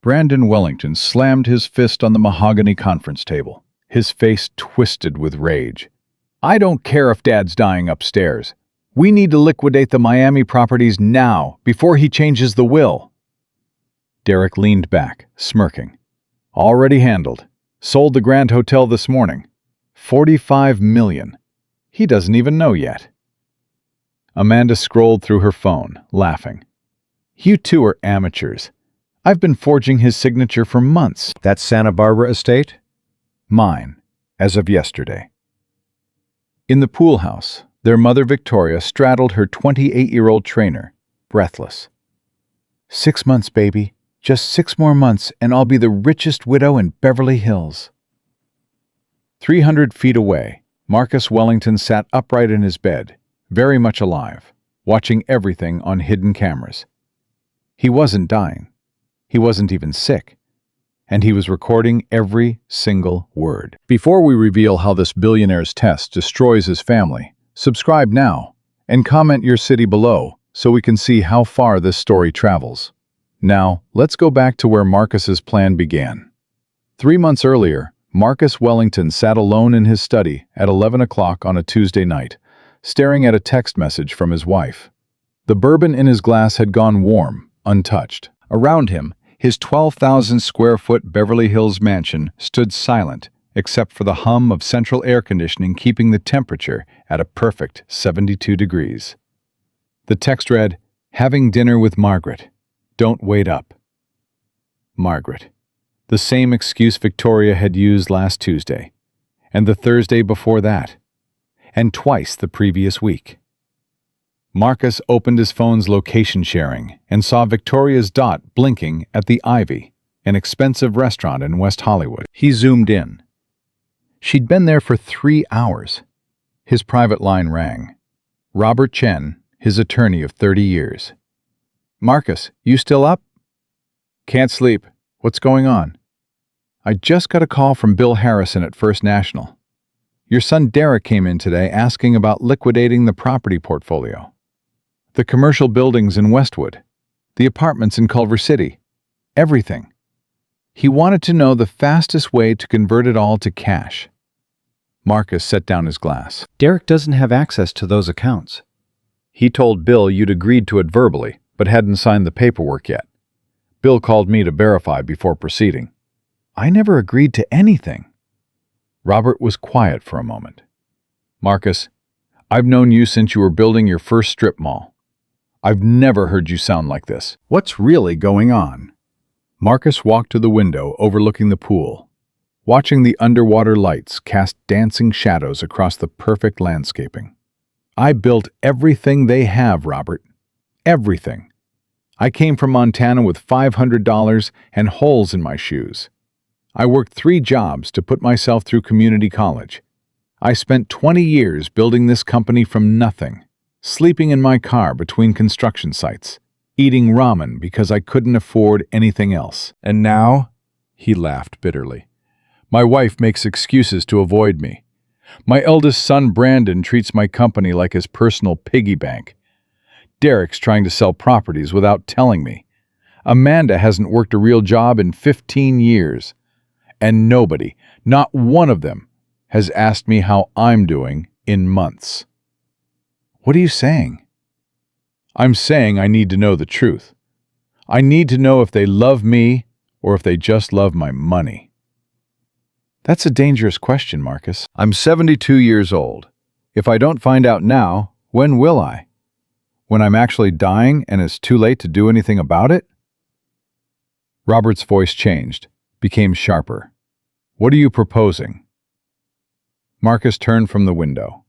Brandon Wellington slammed his fist on the mahogany conference table, his face twisted with rage. "I don't care if Dad's dying upstairs. We need to liquidate the Miami properties now, before he changes the will." Derek leaned back, smirking. "Already handled. Sold the Grand Hotel this morning. $45 million. He doesn't even know yet." Amanda scrolled through her phone, laughing. "You two are amateurs. I've been forging his signature for months." That Santa Barbara estate? Mine, as of yesterday. In the pool house, their mother Victoria straddled her 28-year-old trainer, breathless. "6 months, baby. Just 6 more months, and I'll be the richest widow in Beverly Hills." 300 feet away, Marcus Wellington sat upright in his bed, very much alive, watching everything on hidden cameras. He wasn't dying. He wasn't even sick. And he was recording every single word. Before we reveal how this billionaire's test destroys his family, subscribe now and comment your city below so we can see how far this story travels. Now, let's go back to where Marcus's plan began. 3 months earlier, Marcus Wellington sat alone in his study at 11 o'clock on a Tuesday night, staring at a text message from his wife. The bourbon in his glass had gone warm, untouched. Around him, his 12,000-square-foot Beverly Hills mansion stood silent, except for the hum of central air conditioning keeping the temperature at a perfect 72 degrees. The text read, "Having dinner with Margaret. Don't wait up." Margaret. The same excuse Victoria had used last Tuesday, and the Thursday before that, and twice the previous week. Marcus opened his phone's location sharing and saw Victoria's dot blinking at the Ivy, an expensive restaurant in West Hollywood. He zoomed in. She'd been there for 3 hours. His private line rang. Robert Chen, his attorney of 30 years. "Marcus, you still up?" "Can't sleep. What's going on?" "I just got a call from Bill Harrison at First National. Your son Derek came in today asking about liquidating the property portfolio. The commercial buildings in Westwood, the apartments in Culver City, everything. He wanted to know the fastest way to convert it all to cash." Marcus set down his glass. Derek doesn't have access to those accounts. "He told Bill you'd agreed to it verbally, but hadn't signed the paperwork yet. Bill called me to verify before proceeding." "I never agreed to anything." Robert was quiet for a moment. "Marcus, I've known you since you were building your first strip mall. I've never heard you sound like this. What's really going on?" Marcus walked to the window overlooking the pool, watching the underwater lights cast dancing shadows across the perfect landscaping. "I built everything they have, Robert. Everything. I came from Montana with $500 and holes in my shoes. I worked 3 jobs to put myself through community college. I spent 20 years building this company from nothing, sleeping in my car between construction sites, eating ramen because I couldn't afford anything else. And now," he laughed bitterly, "my wife makes excuses to avoid me. My eldest son Brandon treats my company like his personal piggy bank. Derek's trying to sell properties without telling me. Amanda hasn't worked a real job in 15 years. And nobody, not one of them, has asked me how I'm doing in months." "What are you saying?" "I'm saying I need to know the truth. I need to know if they love me or if they just love my money." "That's a dangerous question, Marcus. I'm 72 years old. If I don't find out now, when will I? When I'm actually dying and it's too late to do anything about it?" Robert's voice changed, became sharper. "What are you proposing?" Marcus turned from the window.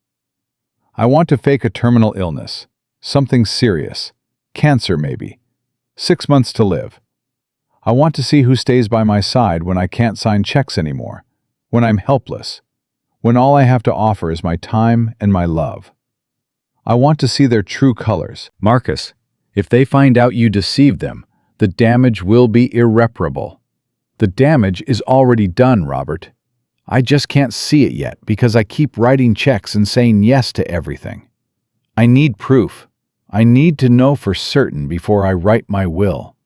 "I want to fake a terminal illness, something serious, cancer maybe, 6 months to live. I want to see who stays by my side when I can't sign checks anymore, when I'm helpless, when all I have to offer is my time and my love. I want to see their true colors." "Marcus, if they find out you deceived them, the damage will be irreparable." "The damage is already done, Robert. I just can't see it yet because I keep writing checks and saying yes to everything. I need proof. I need to know for certain before I write my will."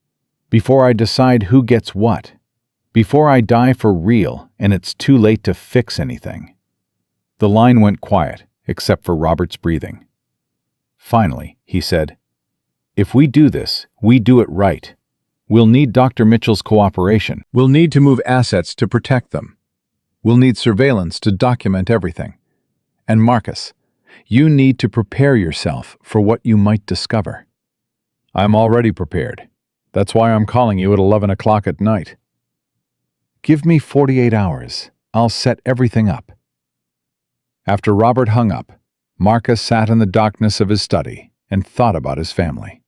Before I decide who gets what. Before I die for real and it's too late to fix anything. The line went quiet, except for Robert's breathing. Finally, he said, "If we do this, we do it right. We'll need Dr. Mitchell's cooperation. We'll need to move assets to protect them. We'll need surveillance to document everything. And Marcus, you need to prepare yourself for what you might discover." "I'm already prepared. That's why I'm calling you at 11 o'clock at night." "Give me 48 hours. I'll set everything up." After Robert hung up, Marcus sat in the darkness of his study and thought about his family.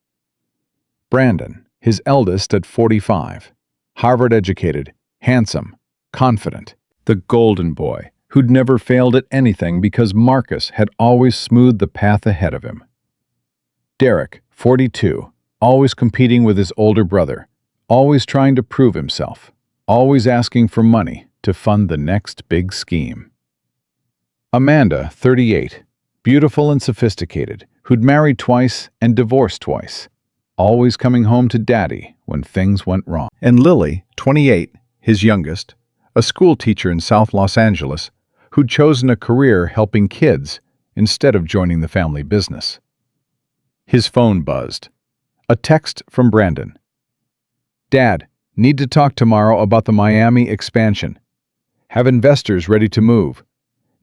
Brandon, his eldest at 45, Harvard-educated, handsome, confident, the golden boy who'd never failed at anything because Marcus had always smoothed the path ahead of him. Derek, 42, always competing with his older brother, always trying to prove himself, always asking for money to fund the next big scheme. Amanda, 38, beautiful and sophisticated, who'd married twice and divorced twice, always coming home to Daddy when things went wrong. And Lily, 28, his youngest, a school teacher in South Los Angeles, who'd chosen a career helping kids instead of joining the family business. His phone buzzed. A text from Brandon. "Dad, need to talk tomorrow about the Miami expansion. Have investors ready to move.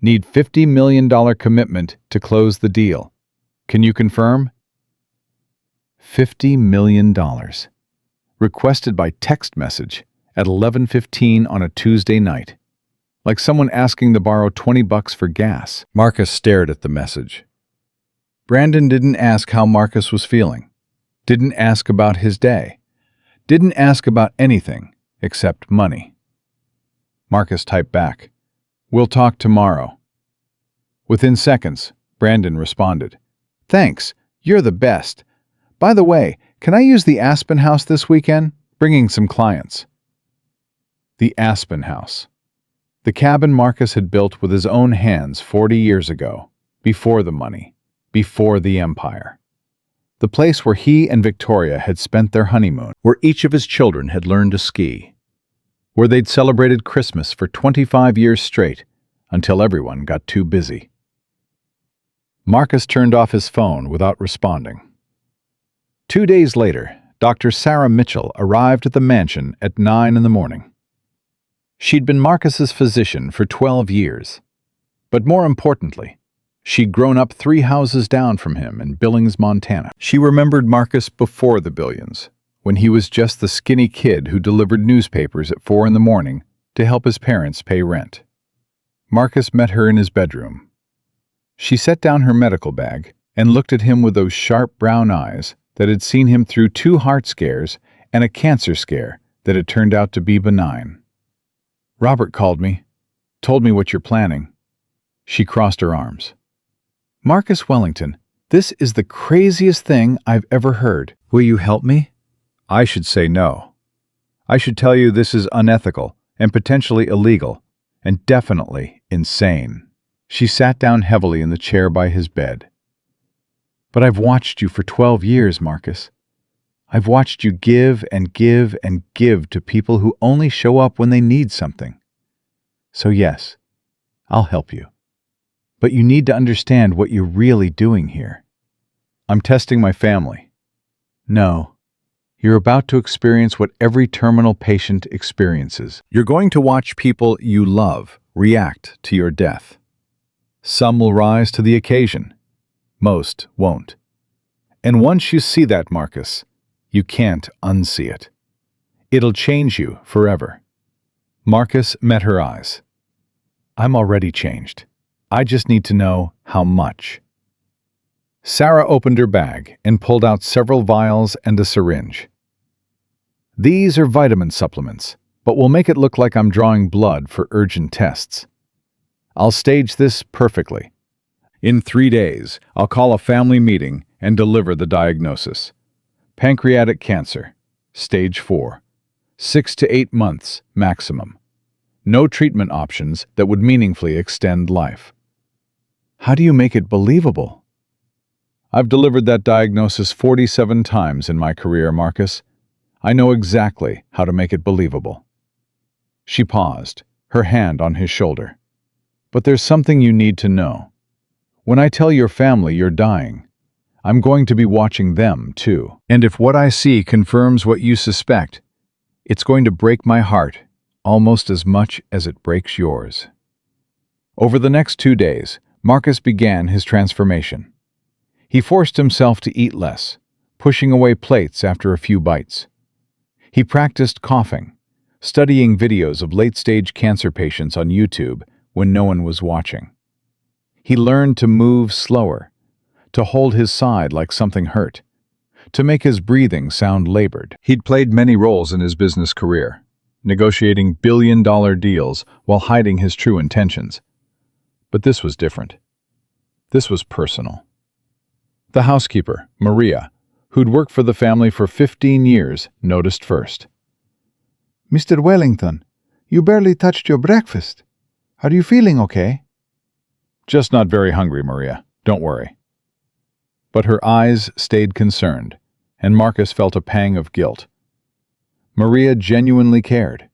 Need $50 million commitment to close the deal. Can you confirm?" $50 million. Requested by text message at 11:15 on a Tuesday night. Like someone asking to borrow $20 for gas. Marcus stared at the message. Brandon didn't ask how Marcus was feeling. Didn't ask about his day. Didn't ask about anything except money. Marcus typed back, "We'll talk tomorrow." Within seconds, Brandon responded, "Thanks, you're the best. By the way, can I use the Aspen House this weekend? Bringing some clients." The Aspen House. The cabin Marcus had built with his own hands 40 years ago, before the money, before the empire. The place where he and Victoria had spent their honeymoon, where each of his children had learned to ski, where they'd celebrated Christmas for 25 years straight, until everyone got too busy. Marcus turned off his phone without responding. 2 days later, Dr. Sarah Mitchell arrived at the mansion at 9 in the morning. She'd been Marcus's physician for 12 years. But more importantly, she'd grown up 3 houses down from him in Billings, Montana. She remembered Marcus before the billions, when he was just the skinny kid who delivered newspapers at 4 in the morning to help his parents pay rent. Marcus met her in his bedroom. She set down her medical bag and looked at him with those sharp brown eyes that had seen him through 2 heart scares and a cancer scare that had turned out to be benign. "Robert called me, told me what you're planning." She crossed her arms. "Marcus Wellington, this is the craziest thing I've ever heard. Will you help me?" I should say no. I should tell you this is unethical and potentially illegal, and definitely insane. She sat down heavily in the chair by his bed. "But I've watched you for 12 years, Marcus. I've watched you give and give and give to people who only show up when they need something. So yes, I'll help you. But you need to understand what you're really doing here. I'm testing my family. No, you're about to experience what every terminal patient experiences. You're going to watch people you love react to your death. Some will rise to the occasion. Most won't. And once you see that, Marcus, you can't unsee it. It'll change you forever." Marcus met her eyes. "I'm already changed. I just need to know how much." Sarah opened her bag and pulled out several vials and a syringe. "These are vitamin supplements, but we'll make it look like I'm drawing blood for urgent tests. I'll stage this perfectly. In 3 days, I'll call a family meeting and deliver the diagnosis. Pancreatic cancer, stage 4, 6 to 8 months maximum. No treatment options that would meaningfully extend life." "How do you make it believable?" "I've delivered that diagnosis 47 times in my career, Marcus. I know exactly how to make it believable." She paused, her hand on his shoulder. "But there's something you need to know. When I tell your family you're dying, I'm going to be watching them, too. And if what I see confirms what you suspect, it's going to break my heart almost as much as it breaks yours." Over the next 2 days, Marcus began his transformation. He forced himself to eat less, pushing away plates after a few bites. He practiced coughing, studying videos of late-stage cancer patients on YouTube when no one was watching. He learned to move slower, to hold his side like something hurt, to make his breathing sound labored. He'd played many roles in his business career, negotiating billion-dollar deals while hiding his true intentions. But this was different. This was personal. The housekeeper, Maria, who'd worked for the family for 15 years, noticed first. "Mr. Wellington, you barely touched your breakfast. Are you feeling okay?" "Just not very hungry, Maria. Don't worry." But her eyes stayed concerned, and Marcus felt a pang of guilt. Maria genuinely cared.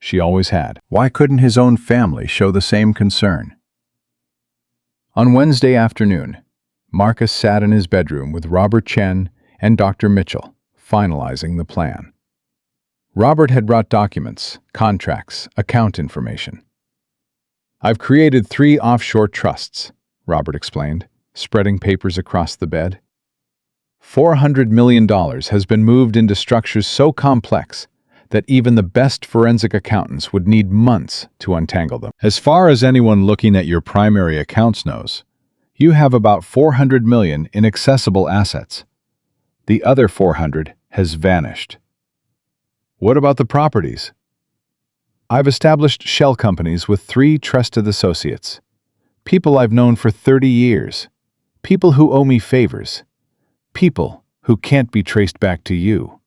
She always had. Why couldn't his own family show the same concern? On Wednesday afternoon, Marcus sat in his bedroom with Robert Chen and Dr. Mitchell, finalizing the plan. Robert had brought documents, contracts, account information. "I've created 3 offshore trusts," Robert explained, spreading papers across the bed. $400 million has been moved into structures so complex that even the best forensic accountants would need months to untangle them. As far as anyone looking at your primary accounts knows, you have about 400 million in accessible assets. The other 400 has vanished. What about the properties? I've established shell companies with 3 trusted associates. People I've known for 30 years. People who owe me favors. People who can't be traced back to you.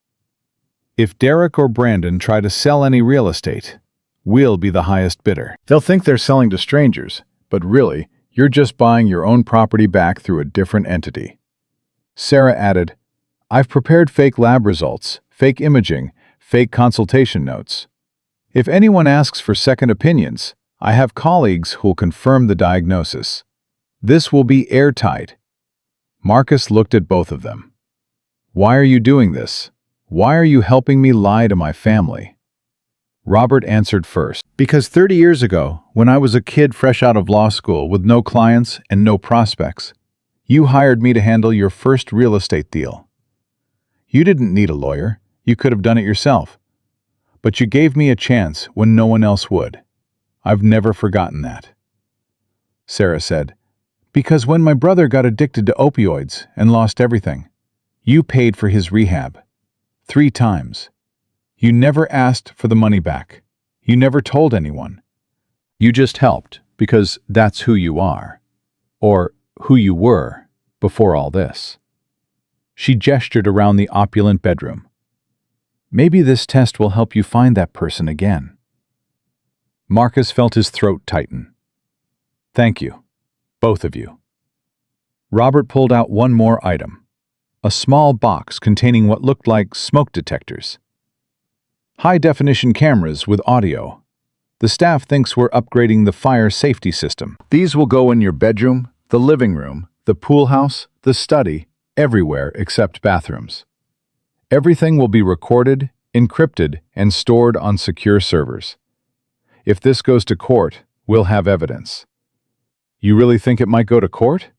If Derek or Brandon try to sell any real estate, we'll be the highest bidder. They'll think they're selling to strangers, but really, you're just buying your own property back through a different entity." Sarah added, "I've prepared fake lab results, fake imaging, fake consultation notes. If anyone asks for second opinions, I have colleagues who'll confirm the diagnosis. This will be airtight." Marcus looked at both of them. "Why are you doing this? Why are you helping me lie to my family?" Robert answered first. "Because 30 years ago, when I was a kid fresh out of law school with no clients and no prospects, you hired me to handle your first real estate deal. You didn't need a lawyer. You could have done it yourself. But you gave me a chance when no one else would. I've never forgotten that." Sarah said, "Because when my brother got addicted to opioids and lost everything, you paid for his rehab. 3 times. You never asked for the money back. You never told anyone. You just helped because that's who you are. Or who you were before all this." She gestured around the opulent bedroom. "Maybe this test will help you find that person again." Marcus felt his throat tighten. "Thank you, both of you." Robert pulled out one more item, a small box containing what looked like smoke detectors. "High-definition cameras with audio. The staff thinks we're upgrading the fire safety system. These will go in your bedroom, the living room, the pool house, the study, everywhere except bathrooms. Everything will be recorded, encrypted, and stored on secure servers. If this goes to court, we'll have evidence." "You really think it might go to court?"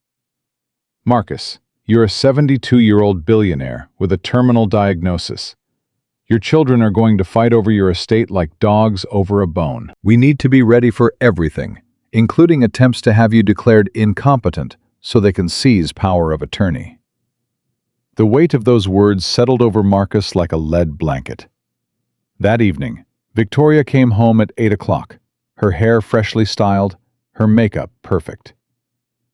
"Marcus, you're a 72-year-old billionaire with a terminal diagnosis. Your children are going to fight over your estate like dogs over a bone. We need to be ready for everything, including attempts to have you declared incompetent so they can seize power of attorney." The weight of those words settled over Marcus like a lead blanket. That evening, Victoria came home at 8 o'clock, her hair freshly styled, her makeup perfect.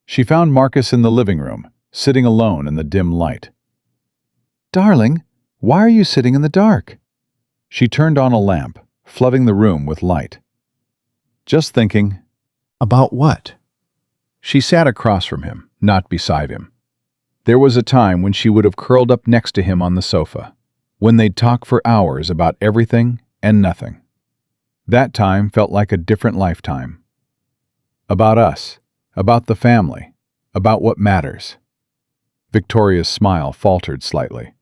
She found Marcus in the living room, sitting alone in the dim light. "Darling, why are you sitting in the dark?" She turned on a lamp, flooding the room with light. "Just thinking." "About what?" She sat across from him, not beside him. There was a time when she would have curled up next to him on the sofa, when they'd talk for hours about everything and nothing. That time felt like a different lifetime. About us, about the family, about what matters. Victoria's smile faltered slightly.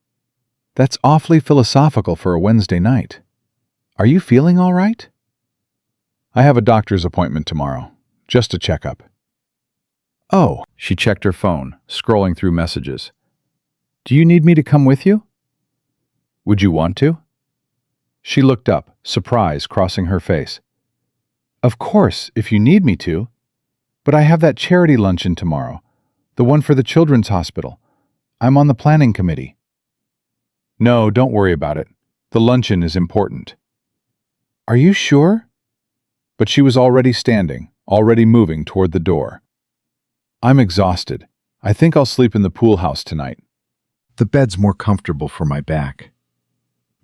That's awfully philosophical for a Wednesday night. Are you feeling all right? I have a doctor's appointment tomorrow. Just a checkup. Oh, she checked her phone, scrolling through messages. Do you need me to come with you? Would you want to? She looked up, surprise crossing her face. Of course, if you need me to. But I have that charity luncheon tomorrow, the one for the children's hospital. I'm on the planning committee. No, don't worry about it. The luncheon is important. Are you sure? But she was already standing, already moving toward the door. I'm exhausted. I think I'll sleep in the pool house tonight. The bed's more comfortable for my back.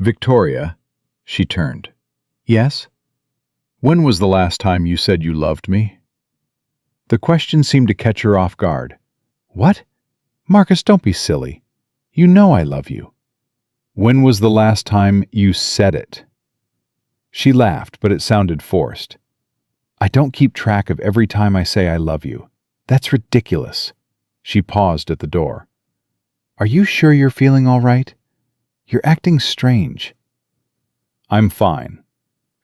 Victoria, she turned. Yes? When was the last time you said you loved me? The question seemed to catch her off guard. What? Marcus, don't be silly. You know I love you. When was the last time you said it? She laughed, but it sounded forced. I don't keep track of every time I say I love you. That's ridiculous. She paused at the door. Are you sure you're feeling all right? You're acting strange. I'm fine.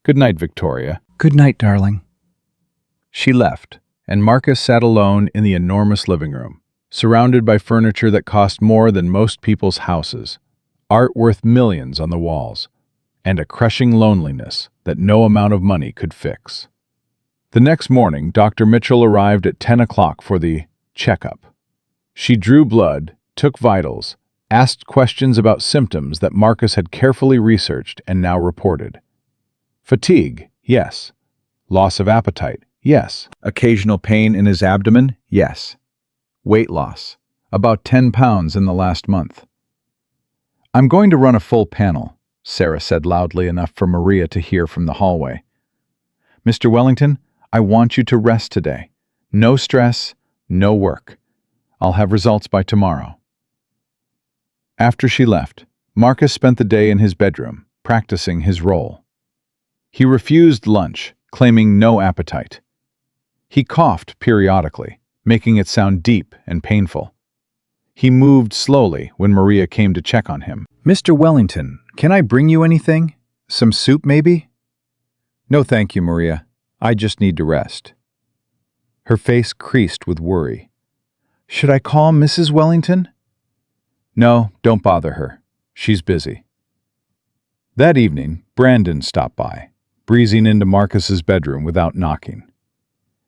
Good night, Victoria. Good night, darling. She left, and Marcus sat alone in the enormous living room, surrounded by furniture that cost more than most people's houses, art worth millions on the walls, and a crushing loneliness that no amount of money could fix. The next morning, Dr. Mitchell arrived at 10 o'clock for the checkup. She drew blood, took vitals, asked questions about symptoms that Marcus had carefully researched and now reported. Fatigue, yes. Loss of appetite, yes. Occasional pain in his abdomen, yes. Weight loss, about 10 pounds in the last month. I'm going to run a full panel, Sarah said loudly enough for Maria to hear from the hallway. Mr. Wellington, I want you to rest today. No stress, no work. I'll have results by tomorrow. After she left, Marcus spent the day in his bedroom, practicing his role. He refused lunch, claiming no appetite. He coughed periodically, making it sound deep and painful. He moved slowly when Maria came to check on him. Mr. Wellington, can I bring you anything? Some soup, maybe? No, thank you, Maria. I just need to rest. Her face creased with worry. Should I call Mrs. Wellington? No, don't bother her. She's busy. That evening, Brandon stopped by, breezing into Marcus's bedroom without knocking.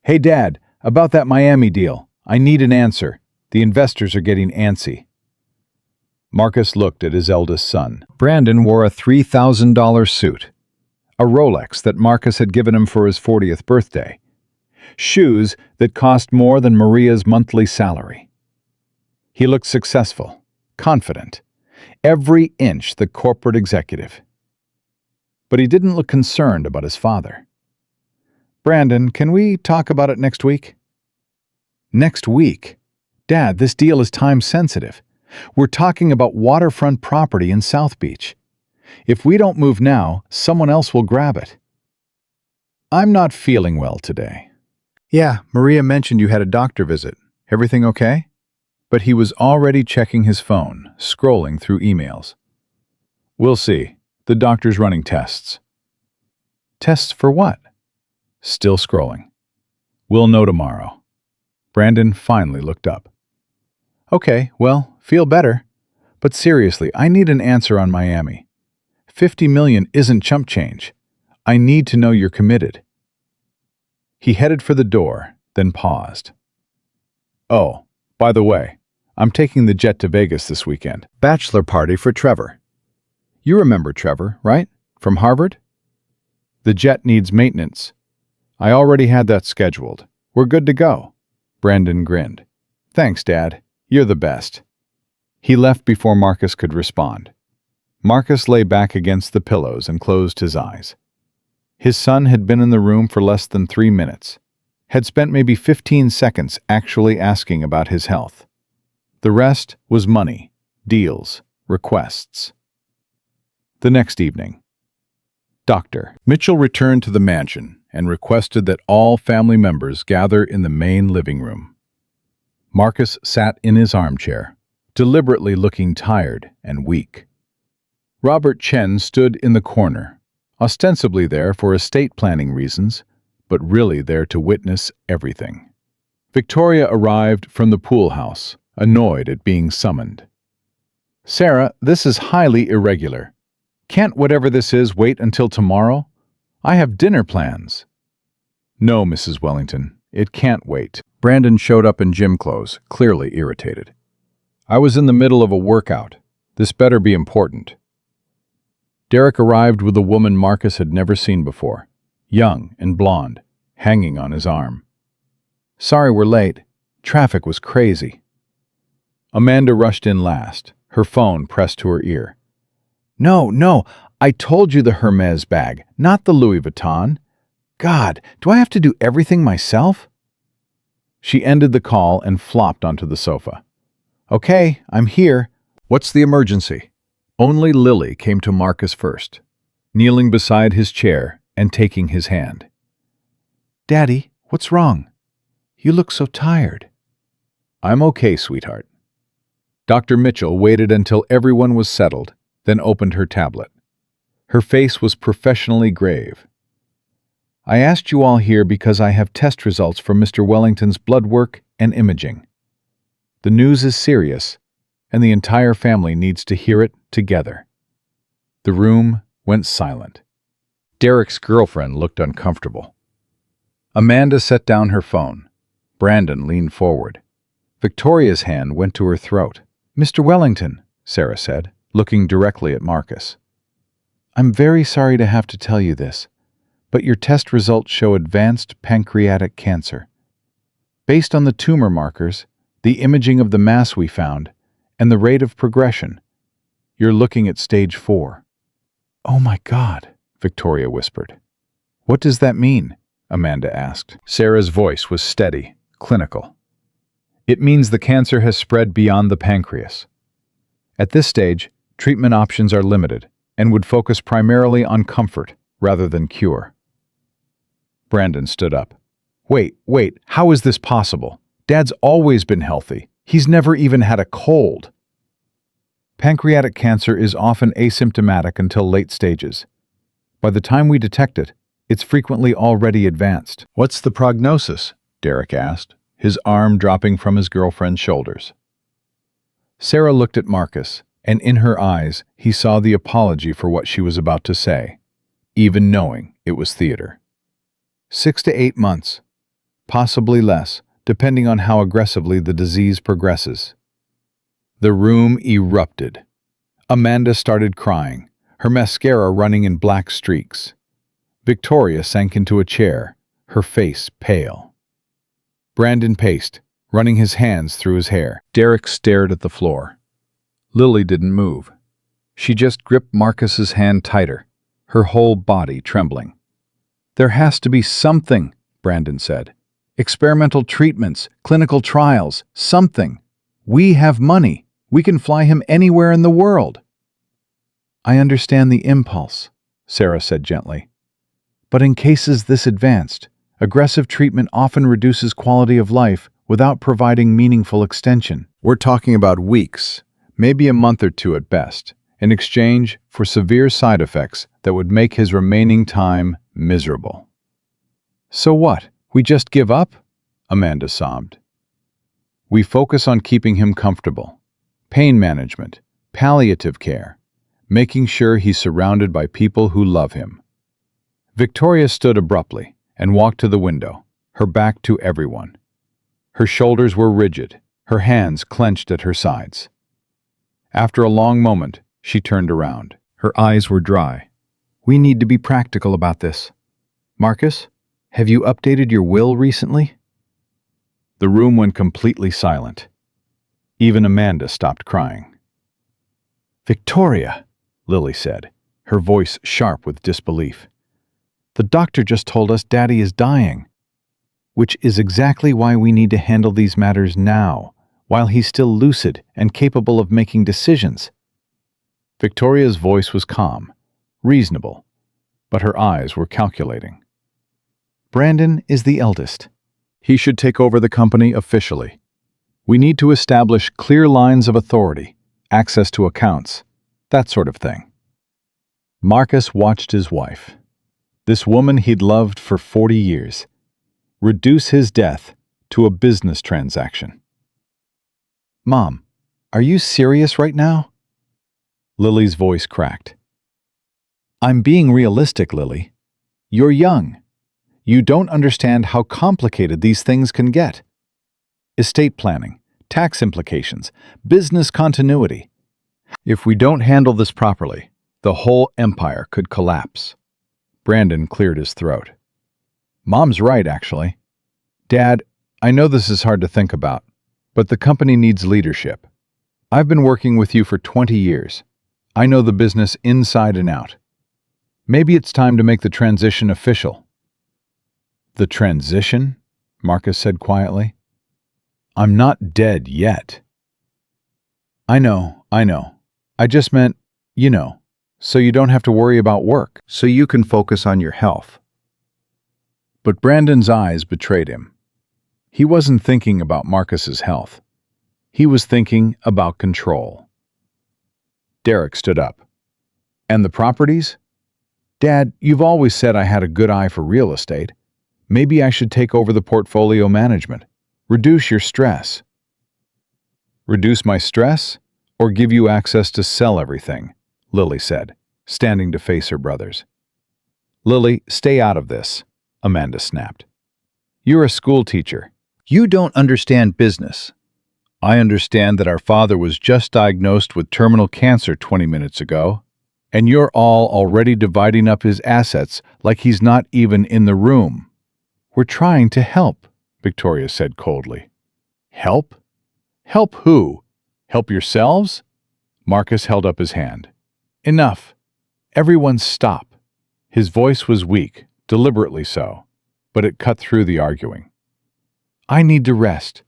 Hey, Dad, about that Miami deal. I need an answer. The investors are getting antsy. Marcus looked at his eldest son. Brandon wore a $3,000 suit, a Rolex that Marcus had given him for his 40th birthday, shoes that cost more than Maria's monthly salary. He looked successful, confident, every inch the corporate executive. But he didn't look concerned about his father. Brandon, can we talk about it next week? Next week? Dad, this deal is time-sensitive. We're talking about waterfront property in South Beach. If we don't move now, someone else will grab it. I'm not feeling well today. Yeah, Maria mentioned you had a doctor visit. Everything okay? But he was already checking his phone, scrolling through emails. We'll see. The doctor's running tests. Tests for what? Still scrolling. We'll know tomorrow. Brandon finally looked up. Okay, well, feel better. But seriously, I need an answer on Miami. $50 million isn't chump change. I need to know you're committed. He headed for the door, then paused. Oh, by the way, I'm taking the jet to Vegas this weekend. Bachelor party for Trevor. You remember Trevor, right? From Harvard? The jet needs maintenance. I already had that scheduled. We're good to go. Brandon grinned. Thanks, Dad. You're the best. He left before Marcus could respond. Marcus lay back against the pillows and closed his eyes. His son had been in the room for less than 3 minutes, had spent maybe 15 seconds actually asking about his health. The rest was money, deals, requests. The next evening, Dr. Mitchell returned to the mansion and requested that all family members gather in the main living room. Marcus sat in his armchair, deliberately looking tired and weak. Robert Chen stood in the corner, ostensibly there for estate planning reasons, but really there to witness everything. Victoria arrived from the pool house, annoyed at being summoned. "Sarah, this is highly irregular. Can't whatever this is wait until tomorrow? I have dinner plans." "No, Mrs. Wellington, it can't wait." Brandon showed up in gym clothes, clearly irritated. "I was in the middle of a workout. This better be important." Derek arrived with a woman Marcus had never seen before, young and blonde, hanging on his arm. "Sorry we're late. Traffic was crazy." Amanda rushed in last, her phone pressed to her ear. No, I told you the Hermes bag, not the Louis Vuitton. God, do I have to do everything myself?" She ended the call and flopped onto the sofa. "Okay, I'm here. What's the emergency?" Only Lily came to Marcus first, kneeling beside his chair and taking his hand. "Daddy, what's wrong? You look so tired." "I'm okay, sweetheart." Dr. Mitchell waited until everyone was settled, then opened her tablet. Her face was professionally grave. "I asked you all here because I have test results from Mr. Wellington's blood work and imaging. The news is serious, and the entire family needs to hear it together." The room went silent. Derek's girlfriend looked uncomfortable. Amanda set down her phone. Brandon leaned forward. Victoria's hand went to her throat. "Mr. Wellington," Sarah said, looking directly at Marcus. "I'm very sorry to have to tell you this, but your test results show advanced pancreatic cancer. Based on the tumor markers, the imaging of the mass we found, and the rate of progression, you're looking at stage 4. "Oh my God," Victoria whispered. "What does that mean?" Amanda asked. Sarah's voice was steady, clinical. "It means the cancer has spread beyond the pancreas. At this stage, treatment options are limited and would focus primarily on comfort rather than cure." Brandon stood up. Wait, how is this possible? Dad's always been healthy. He's never even had a cold." "Pancreatic cancer is often asymptomatic until late stages. By the time we detect it, it's frequently already advanced." "What's the prognosis?" Derek asked, his arm dropping from his girlfriend's shoulders. Sarah looked at Marcus, and in her eyes he saw the apology for what she was about to say, even knowing it was theater. 6 to 8 months, possibly less, depending on how aggressively the disease progresses. The room erupted. Amanda started crying, her mascara running in black streaks. Victoria sank into a chair, her face pale. Brandon paced, running his hands through his hair. Derek stared at the floor. Lily didn't move. She just gripped Marcus's hand tighter, her whole body trembling. "There has to be something," Brandon said. "Experimental treatments, clinical trials, something. We have money. We can fly him anywhere in the world." "I understand the impulse," Sarah said gently. "But in cases this advanced, aggressive treatment often reduces quality of life without providing meaningful extension. We're talking about weeks, maybe a month or 2 at best, in exchange for severe side effects that would make his remaining time miserable." "So what? We just give up?" Amanda sobbed. "We focus on keeping him comfortable. Pain management, palliative care, making sure he's surrounded by people who love him." Victoria stood abruptly and walked to the window, her back to everyone. Her shoulders were rigid, her hands clenched at her sides. After a long moment, she turned around. Her eyes were dry. "We need to be practical about this. Marcus, have you updated your will recently?" The room went completely silent. Even Amanda stopped crying. "Victoria," Lily said, her voice sharp with disbelief. "The doctor just told us Daddy is dying, which is exactly why we need to handle these matters now, while he's still lucid and capable of making decisions." Victoria's voice was calm, reasonable, but her eyes were calculating. Brandon is the eldest. He should take over the company officially. We need to establish clear lines of authority, access to accounts, that sort of thing. Marcus watched his wife, this woman he'd loved for 40 years, reduce his death to a business transaction. Mom, are you serious right now? Lily's voice cracked. I'm being realistic, Lily. You're young. You don't understand how complicated these things can get. Estate planning, tax implications, business continuity. If we don't handle this properly, the whole empire could collapse. Brandon cleared his throat. Mom's right, actually. Dad, I know this is hard to think about, but the company needs leadership. I've been working with you for 20 years. I know the business inside and out. Maybe it's time to make the transition official. The transition? Marcus said quietly. I'm not dead yet. I know. I just meant, so you don't have to worry about work, so you can focus on your health. But Brandon's eyes betrayed him. He wasn't thinking about Marcus's health. He was thinking about control. Derek stood up. And the properties? Dad, you've always said I had a good eye for real estate. Maybe I should take over the portfolio management. Reduce your stress. Reduce my stress, or give you access to sell everything, Lily said, standing to face her brothers. Lily, stay out of this, Amanda snapped. You're a school teacher. You don't understand business. I understand that our father was just diagnosed with terminal cancer 20 minutes ago, and you're all already dividing up his assets like he's not even in the room. We're trying to help, Victoria said coldly. Help? Help who? Help yourselves? Marcus held up his hand. Enough. Everyone stop. His voice was weak, deliberately so, but it cut through the arguing. I need to rest.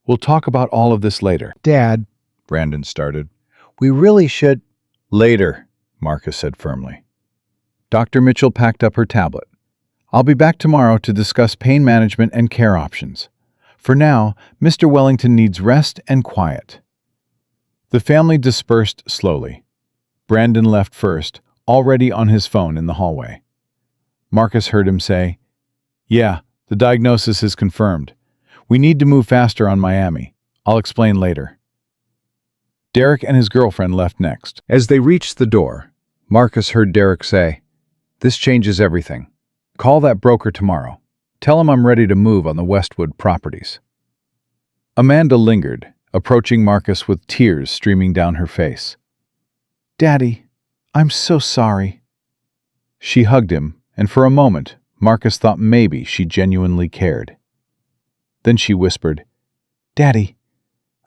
We'll talk about all of this later. Dad, Brandon started. We really should... Later, Marcus said firmly. Dr. Mitchell packed up her tablet. I'll be back tomorrow to discuss pain management and care options. For now, Mr. Wellington needs rest and quiet. The family dispersed slowly. Brandon left first, already on his phone in the hallway. Marcus heard him say, Yeah, the diagnosis is confirmed. We need to move faster on Miami. I'll explain later. Derek and his girlfriend left next. As they reached the door, Marcus heard Derek say, This changes everything. Call that broker tomorrow. Tell him I'm ready to move on the Westwood properties. Amanda lingered, approaching Marcus with tears streaming down her face. Daddy, I'm so sorry. She hugged him, and for a moment, Marcus thought maybe she genuinely cared. Then she whispered, Daddy,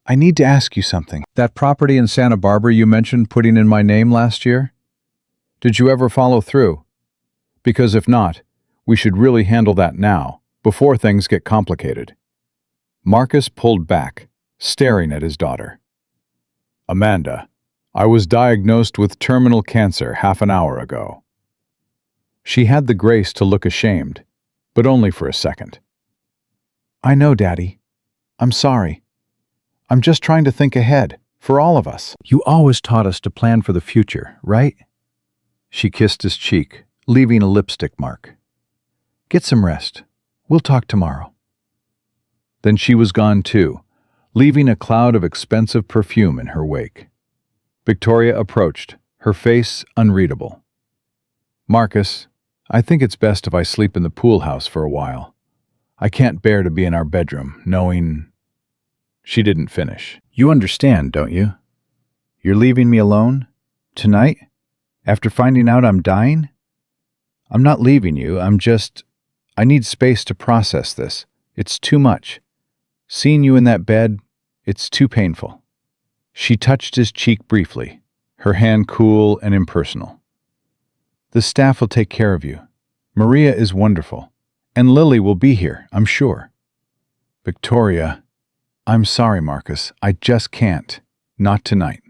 I need to ask you something. That property in Santa Barbara you mentioned putting in my name last year? Did you ever follow through? Because if not, we should really handle that now, before things get complicated. Marcus pulled back, staring at his daughter. Amanda, I was diagnosed with terminal cancer half an hour ago. She had the grace to look ashamed, but only for a second. I know, Daddy. I'm sorry. I'm just trying to think ahead, for all of us. You always taught us to plan for the future, right? She kissed his cheek, leaving a lipstick mark. Get some rest. We'll talk tomorrow. Then she was gone too, leaving a cloud of expensive perfume in her wake. Victoria approached, her face unreadable. Marcus, I think it's best if I sleep in the pool house for a while. I can't bear to be in our bedroom, knowing... She didn't finish. You understand, don't you? You're leaving me alone? Tonight? After finding out I'm dying? I'm not leaving you, I need space to process this. It's too much. Seeing you in that bed, it's too painful. She touched his cheek briefly, her hand cool and impersonal. The staff will take care of you. Maria is wonderful. And Lily will be here, I'm sure. Victoria, I'm sorry, Marcus. I just can't. Not tonight.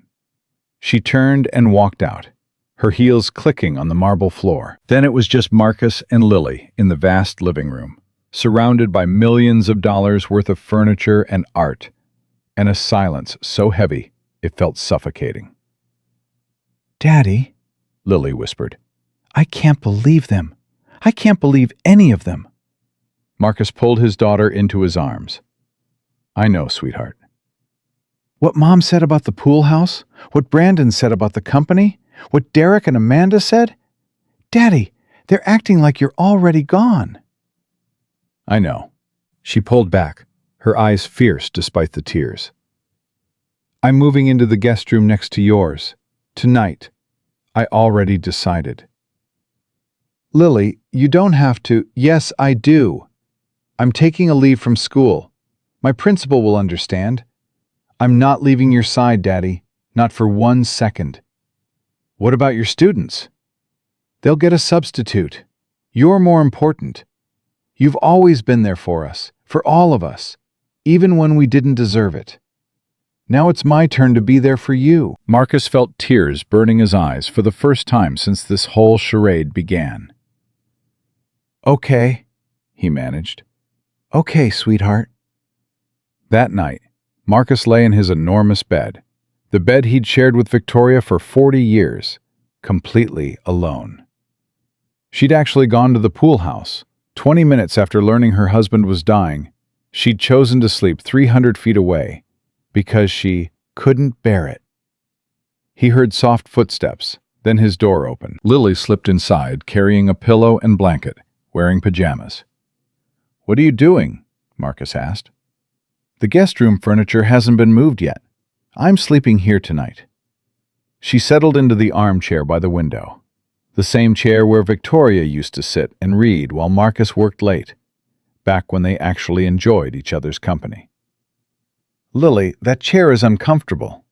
She turned and walked out, her heels clicking on the marble floor. Then it was just Marcus and Lily in the vast living room, surrounded by millions of dollars worth of furniture and art, and a silence so heavy it felt suffocating. Daddy, Lily whispered. I can't believe them. I can't believe any of them. Marcus pulled his daughter into his arms. I know, sweetheart. What Mom said about the pool house, what Brandon said about the company, what Derek and Amanda said? Daddy, they're acting like you're already gone. I know. She pulled back, her eyes fierce despite the tears. I'm moving into the guest room next to yours. Tonight. I already decided. Lily, you don't have to. Yes, I do. I'm taking a leave from school. My principal will understand. I'm not leaving your side, Daddy. Not for 1 second. What about your students? They'll get a substitute. You're more important. You've always been there for us, for all of us, even when we didn't deserve it. Now it's my turn to be there for you. Marcus felt tears burning his eyes for the first time since this whole charade began. Okay, he managed. Okay, sweetheart. That night, Marcus lay in his enormous bed, the bed he'd shared with Victoria for 40 years, completely alone. She'd actually gone to the pool house. 20 minutes after learning her husband was dying, she'd chosen to sleep 300 feet away because she couldn't bear it. He heard soft footsteps, then his door opened. Lily slipped inside, carrying a pillow and blanket, wearing pajamas. "What are you doing?" Marcus asked. The guest room furniture hasn't been moved yet. I'm sleeping here tonight. She settled into the armchair by the window, the same chair where Victoria used to sit and read while Marcus worked late, back when they actually enjoyed each other's company. Lily, that chair is uncomfortable.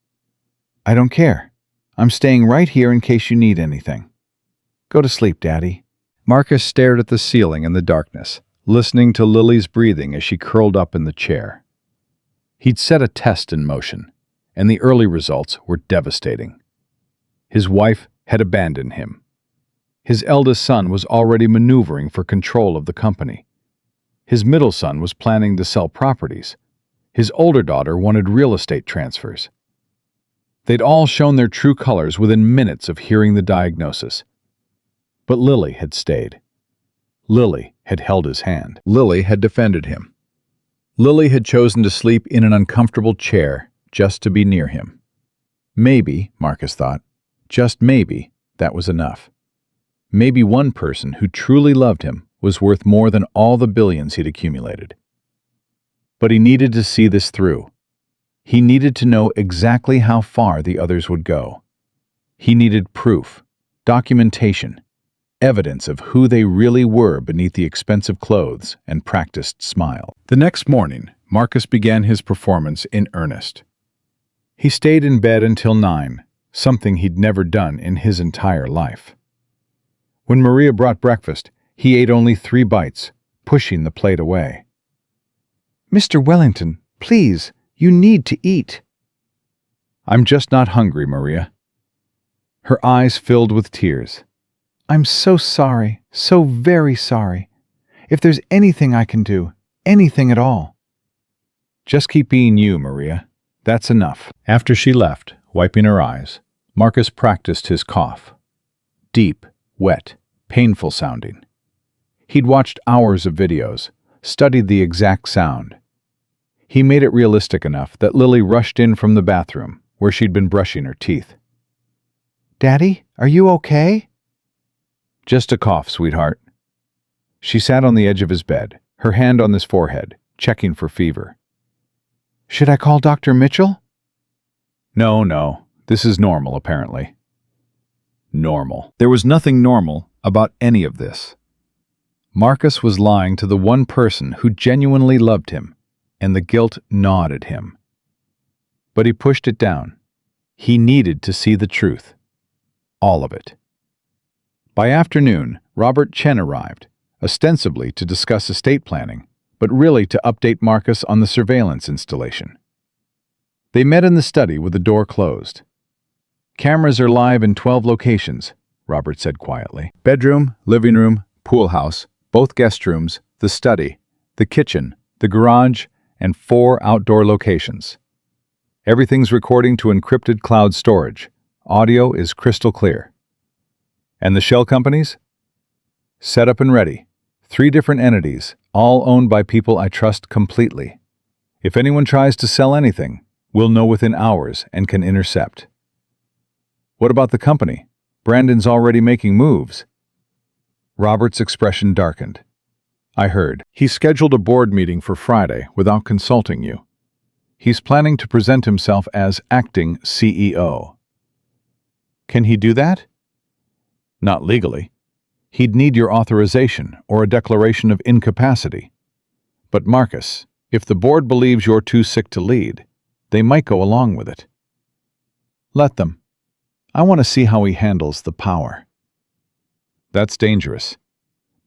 I don't care. I'm staying right here in case you need anything. Go to sleep, Daddy. Marcus stared at the ceiling in the darkness, listening to Lily's breathing as she curled up in the chair. He'd set a test in motion, and the early results were devastating. His wife had abandoned him. His eldest son was already maneuvering for control of the company. His middle son was planning to sell properties. His older daughter wanted real estate transfers. They'd all shown their true colors within minutes of hearing the diagnosis. But Lily had stayed. Lily had held his hand. Lily had defended him. Lily had chosen to sleep in an uncomfortable chair just to be near him. Maybe, Marcus thought, just maybe, that was enough. Maybe one person who truly loved him was worth more than all the billions he'd accumulated. But he needed to see this through. He needed to know exactly how far the others would go. He needed proof, documentation, evidence of who they really were beneath the expensive clothes and practiced smile. The next morning, Marcus began his performance in earnest. He stayed in bed until 9, something he'd never done in his entire life. When Maria brought breakfast, he ate only 3 bites, pushing the plate away. Mr. Wellington, please, you need to eat. I'm just not hungry, Maria. Her eyes filled with tears. I'm so sorry, so very sorry. If there's anything I can do, anything at all. Just keep being you, Maria. That's enough. After she left, wiping her eyes, Marcus practiced his cough. Deep, wet, painful sounding. He'd watched hours of videos, studied the exact sound. He made it realistic enough that Lily rushed in from the bathroom, where she'd been brushing her teeth. Daddy, are you okay? Just a cough, sweetheart. She sat on the edge of his bed, her hand on his forehead, checking for fever. Should I call Dr. Mitchell? No, this is normal, apparently. Normal. There was nothing normal about any of this. Marcus was lying to the one person who genuinely loved him, and the guilt gnawed at him. But he pushed it down. He needed to see the truth. All of it. By afternoon, Robert Chen arrived, ostensibly to discuss estate planning, but really to update Marcus on the surveillance installation. They met in the study with the door closed. Cameras are live in 12 locations, Robert said quietly. Bedroom, living room, pool house, both guest rooms, the study, the kitchen, the garage, and 4 outdoor locations. Everything's recording to encrypted cloud storage. Audio is crystal clear. And the shell companies? Set up and ready. 3 different entities, all owned by people I trust completely. If anyone tries to sell anything, we'll know within hours and can intercept. What about the company? Brandon's already making moves. Robert's expression darkened. I heard. He scheduled a board meeting for Friday without consulting you. He's planning to present himself as acting CEO. Can he do that? Not legally. He'd need your authorization or a declaration of incapacity. But Marcus, if the board believes you're too sick to lead, they might go along with it. Let them. I want to see how he handles the power. That's dangerous.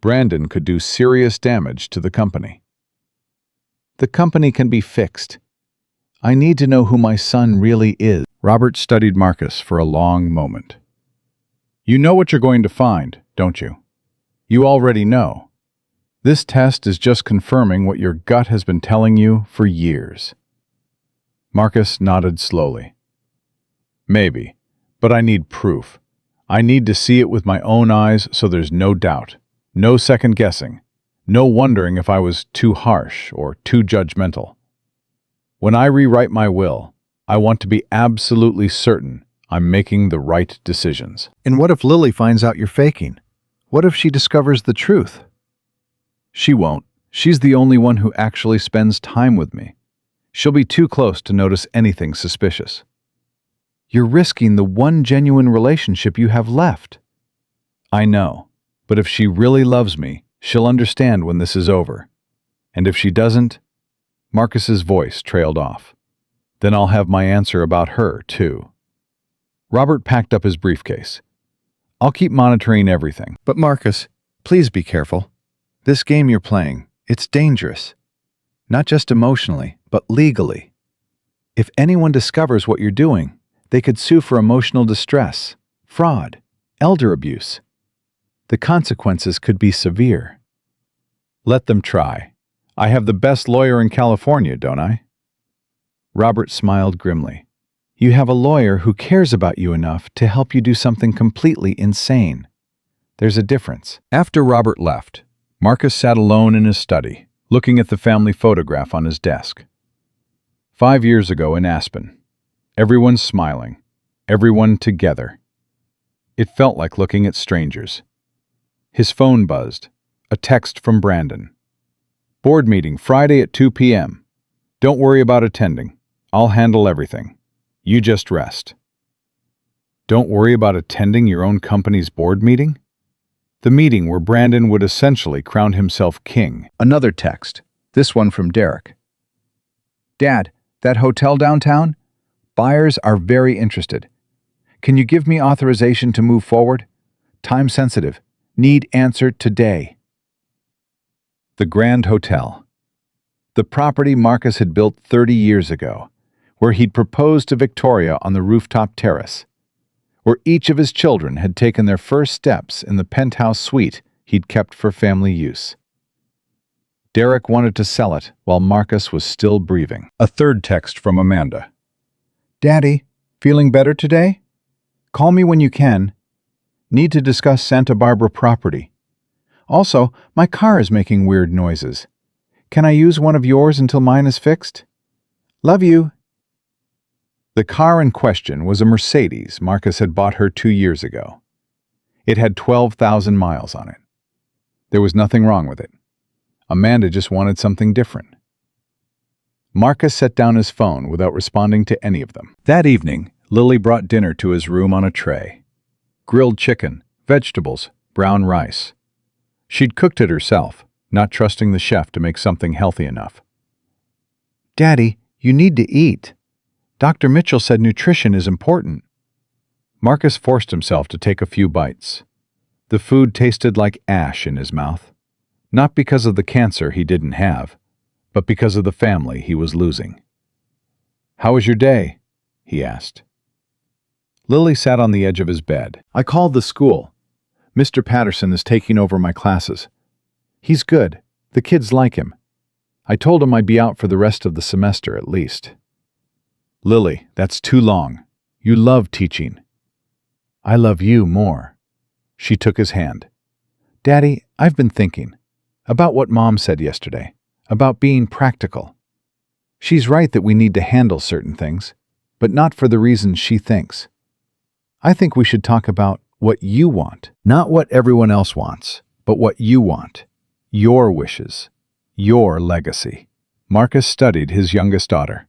Brandon could do serious damage to the company. The company can be fixed. I need to know who my son really is. Robert studied Marcus for a long moment. You know what you're going to find, don't you? You already know. This test is just confirming what your gut has been telling you for years. Marcus nodded slowly. Maybe, but I need proof. I need to see it with my own eyes so there's no doubt, no second guessing, no wondering if I was too harsh or too judgmental. When I rewrite my will, I want to be absolutely certain I'm making the right decisions. And what if Lily finds out you're faking? What if she discovers the truth? She won't. She's the only one who actually spends time with me. She'll be too close to notice anything suspicious. You're risking the one genuine relationship you have left. I know, but if she really loves me, she'll understand when this is over. And if she doesn't, Marcus's voice trailed off. Then I'll have my answer about her, too. Robert packed up his briefcase. I'll keep monitoring everything. But Marcus, please be careful. This game you're playing, it's dangerous. Not just emotionally, but legally. If anyone discovers what you're doing, they could sue for emotional distress, fraud, elder abuse. The consequences could be severe. Let them try. I have the best lawyer in California, don't I? Robert smiled grimly. You have a lawyer who cares about you enough to help you do something completely insane. There's a difference. After Robert left, Marcus sat alone in his study, looking at the family photograph on his desk. 5 years ago in Aspen. Everyone smiling. Everyone together. It felt like looking at strangers. His phone buzzed. A text from Brandon. Board meeting Friday at 2 p.m. Don't worry about attending. I'll handle everything. You just rest. Don't worry about attending your own company's board meeting? The meeting where Brandon would essentially crown himself king. Another text, this one from Derek. Dad, that hotel downtown? Buyers are very interested. Can you give me authorization to move forward? Time sensitive. Need answer today. The Grand Hotel. The property Marcus had built 30 years ago, where he'd proposed to Victoria on the rooftop terrace, where each of his children had taken their first steps in the penthouse suite he'd kept for family use. Derek wanted to sell it while Marcus was still breathing. A third text from Amanda. Daddy, feeling better today? Call me when you can. Need to discuss Santa Barbara property. Also, my car is making weird noises. Can I use one of yours until mine is fixed? Love you. The car in question was a Mercedes Marcus had bought her 2 years ago. It had 12,000 miles on it. There was nothing wrong with it. Amanda just wanted something different. Marcus set down his phone without responding to any of them. That evening, Lily brought dinner to his room on a tray. Grilled chicken, vegetables, brown rice. She'd cooked it herself, not trusting the chef to make something healthy enough. Daddy, you need to eat. Dr. Mitchell said nutrition is important. Marcus forced himself to take a few bites. The food tasted like ash in his mouth, not because of the cancer he didn't have, but because of the family he was losing. How was your day? He asked. Lily sat on the edge of his bed. I called the school. Mr. Patterson is taking over my classes. He's good. The kids like him. I told him I'd be out for the rest of the semester at least. Lily, that's too long. You love teaching. I love you more. She took his hand. Daddy, I've been thinking about what Mom said yesterday, about being practical. She's right that we need to handle certain things, but not for the reasons she thinks. I think we should talk about what you want. Not what everyone else wants, but what you want. Your wishes. Your legacy. Marcus studied his youngest daughter.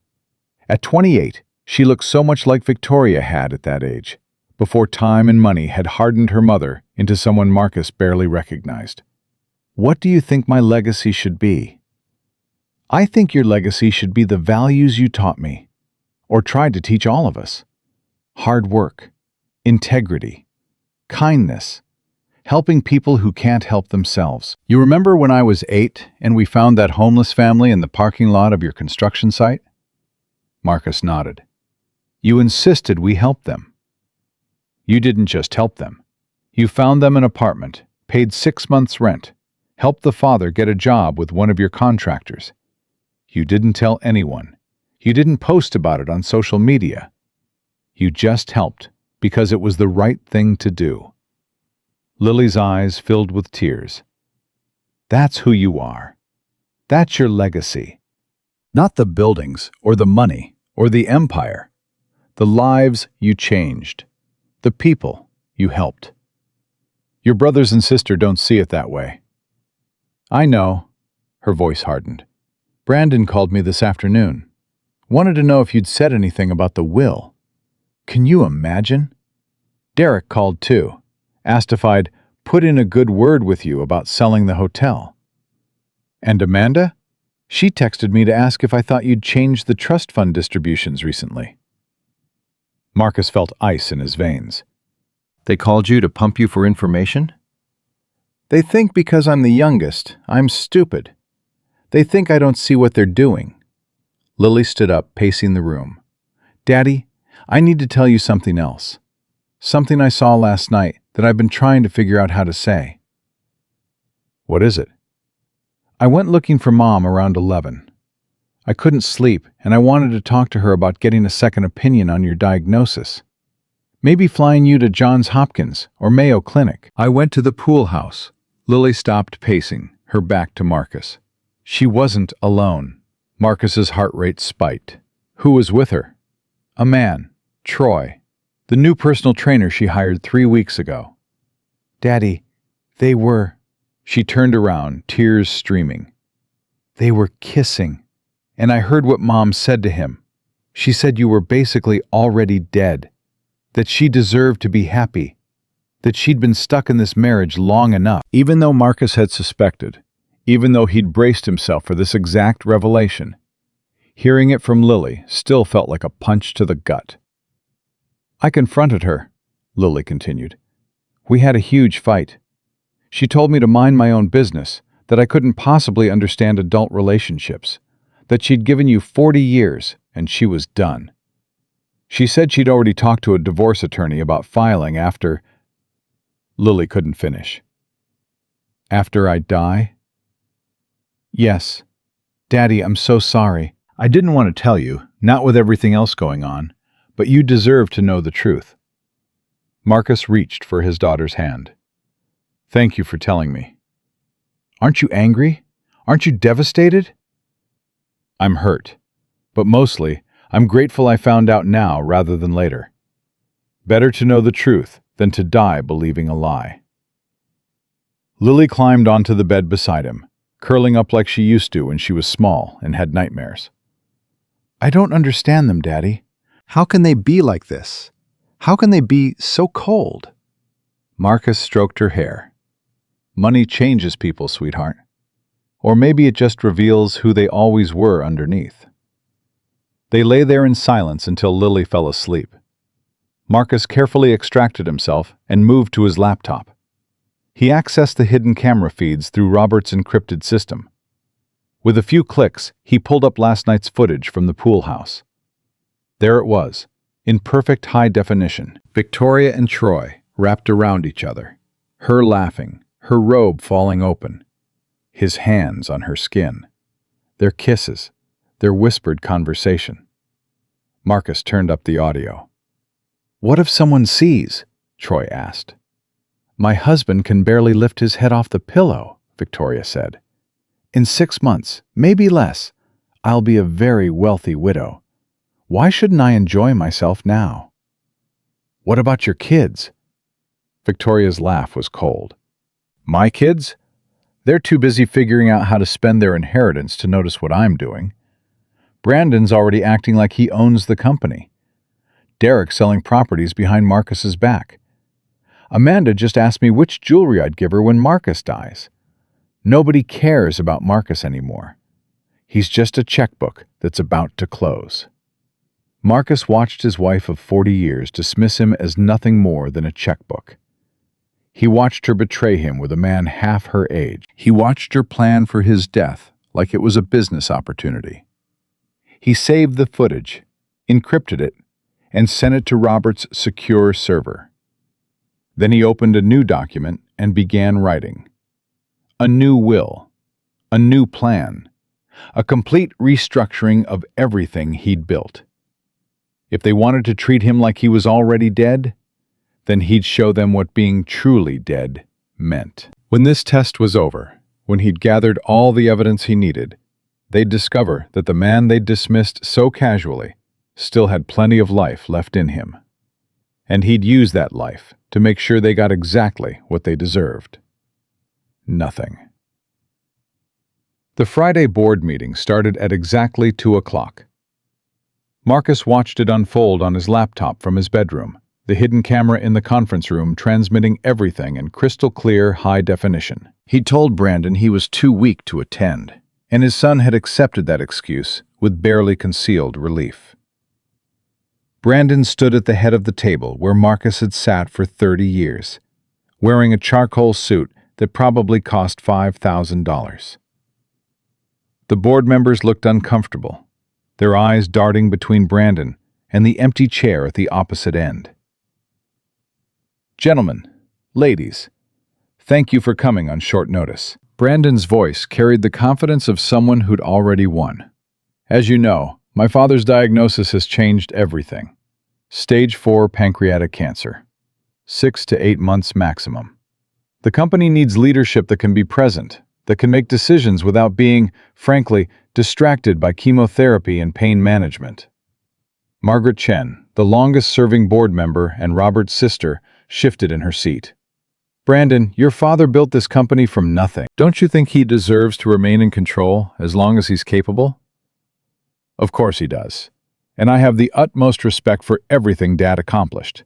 At 28, she looked so much like Victoria had at that age, before time and money had hardened her mother into someone Marcus barely recognized. What do you think my legacy should be? I think your legacy should be the values you taught me, or tried to teach all of us. Hard work, integrity, kindness, helping people who can't help themselves. You remember when I was 8 and we found that homeless family in the parking lot of your construction site? Marcus nodded. You insisted we help them. You didn't just help them. You found them an apartment, paid 6 months' rent, helped the father get a job with one of your contractors. You didn't tell anyone. You didn't post about it on social media. You just helped because it was the right thing to do. Lily's eyes filled with tears. That's who you are. That's your legacy. Not the buildings, or the money, or the empire. The lives you changed. The people you helped. Your brothers and sister don't see it that way. I know. Her voice hardened. Brandon called me this afternoon. Wanted to know if you'd said anything about the will. Can you imagine? Derek called too. Asked if I'd put in a good word with you about selling the hotel. And Amanda? She texted me to ask if I thought you'd changed the trust fund distributions recently. Marcus felt ice in his veins. They called you to pump you for information? They think because I'm the youngest, I'm stupid. They think I don't see what they're doing. Lily stood up, pacing the room. Daddy, I need to tell you something else. Something I saw last night that I've been trying to figure out how to say. What is it? I went looking for Mom around 11. I couldn't sleep, and I wanted to talk to her about getting a second opinion on your diagnosis. Maybe flying you to Johns Hopkins or Mayo Clinic. I went to the pool house. Lily stopped pacing, her back to Marcus. She wasn't alone. Marcus's heart rate spiked. Who was with her? A man, Troy, the new personal trainer she hired 3 weeks ago. Daddy, they were... She turned around, tears streaming. They were kissing, and I heard what Mom said to him. She said you were basically already dead, that she deserved to be happy, that she'd been stuck in this marriage long enough. Even though Marcus had suspected, even though he'd braced himself for this exact revelation, hearing it from Lily still felt like a punch to the gut. I confronted her, Lily continued. We had a huge fight. She told me to mind my own business, that I couldn't possibly understand adult relationships, that she'd given you 40 years and she was done. She said she'd already talked to a divorce attorney about filing after... Lily couldn't finish. After I die? Yes. Daddy, I'm so sorry. I didn't want to tell you, not with everything else going on, but you deserve to know the truth. Marcus reached for his daughter's hand. Thank you for telling me. Aren't you angry? Aren't you devastated? I'm hurt, but mostly, I'm grateful I found out now rather than later. Better to know the truth than to die believing a lie. Lily climbed onto the bed beside him, curling up like she used to when she was small and had nightmares. I don't understand them, Daddy. How can they be like this? How can they be so cold? Marcus stroked her hair. Money changes people, sweetheart. Or maybe it just reveals who they always were underneath. They lay there in silence until Lily fell asleep. Marcus carefully extracted himself and moved to his laptop. He accessed the hidden camera feeds through Robert's encrypted system. With a few clicks, he pulled up last night's footage from the pool house. There it was, in perfect high definition. Victoria and Troy wrapped around each other, her laughing, her robe falling open, his hands on her skin, their kisses, their whispered conversation. Marcus turned up the audio. "What if someone sees?" Troy asked. "My husband can barely lift his head off the pillow," Victoria said. "In 6 months, maybe less, I'll be a very wealthy widow. Why shouldn't I enjoy myself now?" "What about your kids?" Victoria's laugh was cold. "My kids? They're too busy figuring out how to spend their inheritance to notice what I'm doing. Brandon's already acting like he owns the company. Derek's selling properties behind Marcus's back. Amanda just asked me which jewelry I'd give her when Marcus dies. Nobody cares about Marcus anymore. He's just a checkbook that's about to close." Marcus watched his wife of 40 years dismiss him as nothing more than a checkbook. He watched her betray him with a man half her age. He watched her plan for his death like it was a business opportunity. He saved the footage, encrypted it, and sent it to Robert's secure server. Then he opened a new document and began writing. A new will, a new plan, a complete restructuring of everything he'd built. If they wanted to treat him like he was already dead, then he'd show them what being truly dead meant. When this test was over, when he'd gathered all the evidence he needed, they'd discover that the man they'd dismissed so casually still had plenty of life left in him. And he'd use that life to make sure they got exactly what they deserved. Nothing. The Friday board meeting started at exactly 2 o'clock. Marcus watched it unfold on his laptop from his bedroom, the hidden camera in the conference room transmitting everything in crystal clear high definition. He told Brandon he was too weak to attend, and his son had accepted that excuse with barely concealed relief. Brandon stood at the head of the table where Marcus had sat for 30 years, wearing a charcoal suit that probably cost $5,000. The board members looked uncomfortable, their eyes darting between Brandon and the empty chair at the opposite end. "Gentlemen, ladies, thank you for coming on short notice." Brandon's voice carried the confidence of someone who'd already won. "As you know, my father's diagnosis has changed everything. Stage 4 pancreatic cancer. 6 to 8 months maximum. The company needs leadership that can be present, that can make decisions without being, frankly, distracted by chemotherapy and pain management." Margaret Chen, the longest-serving board member and Robert's sister, shifted in her seat. "Brandon, your father built this company from nothing. Don't you think he deserves to remain in control as long as he's capable?" "Of course he does. And I have the utmost respect for everything Dad accomplished.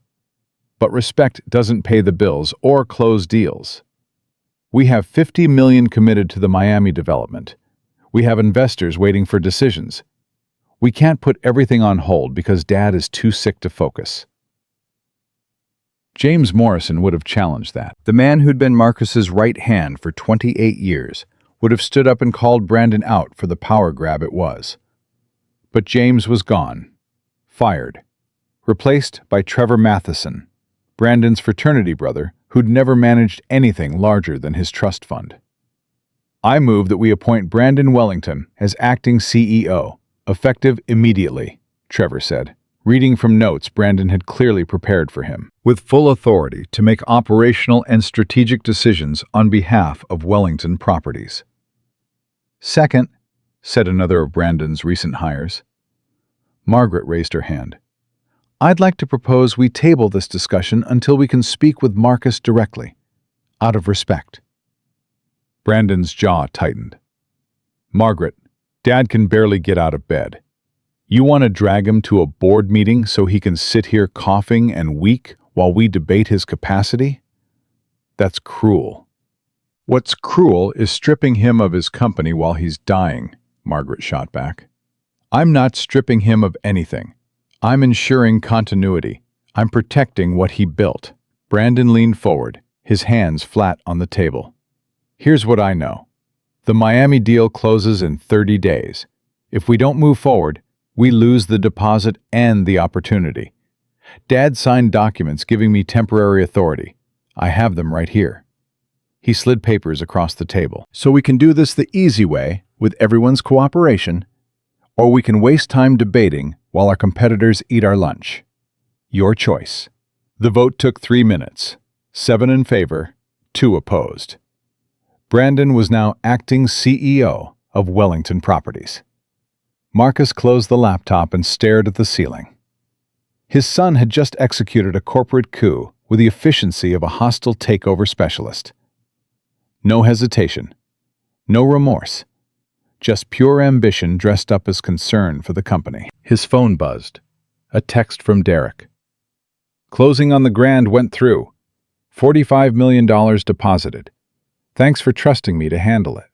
But respect doesn't pay the bills or close deals. We have $50 million committed to the Miami development. We have investors waiting for decisions. We can't put everything on hold because Dad is too sick to focus." James Morrison would have challenged that. The man who'd been Marcus's right hand for 28 years would have stood up and called Brandon out for the power grab it was. But James was gone, fired, replaced by Trevor Matheson, Brandon's fraternity brother who'd never managed anything larger than his trust fund. "I move that we appoint Brandon Wellington as acting CEO, effective immediately," Trevor said, reading from notes Brandon had clearly prepared for him. "With full authority to make operational and strategic decisions on behalf of Wellington Properties." "Second," said another of Brandon's recent hires. Margaret raised her hand. "I'd like to propose we table this discussion until we can speak with Marcus directly, out of respect." Brandon's jaw tightened. "Margaret, Dad can barely get out of bed. You want to drag him to a board meeting so he can sit here coughing and weak while we debate his capacity? That's cruel." "What's cruel is stripping him of his company while he's dying," Margaret shot back. "I'm not stripping him of anything. I'm ensuring continuity. I'm protecting what he built." Brandon leaned forward, his hands flat on the table. "Here's what I know. The Miami deal closes in 30 days. If we don't move forward, we lose the deposit and the opportunity. Dad signed documents giving me temporary authority. I have them right here. He slid papers across the table. So we can do this the easy way, with everyone's cooperation, or we can waste time debating while our competitors eat our lunch. Your choice. The vote took 3 minutes. 7 in favor, 2 opposed. Brandon was now acting CEO of Wellington Properties. Marcus closed the laptop and stared at the ceiling. His son had just executed a corporate coup with the efficiency of a hostile takeover specialist. No hesitation, no remorse, just pure ambition dressed up as concern for the company. His phone buzzed. A text from Derek. Closing on the grand went through. $45 million deposited. Thanks for trusting me to handle it.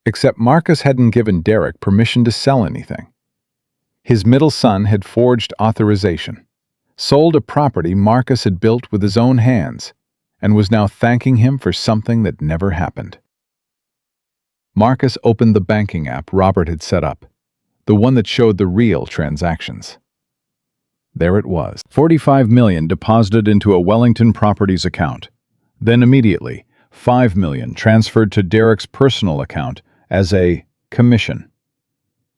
Except Marcus hadn't given Derek permission to sell anything. His middle son had forged authorization, sold a property Marcus had built with his own hands, and was now thanking him for something that never happened. Marcus opened the banking app Robert had set up, the one that showed the real transactions. There it was, $45 million deposited into a Wellington Properties account. Then immediately, $5 million transferred to Derek's personal account as a commission.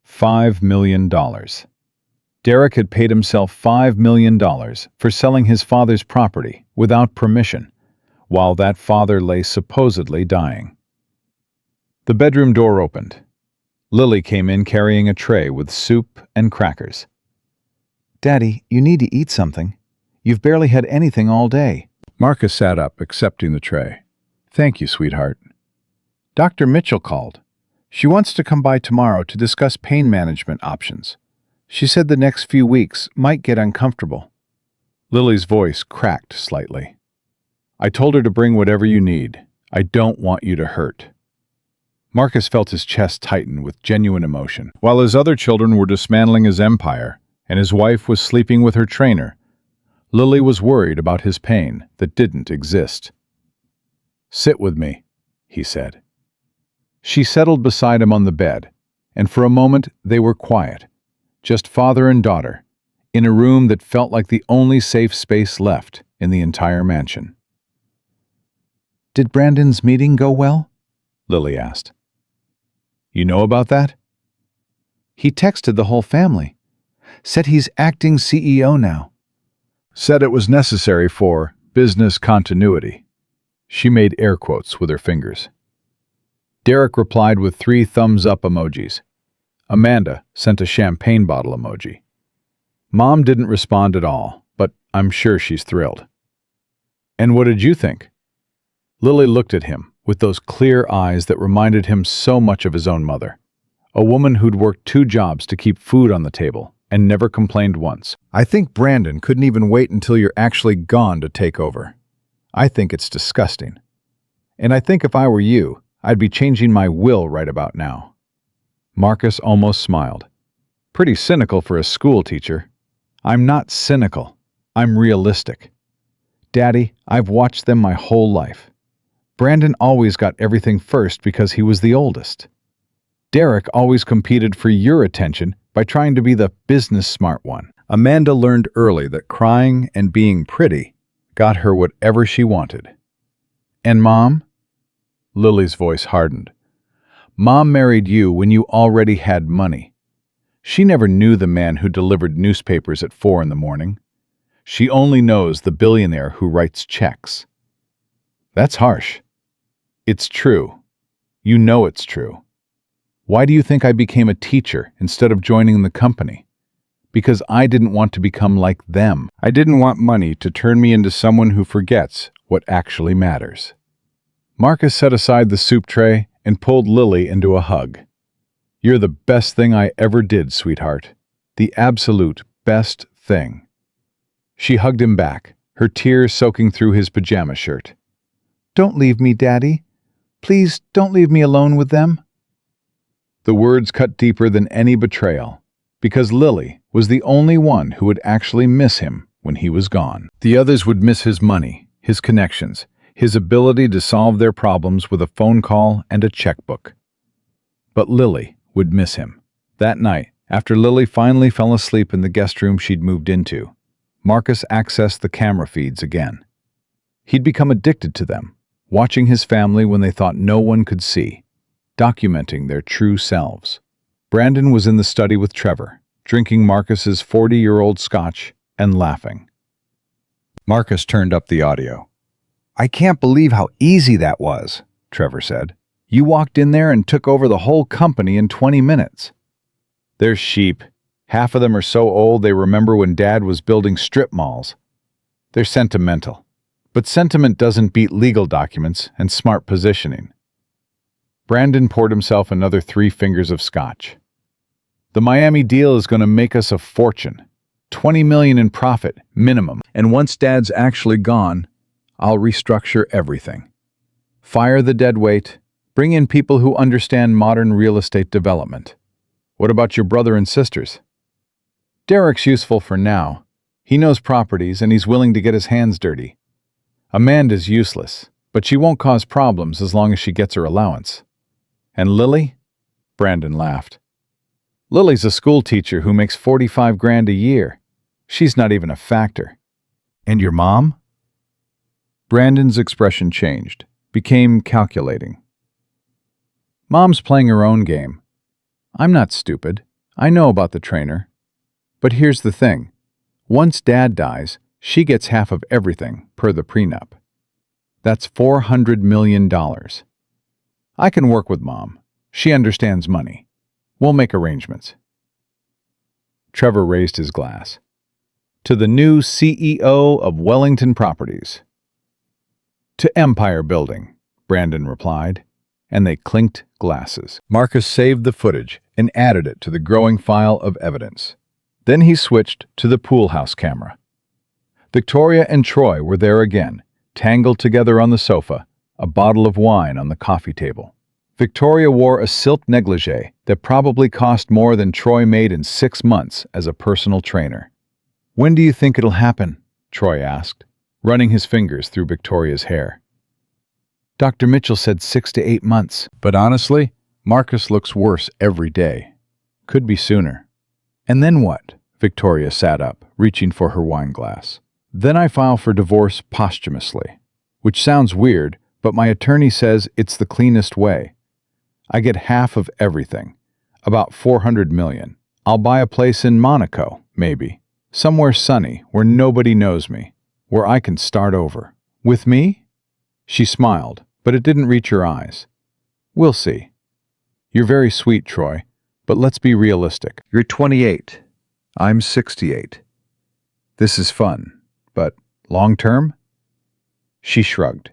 $5 million. Derek had paid himself $5 million for selling his father's property without permission, while that father lay supposedly dying. The bedroom door opened. Lily came in carrying a tray with soup and crackers. Daddy, you need to eat something. You've barely had anything all day. Marcus sat up, accepting the tray. Thank you, sweetheart. Dr. Mitchell called. She wants to come by tomorrow to discuss pain management options. She said the next few weeks might get uncomfortable. Lily's voice cracked slightly. I told her to bring whatever you need. I don't want you to hurt. Marcus felt his chest tighten with genuine emotion. While his other children were dismantling his empire, and his wife was sleeping with her trainer, Lily was worried about his pain that didn't exist. Sit with me, he said. She settled beside him on the bed, and for a moment they were quiet, just father and daughter, in a room that felt like the only safe space left in the entire mansion. Did Brandon's meeting go well? Lily asked. You know about that? He texted the whole family. Said he's acting CEO now. Said it was necessary for business continuity. She made air quotes with her fingers. Derek replied with 3 thumbs-up emojis. Amanda sent a champagne bottle emoji. Mom didn't respond at all, but I'm sure she's thrilled. And what did you think? Lily looked at him with those clear eyes that reminded him so much of his own mother, a woman who'd worked 2 jobs to keep food on the table and never complained once. I think Brandon couldn't even wait until you're actually gone to take over. I think it's disgusting. And I think if I were you, I'd be changing my will right about now. Marcus almost smiled. Pretty cynical for a school teacher. I'm not cynical. I'm realistic. Daddy, I've watched them my whole life. Brandon always got everything first because he was the oldest. Derek always competed for your attention by trying to be the business-smart one. Amanda learned early that crying and being pretty got her whatever she wanted. And Mom? Lily's voice hardened. Mom married you when you already had money. She never knew the man who delivered newspapers at 4 in the morning. She only knows the billionaire who writes checks. That's harsh. It's true. You know it's true. Why do you think I became a teacher instead of joining the company? Because I didn't want to become like them. I didn't want money to turn me into someone who forgets what actually matters. Marcus set aside the soup tray and pulled Lily into a hug. You're the best thing I ever did, sweetheart. The absolute best thing. She hugged him back, her tears soaking through his pajama shirt. Don't leave me, Daddy. Please don't leave me alone with them. The words cut deeper than any betrayal, because Lily was the only one who would actually miss him when he was gone. The others would miss his money, his connections, his ability to solve their problems with a phone call and a checkbook. But Lily would miss him, that night After Lily finally fell asleep in the guest room she'd moved into, Marcus accessed the camera feeds again. He'd become addicted to them, watching his family when they thought no one could see, documenting their true selves. Brandon was in the study with Trevor, drinking Marcus's 40-year-old scotch and laughing. Marcus turned up the audio. "I can't believe how easy that was," Trevor said. "You walked in there and took over the whole company in 20 minutes. They're sheep. Half of them are so old they remember when Dad was building strip malls. They're sentimental. But sentiment doesn't beat legal documents and smart positioning." Brandon poured himself another 3 fingers of scotch. "The Miami deal is going to make us a fortune. 20 million in profit, minimum. And once Dad's actually gone, I'll restructure everything. Fire the deadweight, bring in people who understand modern real estate development. What about your brother and sisters?" "Derek's useful for now. He knows properties and he's willing to get his hands dirty. Amanda's useless, but she won't cause problems as long as she gets her allowance." "And Lily?" Brandon laughed. "Lily's a school teacher who makes 45 grand a year. She's not even a factor." "And your mom?" Brandon's expression changed, became calculating. "Mom's playing her own game. I'm not stupid. I know about the trainer. But here's the thing. Once Dad dies, she gets half of everything, per the prenup. That's $400 million. I can work with Mom. She understands money. We'll make arrangements." Trevor raised his glass. "To the new CEO of Wellington Properties." "To Empire Building," Brandon replied, and they clinked glasses. Marcus saved the footage and added it to the growing file of evidence. Then he switched to the pool house camera. Victoria and Troy were there again, tangled together on the sofa, a bottle of wine on the coffee table. Victoria wore a silk negligee that probably cost more than Troy made in 6 months as a personal trainer. "When do you think it'll happen?" Troy asked, running his fingers through Victoria's hair. "Dr. Mitchell said 6 to 8 months. But honestly, Marcus looks worse every day. Could be sooner." "And then what?" Victoria sat up, reaching for her wine glass. "Then I file for divorce posthumously, which sounds weird, but my attorney says it's the cleanest way. I get half of everything, about 400 million. I'll buy a place in Monaco, maybe. Somewhere sunny, where nobody knows me, where I can start over. With me?" She smiled, but it didn't reach her eyes. "We'll see. You're very sweet, Troy, but let's be realistic. You're 28. I'm 68. This is fun, but long-term?" She shrugged.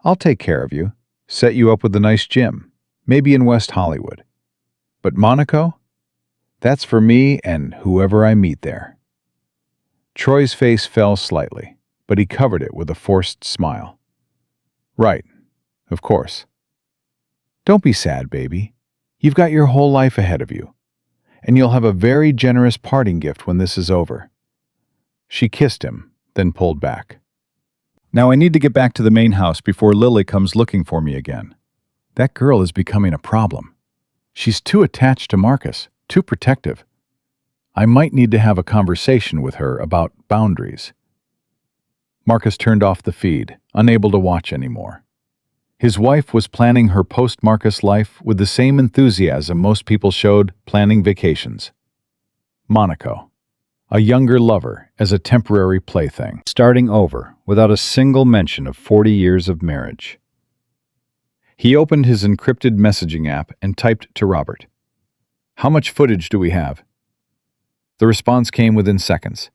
"I'll take care of you, set you up with a nice gym, maybe in West Hollywood. But Monaco? That's for me and whoever I meet there." Troy's face fell slightly, but he covered it with a forced smile. "Right, of course. Don't be sad, baby. You've got your whole life ahead of you, and you'll have a very generous parting gift when this is over." She kissed him, then pulled back. "Now I need to get back to the main house before Lily comes looking for me again. That girl is becoming a problem. She's too attached to Marcus, too protective. I might need to have a conversation with her about boundaries." Marcus turned off the feed, unable to watch anymore. His wife was planning her post-Marcus life with the same enthusiasm most people showed planning vacations. Monaco. A younger lover as a temporary plaything. Starting over without a single mention of 40 years of marriage. He opened his encrypted messaging app and typed to Robert, "How much footage do we have?" The response came within seconds.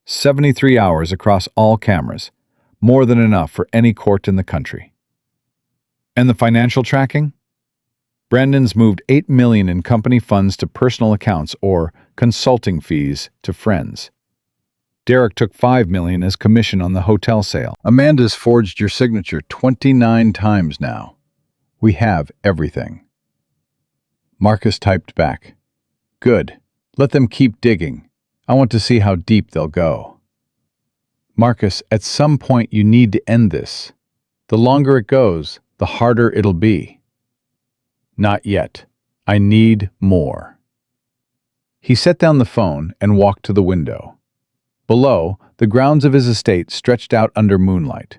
73 hours across all cameras, more than enough for any court in the country. And the financial tracking? Brandon's moved $8 million in company funds to personal accounts or consulting fees to friends. Derek took $5 million as commission on the hotel sale. Amanda's forged your signature 29 times now. We have everything. Marcus typed back, "Good. Let them keep digging. I want to see how deep they'll go." Marcus, at some point you need to end this. The longer it goes, the harder it'll be. Not yet. I need more. He set down the phone and walked to the window. Below, the grounds of his estate stretched out under moonlight.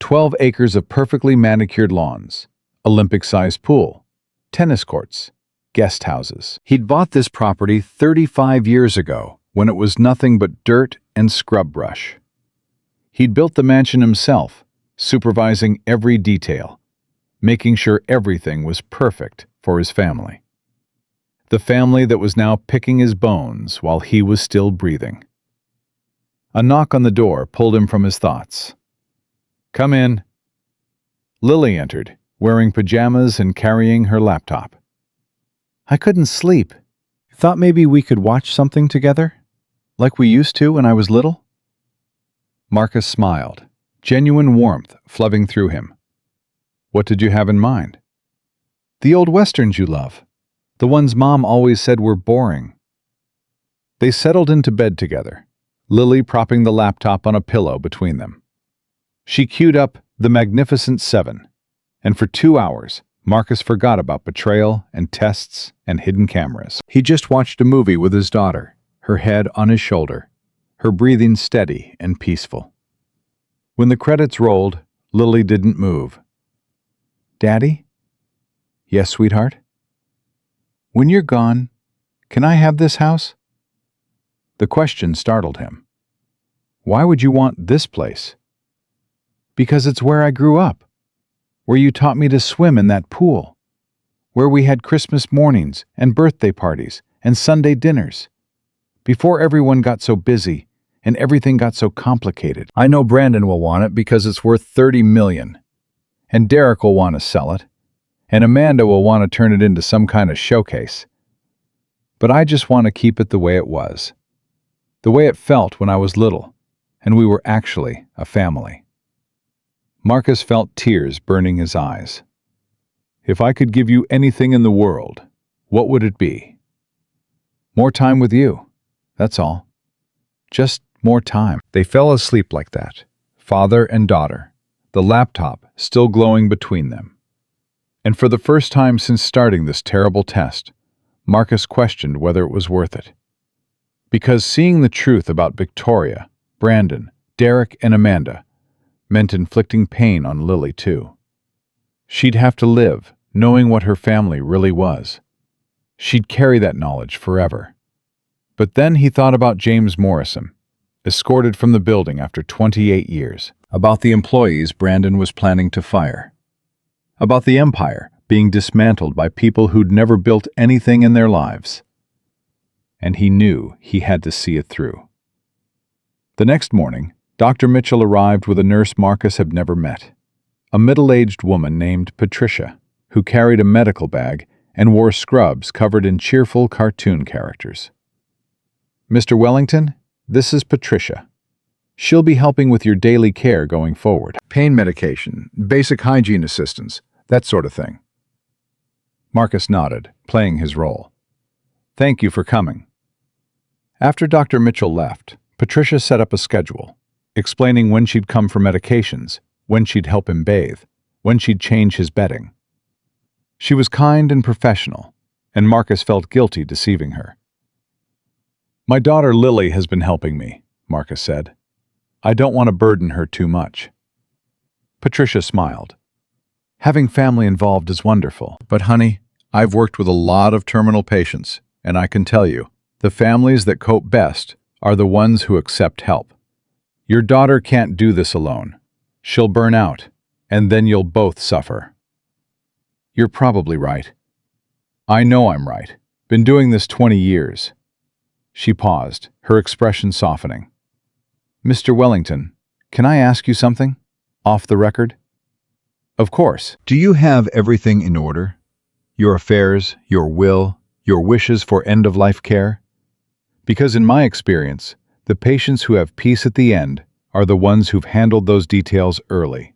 12 acres of perfectly manicured lawns, Olympic-sized pool, tennis courts, guest houses. He'd bought this property 35 years ago, when it was nothing but dirt and scrub brush. He'd built the mansion himself, supervising every detail, making sure everything was perfect for his family. The family that was now picking his bones while he was still breathing. A knock on the door pulled him from his thoughts. "Come in." Lily entered, wearing pajamas and carrying her laptop. I couldn't sleep. Thought maybe we could watch something together? Like we used to when I was little? Marcus smiled, genuine warmth flooding through him. "What did you have in mind?" The old westerns you love. The ones Mom always said were boring. They settled into bed together, Lily propping the laptop on a pillow between them. She queued up The Magnificent Seven, and for 2 hours, Marcus forgot about betrayal and tests and hidden cameras. He just watched a movie with his daughter, her head on his shoulder, her breathing steady and peaceful. When the credits rolled, Lily didn't move. Daddy? "Yes, sweetheart?" When you're gone, can I have this house? The question startled him. "Why would you want this place?" Because it's where I grew up. Where you taught me to swim in that pool. Where we had Christmas mornings and birthday parties and Sunday dinners. Before everyone got so busy and everything got so complicated. I know Brandon will want it because it's worth $30 million. And Derek will want to sell it. And Amanda will want to turn it into some kind of showcase. But I just want to keep it the way it was. The way it felt when I was little, and we were actually a family. Marcus felt tears burning his eyes. "If I could give you anything in the world, what would it be?" "More time with you, that's all. Just more time." They fell asleep like that, father and daughter, the laptop still glowing between them. And for the first time since starting this terrible test, Marcus questioned whether it was worth it. Because seeing the truth about Victoria, Brandon, Derek, and Amanda meant inflicting pain on Lily too. She'd have to live knowing what her family really was. She'd carry that knowledge forever. But then he thought about James Morrison, escorted from the building after 28 years, about the employees Brandon was planning to fire, about the empire being dismantled by people who'd never built anything in their lives. And he knew he had to see it through. The next morning, Dr. Mitchell arrived with a nurse Marcus had never met, a middle-aged woman named Patricia, who carried a medical bag and wore scrubs covered in cheerful cartoon characters. "Mr. Wellington, this is Patricia. She'll be helping with your daily care going forward. Pain medication, basic hygiene assistance, that sort of thing." Marcus nodded, playing his role. "Thank you for coming." After Dr. Mitchell left, Patricia set up a schedule, explaining when she'd come for medications, when she'd help him bathe, when she'd change his bedding. She was kind and professional, and Marcus felt guilty deceiving her. "My daughter Lily has been helping me," Marcus said. "I don't want to burden her too much." Patricia smiled. "Having family involved is wonderful. But honey, I've worked with a lot of terminal patients, and I can tell you, the families that cope best are the ones who accept help. Your daughter can't do this alone. She'll burn out, and then you'll both suffer." "You're probably right." "I know I'm right. Been doing this 20 years. She paused, her expression softening. "Mr. Wellington, can I ask you something? Off the record?" "Of course." "Do you have everything in order? Your affairs, your will, your wishes for end-of-life care? Because in my experience, the patients who have peace at the end are the ones who've handled those details early."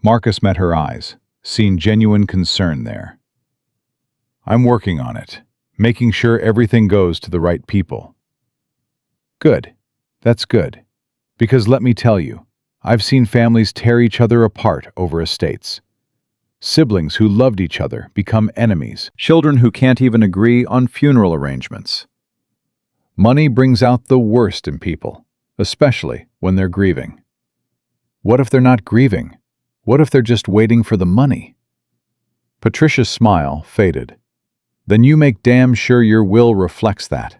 Marcus met her eyes, seeing genuine concern there. "I'm working on it, making sure everything goes to the right people." "Good. That's good. Because let me tell you, I've seen families tear each other apart over estates. Siblings who loved each other become enemies. Children who can't even agree on funeral arrangements. Money brings out the worst in people, especially when they're grieving. What if they're not grieving? What if they're just waiting for the money? Patricia's smile faded. Then you make damn sure your will reflects that.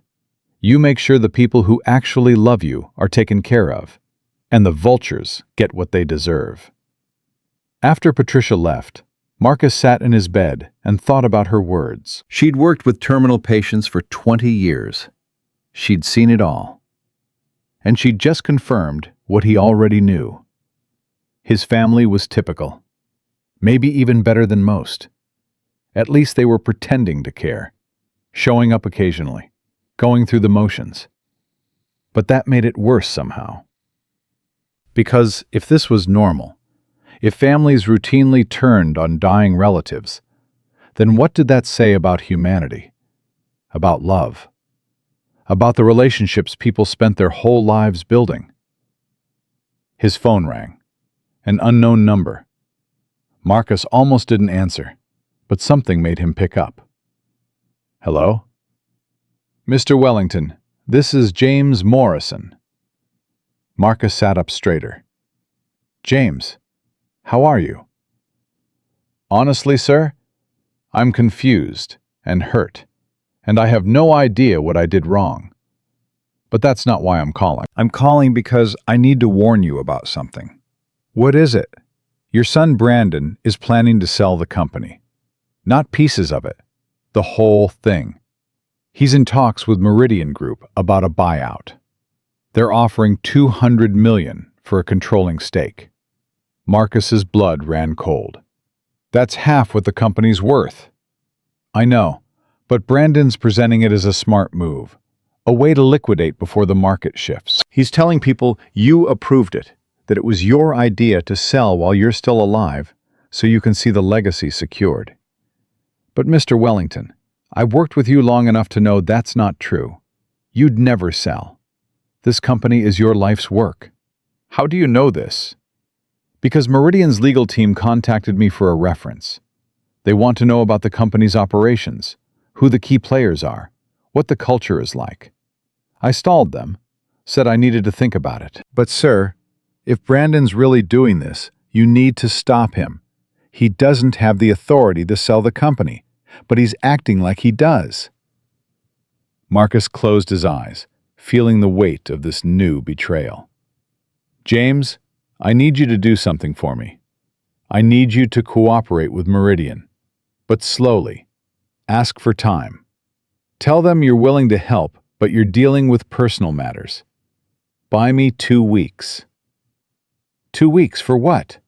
You make sure the people who actually love you are taken care of, and the vultures get what they deserve. After Patricia left, Marcus sat in his bed and thought about her words. She'd worked with terminal patients for 20 years. She'd seen it all. And she'd just confirmed what he already knew. His family was typical. Maybe even better than most. At least they were pretending to care, showing up occasionally, going through the motions. But that made it worse somehow. Because if this was normal, if families routinely turned on dying relatives, then what did that say about humanity? About love? About the relationships people spent their whole lives building? His phone rang. An unknown number. Marcus almost didn't answer, but something made him pick up. Hello? Mr. Wellington, this is James Morrison. Marcus sat up straighter. James, how are you? Honestly, sir, I'm confused and hurt, and I have no idea what I did wrong. But that's not why I'm calling. I'm calling because I need to warn you about something. What is it? Your son Brandon is planning to sell the company. Not pieces of it, the whole thing. He's in talks with Meridian Group about a buyout. They're offering $200 million for a controlling stake. Marcus's blood ran cold. That's half what the company's worth. I know, but Brandon's presenting it as a smart move, a way to liquidate before the market shifts. He's telling people you approved it, that it was your idea to sell while you're still alive, so you can see the legacy secured. But Mr. Wellington, I've worked with you long enough to know that's not true. You'd never sell. This company is your life's work. How do you know this? Because Meridian's legal team contacted me for a reference. They want to know about the company's operations, who the key players are, what the culture is like. I stalled them, said I needed to think about it. But sir, if Brandon's really doing this, you need to stop him. He doesn't have the authority to sell the company, but he's acting like he does. Marcus closed his eyes, feeling the weight of this new betrayal. James, I need you to do something for me. I need you to cooperate with Meridian, but slowly. Ask for time. Tell them you're willing to help, but you're dealing with personal matters. Buy me 2 weeks. 2 weeks for what?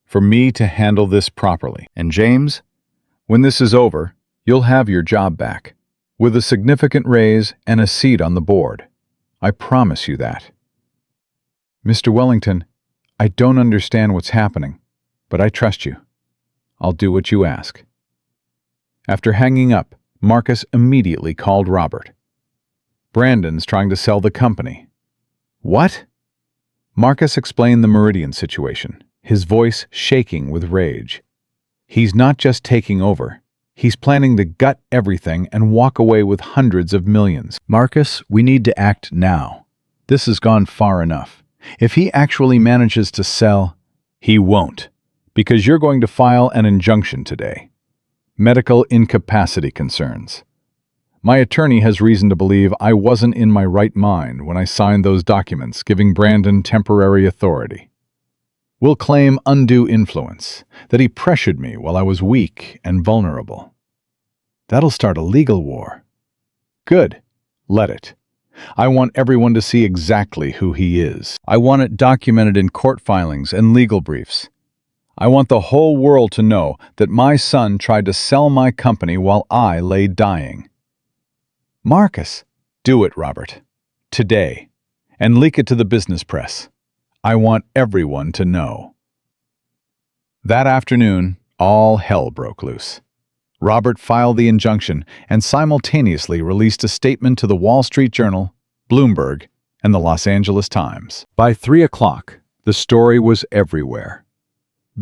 For me to handle this properly. And James, when this is over, you'll have your job back, with a significant raise and a seat on the board. I promise you that. Mr. Wellington, I don't understand what's happening, but I trust you. I'll do what you ask. After hanging up, Marcus immediately called Robert. Brandon's trying to sell the company. What? Marcus explained the Meridian situation, his voice shaking with rage. He's not just taking over. He's planning to gut everything and walk away with hundreds of millions. Marcus, we need to act now. This has gone far enough. If he actually manages to sell, he won't, because you're going to file an injunction today. Medical incapacity concerns. My attorney has reason to believe I wasn't in my right mind when I signed those documents giving Brandon temporary authority. We'll claim undue influence, that he pressured me while I was weak and vulnerable. That'll start a legal war. Good. Let it. I want everyone to see exactly who he is. I want it documented in court filings and legal briefs. I want the whole world to know that my son tried to sell my company while I lay dying. Marcus, do it, Robert. Today. And leak it to the business press. I want everyone to know. That afternoon, all hell broke loose. Robert filed the injunction and simultaneously released a statement to the Wall Street Journal, Bloomberg, and the Los Angeles Times. By 3 o'clock, the story was everywhere.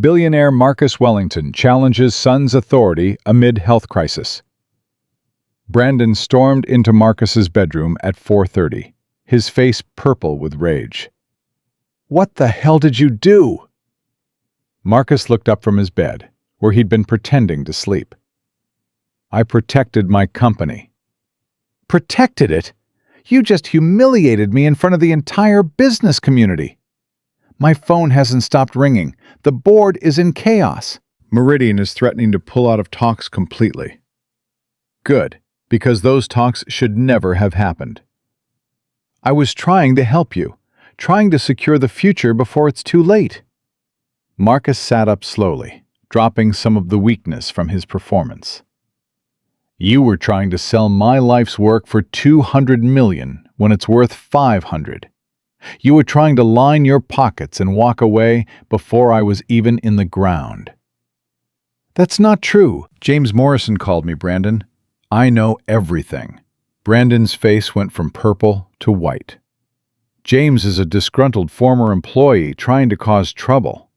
Billionaire Marcus Wellington challenges son's authority amid health crisis. Brandon stormed into Marcus's bedroom at 4:30, his face purple with rage. What the hell did you do? Marcus looked up from his bed, where he'd been pretending to sleep. I protected my company. Protected it? You just humiliated me in front of the entire business community. My phone hasn't stopped ringing. The board is in chaos. Meridian is threatening to pull out of talks completely. Good, because those talks should never have happened. I was trying to help you, trying to secure the future before it's too late. Marcus sat up slowly, dropping some of the weakness from his performance. You were trying to sell my life's work for $200 million when it's worth $500. You were trying to line your pockets and walk away before I was even in the ground. That's not true. James Morrison called me, Brandon. I know everything. Brandon's face went from purple to white. James is a disgruntled former employee trying to cause trouble.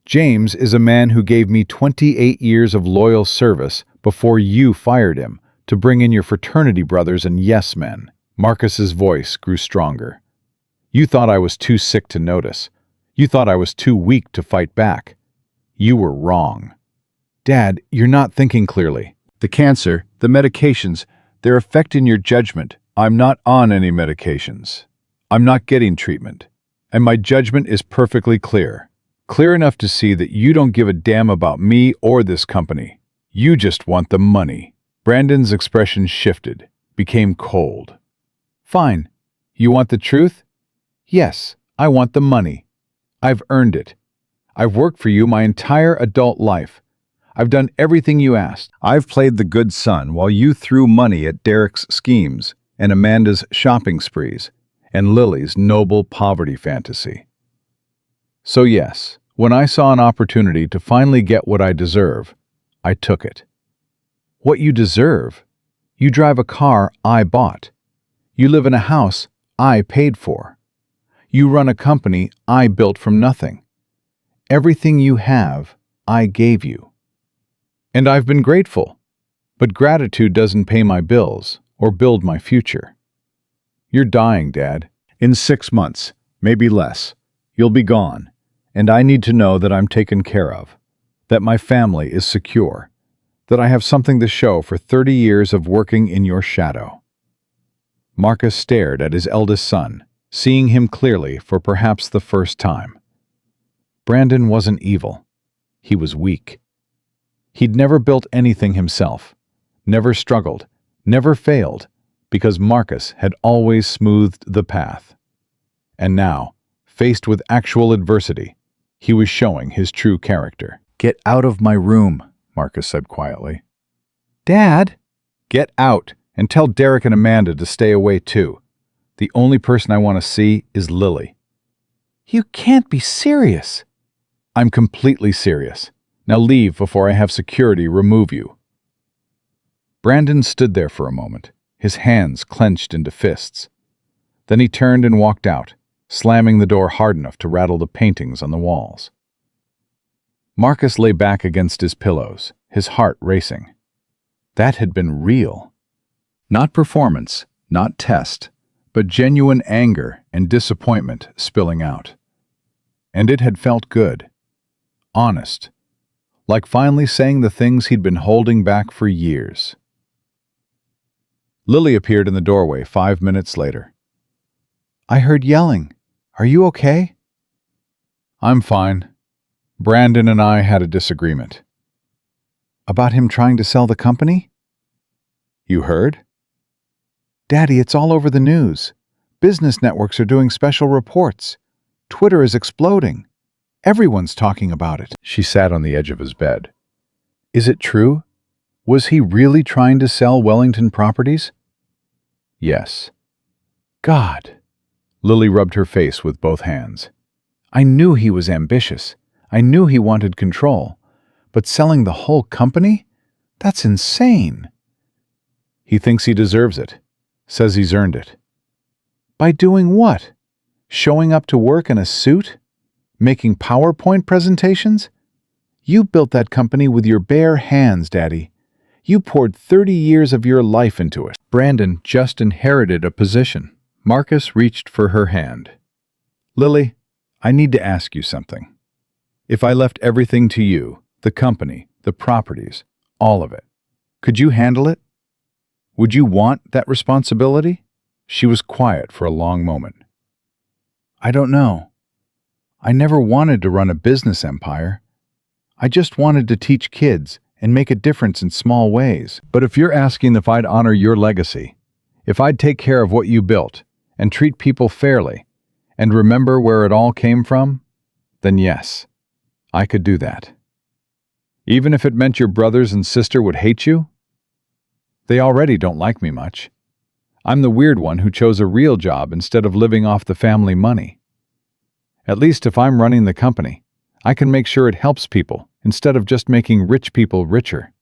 James is a man who gave me 28 years of loyal service before you fired him to bring in your fraternity brothers and yes men. Marcus's voice grew stronger. You thought I was too sick to notice. You thought I was too weak to fight back. You were wrong. Dad, you're not thinking clearly. The cancer, the medications, they're affecting your judgment. I'm not on any medications. I'm not getting treatment. And my judgment is perfectly clear. Clear enough to see that you don't give a damn about me or this company. You just want the money. Brandon's expression shifted, became cold. Fine. You want the truth? Yes, I want the money. I've earned it. I've worked for you my entire adult life. I've done everything you asked. I've played the good son while you threw money at Derek's schemes and Amanda's shopping sprees and Lily's noble poverty fantasy. So yes, when I saw an opportunity to finally get what I deserve, I took it. What you deserve? You drive a car I bought. You live in a house I paid for. You run a company I built from nothing. Everything you have, I gave you. And I've been grateful, but gratitude doesn't pay my bills or build my future. You're dying, Dad. In 6 months, maybe less, you'll be gone, and I need to know that I'm taken care of, that my family is secure, that I have something to show for 30 years of working in your shadow. Marcus stared at his eldest son, seeing him clearly for perhaps the first time. Brandon wasn't evil. He was weak. He'd never built anything himself, never struggled, never failed, because Marcus had always smoothed the path. And now, faced with actual adversity, he was showing his true character. Get out of my room, Marcus said quietly. Dad? Get out, and tell Derek and Amanda to stay away too. The only person I want to see is Lily. You can't be serious. I'm completely serious. Now leave before I have security remove you. Brandon stood there for a moment, his hands clenched into fists. Then he turned and walked out, slamming the door hard enough to rattle the paintings on the walls. Marcus lay back against his pillows, his heart racing. That had been real. Not performance, not test, but genuine anger and disappointment spilling out. And it had felt good. Honest. Like finally saying the things he'd been holding back for years. Lily appeared in the doorway 5 minutes later. I heard yelling. Are you okay? I'm fine. Brandon and I had a disagreement. About him trying to sell the company? You heard? Daddy, it's all over the news. Business networks are doing special reports. Twitter is exploding. Everyone's talking about it. She sat on the edge of his bed. Is it true? Was he really trying to sell Wellington Properties? Yes. God. Lily rubbed her face with both hands. I knew he was ambitious. I knew he wanted control. But selling the whole company? That's insane. He thinks he deserves it. Says he's earned it. By doing what? Showing up to work in a suit? Making PowerPoint presentations? You built that company with your bare hands, Daddy. You poured 30 years of your life into it. Brandon just inherited a position. Marcus reached for her hand. Lily, I need to ask you something. If I left everything to you, the company, the properties, all of it, could you handle it? Would you want that responsibility? She was quiet for a long moment. I don't know. I never wanted to run a business empire. I just wanted to teach kids and make a difference in small ways. But if you're asking if I'd honor your legacy, if I'd take care of what you built and treat people fairly and remember where it all came from, then yes, I could do that. Even if it meant your brothers and sister would hate you? They already don't like me much. I'm the weird one who chose a real job instead of living off the family money. At least if I'm running the company, I can make sure it helps people instead of just making rich people richer.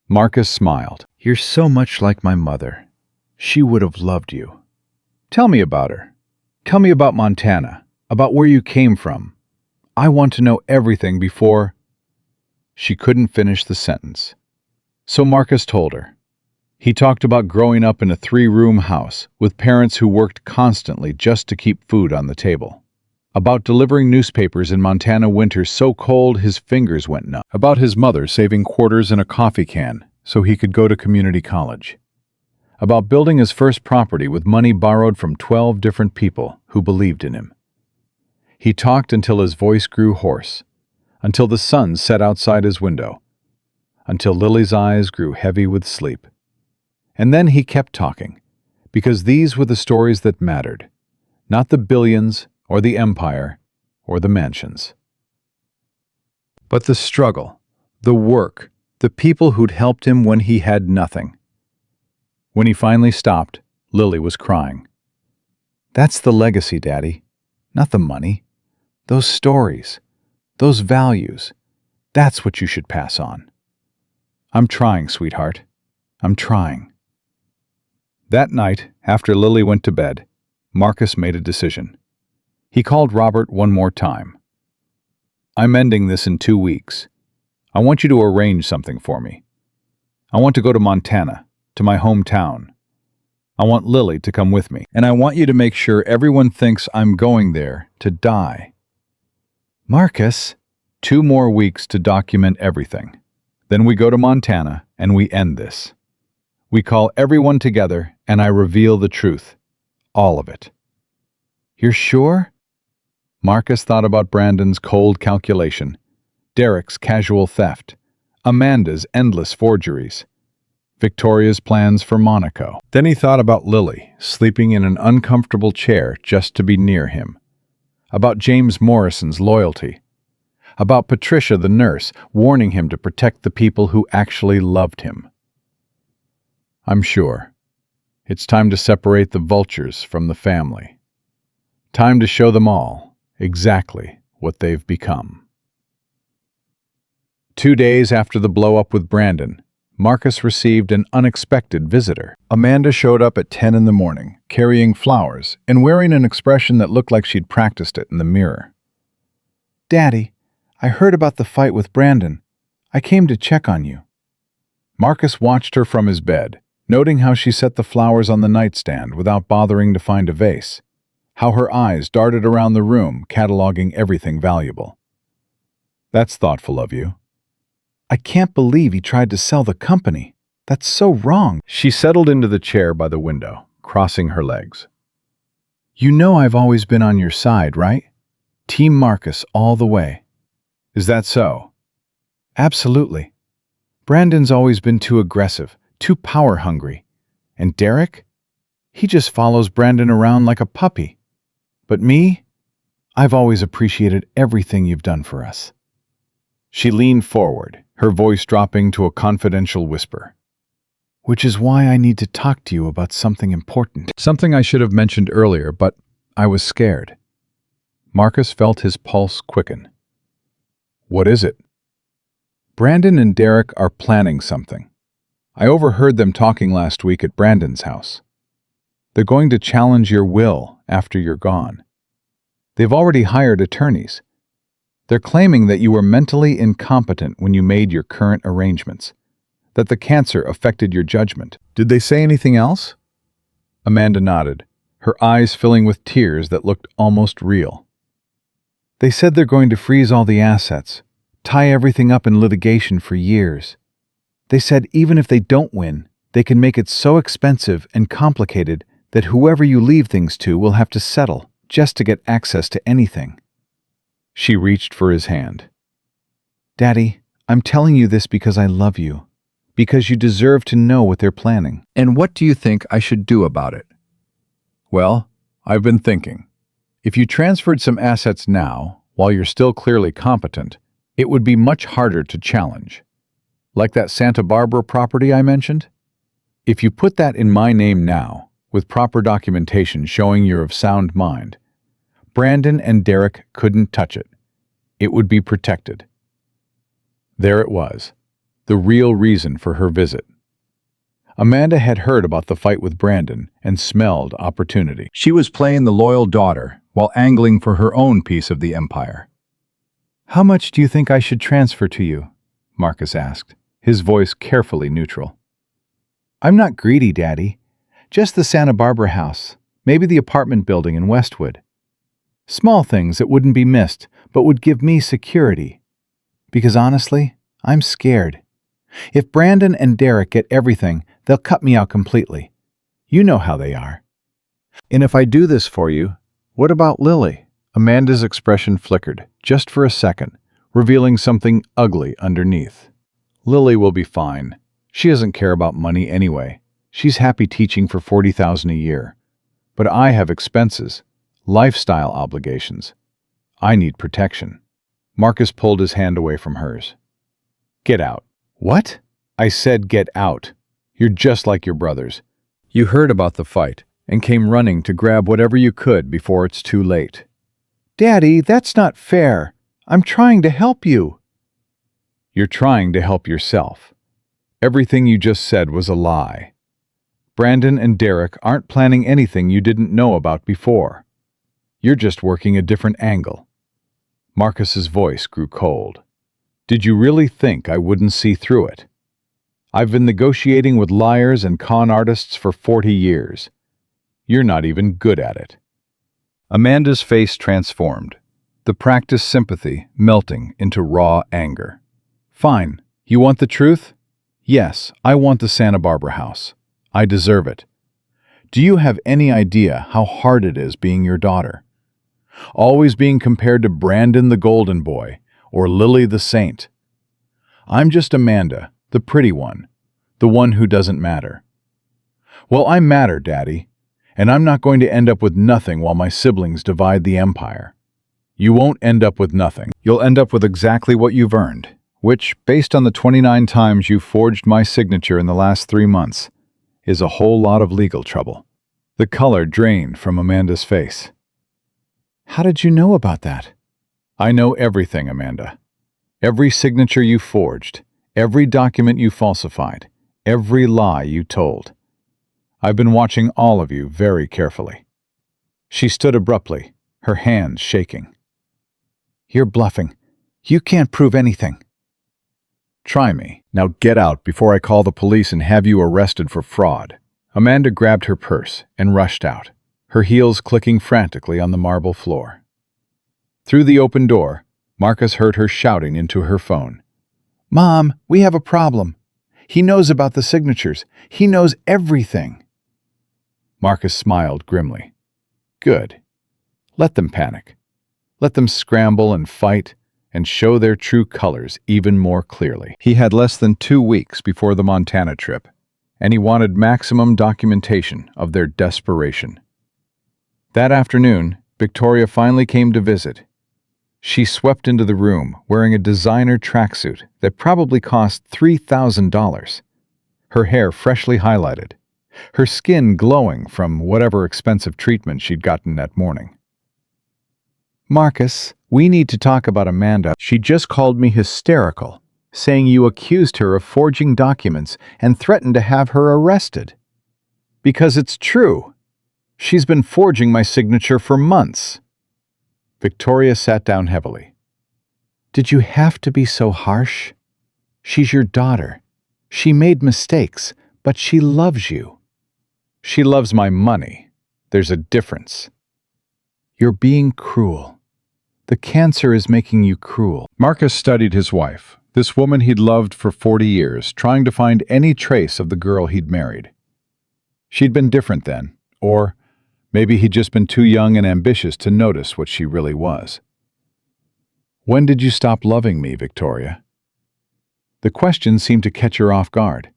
Marcus smiled. You're so much like my mother. She would have loved you. Tell me about her. Tell me about Montana, about where you came from. I want to know everything before... She couldn't finish the sentence. So Marcus told her. He talked about growing up in a 3-room house with parents who worked constantly just to keep food on the table. About delivering newspapers in Montana winters so cold his fingers went numb. About his mother saving quarters in a coffee can so he could go to community college. About building his first property with money borrowed from 12 different people who believed in him. He talked until his voice grew hoarse, until the sun set outside his window, until Lily's eyes grew heavy with sleep. And then he kept talking, because these were the stories that mattered, not the billions or the empire or the mansions. But the struggle, the work, the people who'd helped him when he had nothing. When he finally stopped, Lily was crying. That's the legacy, Daddy, not the money. Those stories, those values, that's what you should pass on. I'm trying, sweetheart. I'm trying. That night, after Lily went to bed, Marcus made a decision. He called Robert one more time. I'm ending this in 2 weeks. I want you to arrange something for me. I want to go to Montana, to my hometown. I want Lily to come with me, and I want you to make sure everyone thinks I'm going there to die. Marcus, 2 more weeks to document everything. Then we go to Montana and we end this. We call everyone together and I reveal the truth. All of it. You're sure? Marcus thought about Brandon's cold calculation, Derek's casual theft, Amanda's endless forgeries, Victoria's plans for Monaco. Then he thought about Lily, sleeping in an uncomfortable chair just to be near him, about James Morrison's loyalty, about Patricia the nurse warning him to protect the people who actually loved him. I'm sure. It's time to separate the vultures from the family. Time to show them all exactly what they've become. 2 days after the blow-up with Brandon, Marcus received an unexpected visitor. Amanda showed up at 10 in the morning, carrying flowers and wearing an expression that looked like she'd practiced it in the mirror. Daddy, I heard about the fight with Brandon. I came to check on you. Marcus watched her from his bed, noting how she set the flowers on the nightstand without bothering to find a vase, how her eyes darted around the room, cataloging everything valuable. That's thoughtful of you. I can't believe he tried to sell the company. That's so wrong. She settled into the chair by the window, crossing her legs. You know I've always been on your side, right? Team Marcus all the way. Is that so? Absolutely. Brandon's always been too aggressive, too power-hungry. And Derek? He just follows Brandon around like a puppy. But me? I've always appreciated everything you've done for us. She leaned forward, her voice dropping to a confidential whisper. Which is why I need to talk to you about something important. Something I should have mentioned earlier, but I was scared. Marcus felt his pulse quicken. What is it? Brandon and Derek are planning something. I overheard them talking last week at Brandon's house. They're going to challenge your will after you're gone. They've already hired attorneys. They're claiming that you were mentally incompetent when you made your current arrangements, that the cancer affected your judgment. Did they say anything else? Amanda nodded, her eyes filling with tears that looked almost real. They said they're going to freeze all the assets, tie everything up in litigation for years. They said even if they don't win, they can make it so expensive and complicated that whoever you leave things to will have to settle just to get access to anything. She reached for his hand. Daddy, I'm telling you this because I love you, because you deserve to know what they're planning. And what do you think I should do about it? Well, I've been thinking. If you transferred some assets now, while you're still clearly competent, it would be much harder to challenge. Like that Santa Barbara property I mentioned? If you put that in my name now, with proper documentation showing you're of sound mind, Brandon and Derek couldn't touch it. It would be protected. There it was, the real reason for her visit. Amanda had heard about the fight with Brandon and smelled opportunity. She was playing the loyal daughter while angling for her own piece of the empire. How much do you think I should transfer to you? Marcus asked, his voice carefully neutral. I'm not greedy, Daddy. Just the Santa Barbara house, maybe the apartment building in Westwood. Small things that wouldn't be missed, but would give me security. Because honestly, I'm scared. If Brandon and Derek get everything, they'll cut me out completely. You know how they are. And if I do this for you, what about Lily? Amanda's expression flickered, just for a second, revealing something ugly underneath. Lily will be fine. She doesn't care about money anyway. She's happy teaching for $40,000 a year. But I have expenses, lifestyle obligations. I need protection. Marcus pulled his hand away from hers. Get out. What? I said get out. You're just like your brothers. You heard about the fight and came running to grab whatever you could before it's too late. Daddy, that's not fair. I'm trying to help you. You're trying to help yourself. Everything you just said was a lie. Brandon and Derek aren't planning anything you didn't know about before. You're just working a different angle. Marcus's voice grew cold. Did you really think I wouldn't see through it? I've been negotiating with liars and con artists for 40 years. You're not even good at it. Amanda's face transformed, the practiced sympathy melting into raw anger. Fine. You want the truth? Yes, I want the Santa Barbara house. I deserve it. Do you have any idea how hard it is being your daughter? Always being compared to Brandon the Golden Boy or Lily the Saint. I'm just Amanda, the pretty one, the one who doesn't matter. Well, I matter, Daddy, and I'm not going to end up with nothing while my siblings divide the empire. You won't end up with nothing. You'll end up with exactly what you've earned, which, based on the 29 times you forged my signature in the last 3 months, is a whole lot of legal trouble. The color drained from Amanda's face. How did you know about that? I know everything, Amanda. Every signature you forged, every document you falsified, every lie you told. I've been watching all of you very carefully. She stood abruptly, her hands shaking. You're bluffing. You can't prove anything. Try me. Now get out before I call the police and have you arrested for fraud. Amanda grabbed her purse and rushed out, her heels clicking frantically on the marble floor. Through the open door, Marcus heard her shouting into her phone. Mom, we have a problem. He knows about the signatures. He knows everything. Marcus smiled grimly. Good. Let them panic. Let them scramble and fight and show their true colors even more clearly. He had less than 2 weeks before the Montana trip, and he wanted maximum documentation of their desperation. That afternoon, Victoria finally came to visit. She swept into the room wearing a designer tracksuit that probably cost $3,000. Her hair freshly highlighted, her skin glowing from whatever expensive treatment she'd gotten that morning. Marcus, we need to talk about Amanda. She just called me hysterical, saying you accused her of forging documents and threatened to have her arrested. Because it's true. She's been forging my signature for months. Victoria sat down heavily. Did you have to be so harsh? She's your daughter. She made mistakes, but she loves you. She loves my money. There's a difference. You're being cruel. The cancer is making you cruel. Marcus studied his wife, this woman he'd loved for 40 years, trying to find any trace of the girl he'd married. She'd been different then, or maybe he'd just been too young and ambitious to notice what she really was. When did you stop loving me, Victoria? The question seemed to catch her off guard.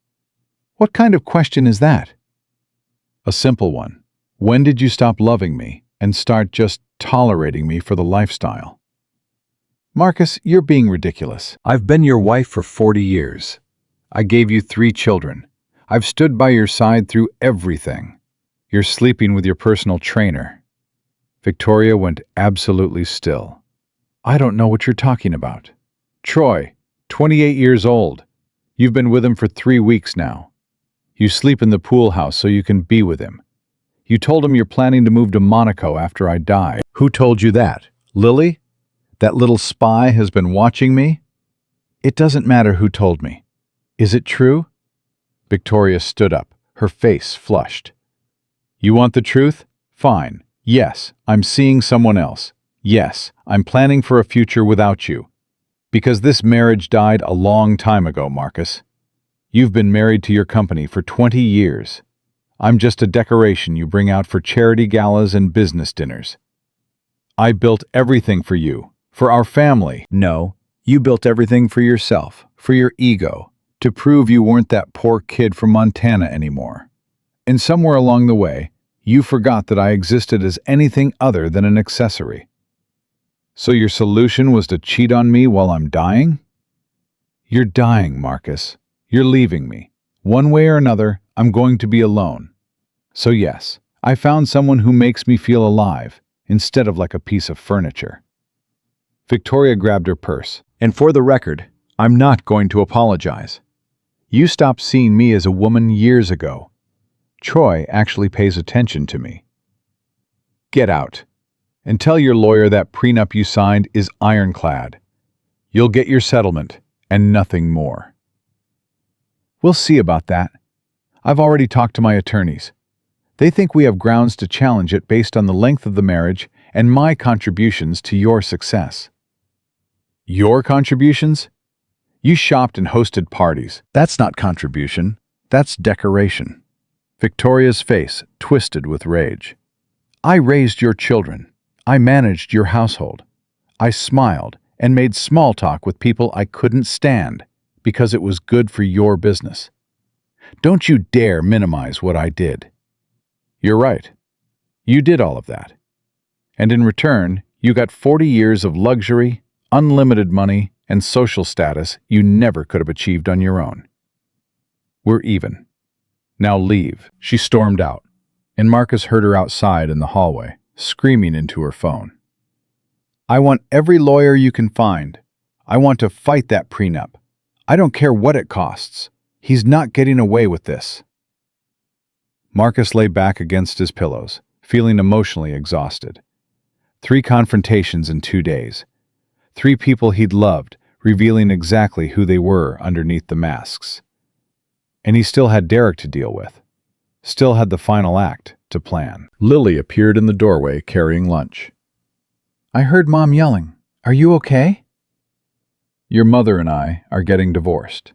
What kind of question is that? A simple one. When did you stop loving me and start just tolerating me for the lifestyle? Marcus, you're being ridiculous. I've been your wife for 40 years. I gave you 3 children. I've stood by your side through everything. You're sleeping with your personal trainer. Victoria went absolutely still. I don't know what you're talking about. Troy, 28 years old. You've been with him for 3 weeks now. You sleep in the pool house so you can be with him. You told him you're planning to move to Monaco after I die. Who told you that? Lily? That little spy has been watching me? It doesn't matter who told me. Is it true? Victoria stood up, her face flushed. You want the truth? Fine. Yes, I'm seeing someone else. Yes, I'm planning for a future without you. Because this marriage died a long time ago, Marcus. You've been married to your company for 20 years. I'm just a decoration you bring out for charity galas and business dinners. I built everything for you, for our family. No, you built everything for yourself, for your ego, to prove you weren't that poor kid from Montana anymore. And somewhere along the way, you forgot that I existed as anything other than an accessory. So your solution was to cheat on me while I'm dying? You're dying, Marcus. You're leaving me. One way or another, I'm going to be alone. So yes, I found someone who makes me feel alive, instead of like a piece of furniture. Victoria grabbed her purse. And for the record, I'm not going to apologize. You stopped seeing me as a woman years ago. Troy actually pays attention to me. Get out. And tell your lawyer that prenup you signed is ironclad. You'll get your settlement, and nothing more. We'll see about that. I've already talked to my attorneys. They think we have grounds to challenge it based on the length of the marriage and my contributions to your success. Your contributions? You shopped and hosted parties. That's not contribution. That's decoration. Victoria's face twisted with rage. I raised your children. I managed your household. I smiled and made small talk with people I couldn't stand because it was good for your business. Don't you dare minimize what I did. You're right. You did all of that. And in return, you got 40 years of luxury, unlimited money, and social status you never could have achieved on your own. We're even. Now leave. She stormed out, and Marcus heard her outside in the hallway, screaming into her phone. I want every lawyer you can find. I want to fight that prenup. I don't care what it costs. He's not getting away with this. Marcus lay back against his pillows, feeling emotionally exhausted. 3 confrontations in 2 days. 3 people he'd loved, revealing exactly who they were underneath the masks. And he still had Derek to deal with. Still had the final act to plan. Lily appeared in the doorway carrying lunch. I heard Mom yelling. Are you okay? Your mother and I are getting divorced.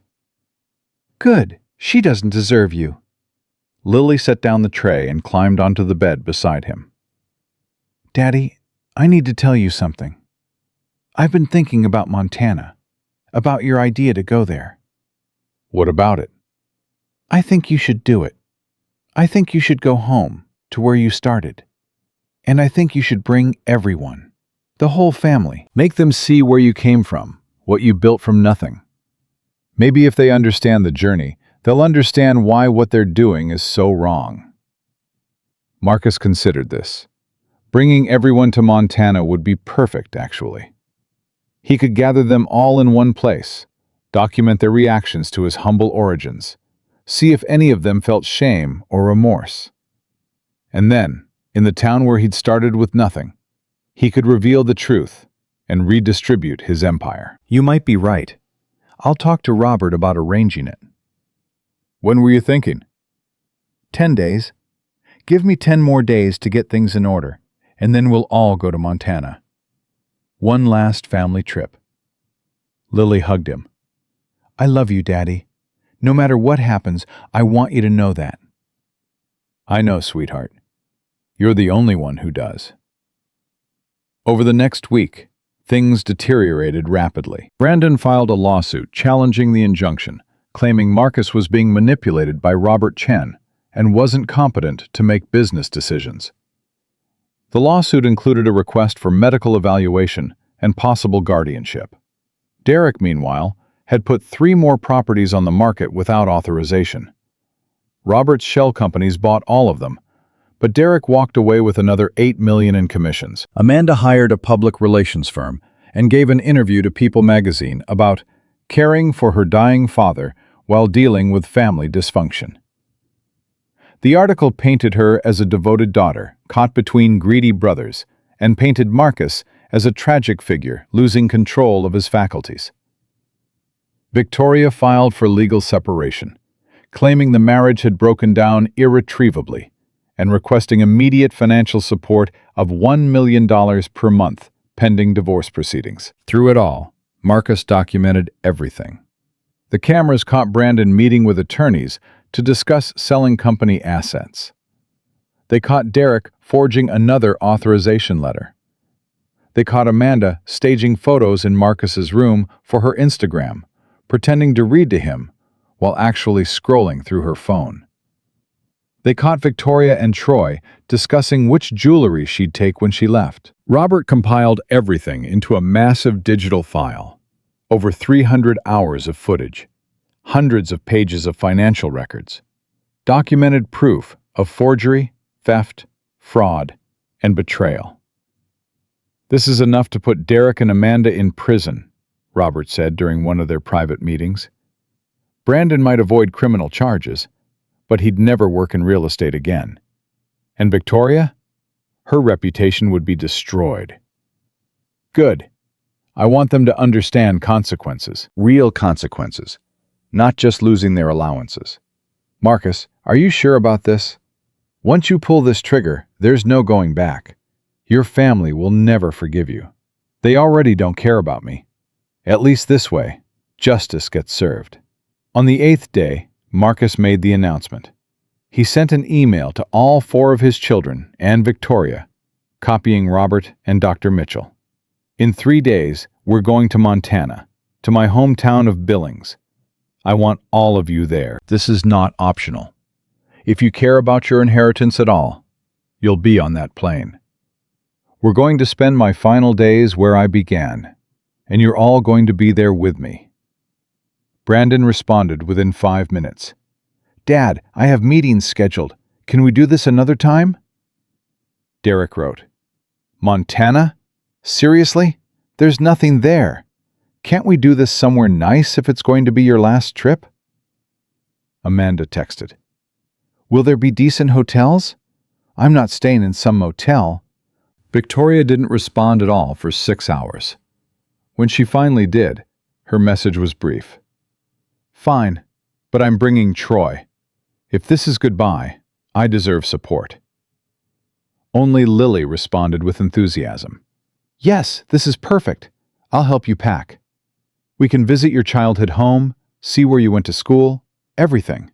Good. She doesn't deserve you. Lily set down the tray and climbed onto the bed beside him. Daddy, I need to tell you something. I've been thinking about Montana, about your idea to go there. What about it? I think you should do it. I think you should go home, to where you started. And I think you should bring everyone, the whole family. Make them see where you came from, what you built from nothing. Maybe if they understand the journey, they'll understand why what they're doing is so wrong. Marcus considered this. Bringing everyone to Montana would be perfect, actually. He could gather them all in one place, document their reactions to his humble origins, see if any of them felt shame or remorse. And then, in the town where he'd started with nothing, he could reveal the truth, and redistribute his empire. You might be right. I'll talk to Robert about arranging it. When were you thinking? 10 days. Give me 10 more days to get things in order, and then we'll all go to Montana. One last family trip. Lily hugged him. I love you, Daddy. No matter what happens, I want you to know that. I know, sweetheart. You're the only one who does. Over the next week, things deteriorated rapidly. Brandon filed a lawsuit challenging the injunction, claiming Marcus was being manipulated by Robert Chen and wasn't competent to make business decisions. The lawsuit included a request for medical evaluation and possible guardianship. Derek, meanwhile, had put 3 more properties on the market without authorization. Robert's shell companies bought all of them, but Derek walked away with another $8 million in commissions. Amanda hired a public relations firm and gave an interview to People magazine about caring for her dying father while dealing with family dysfunction. The article painted her as a devoted daughter caught between greedy brothers and painted Marcus as a tragic figure losing control of his faculties. Victoria filed for legal separation, claiming the marriage had broken down irretrievably and requesting immediate financial support of $1 million per month pending divorce proceedings. Through it all, Marcus documented everything. The cameras caught Brandon meeting with attorneys to discuss selling company assets. They caught Derek forging another authorization letter. They caught Amanda staging photos in Marcus's room for her Instagram, pretending to read to him while actually scrolling through her phone. They caught Victoria and Troy discussing which jewelry she'd take when she left. Robert compiled everything into a massive digital file, over 300 hours of footage, hundreds of pages of financial records, documented proof of forgery, theft, fraud, and betrayal. This is enough to put Derek and Amanda in prison, Robert said during one of their private meetings. Brandon might avoid criminal charges, but he'd never work in real estate again. And Victoria? Her reputation would be destroyed. Good. I want them to understand consequences. Real consequences. Not just losing their allowances. Marcus, are you sure about this? Once you pull this trigger, there's no going back. Your family will never forgive you. They already don't care about me. At least this way, justice gets served. On the 8th day, Marcus made the announcement. He sent an email to all 4 of his children and Victoria, copying Robert and Dr. Mitchell. In 3 days, we're going to Montana, to my hometown of Billings. I want all of you there. This is not optional. If you care about your inheritance at all, you'll be on that plane. We're going to spend my final days where I began, and you're all going to be there with me. Brandon responded within 5 minutes. Dad, I have meetings scheduled. Can we do this another time? Derek wrote, Montana? Seriously? There's nothing there. Can't we do this somewhere nice if it's going to be your last trip? Amanda texted, Will there be decent hotels? I'm not staying in some motel. Victoria didn't respond at all for 6 hours. When she finally did, her message was brief. Fine, but I'm bringing Troy. If this is goodbye, I deserve support. Only Lily responded with enthusiasm. Yes, this is perfect. I'll help you pack. We can visit your childhood home, see where you went to school, everything.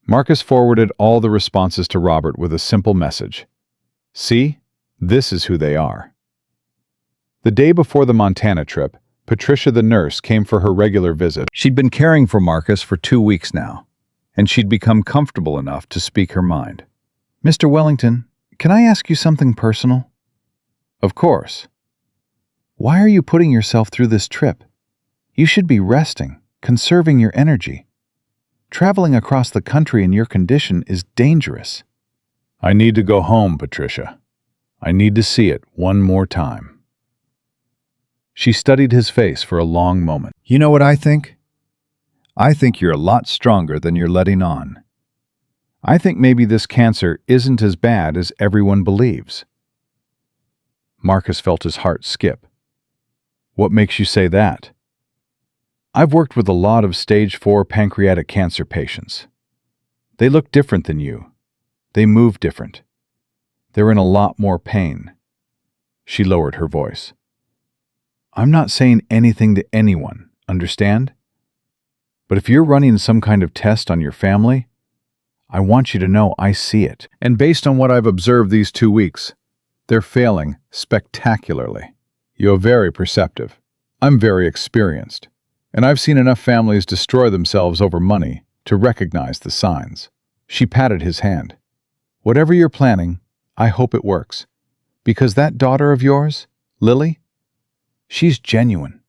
Marcus forwarded all the responses to Robert with a simple message. See, this is who they are. The day before the Montana trip, Patricia the nurse came for her regular visit. She'd been caring for Marcus for 2 weeks now, and she'd become comfortable enough to speak her mind. Mr. Wellington, can I ask you something personal? Of course. Why are you putting yourself through this trip? You should be resting, conserving your energy. Traveling across the country in your condition is dangerous. I need to go home, Patricia. I need to see it one more time. She studied his face for a long moment. You know what I think? I think you're a lot stronger than you're letting on. I think maybe this cancer isn't as bad as everyone believes. Marcus felt his heart skip What makes you say that? I've worked with a lot of stage 4 pancreatic cancer patients. They look different than you. They move different. They're in a lot more pain. She lowered her voice. I'm not saying anything to anyone, understand? But if you're running some kind of test on your family, I want you to know I see it. And based on what I've observed these 2 weeks, they're failing spectacularly. You're very perceptive. I'm very experienced. And I've seen enough families destroy themselves over money to recognize the signs. She patted his hand. Whatever you're planning, I hope it works. Because that daughter of yours, Lily, she's genuine.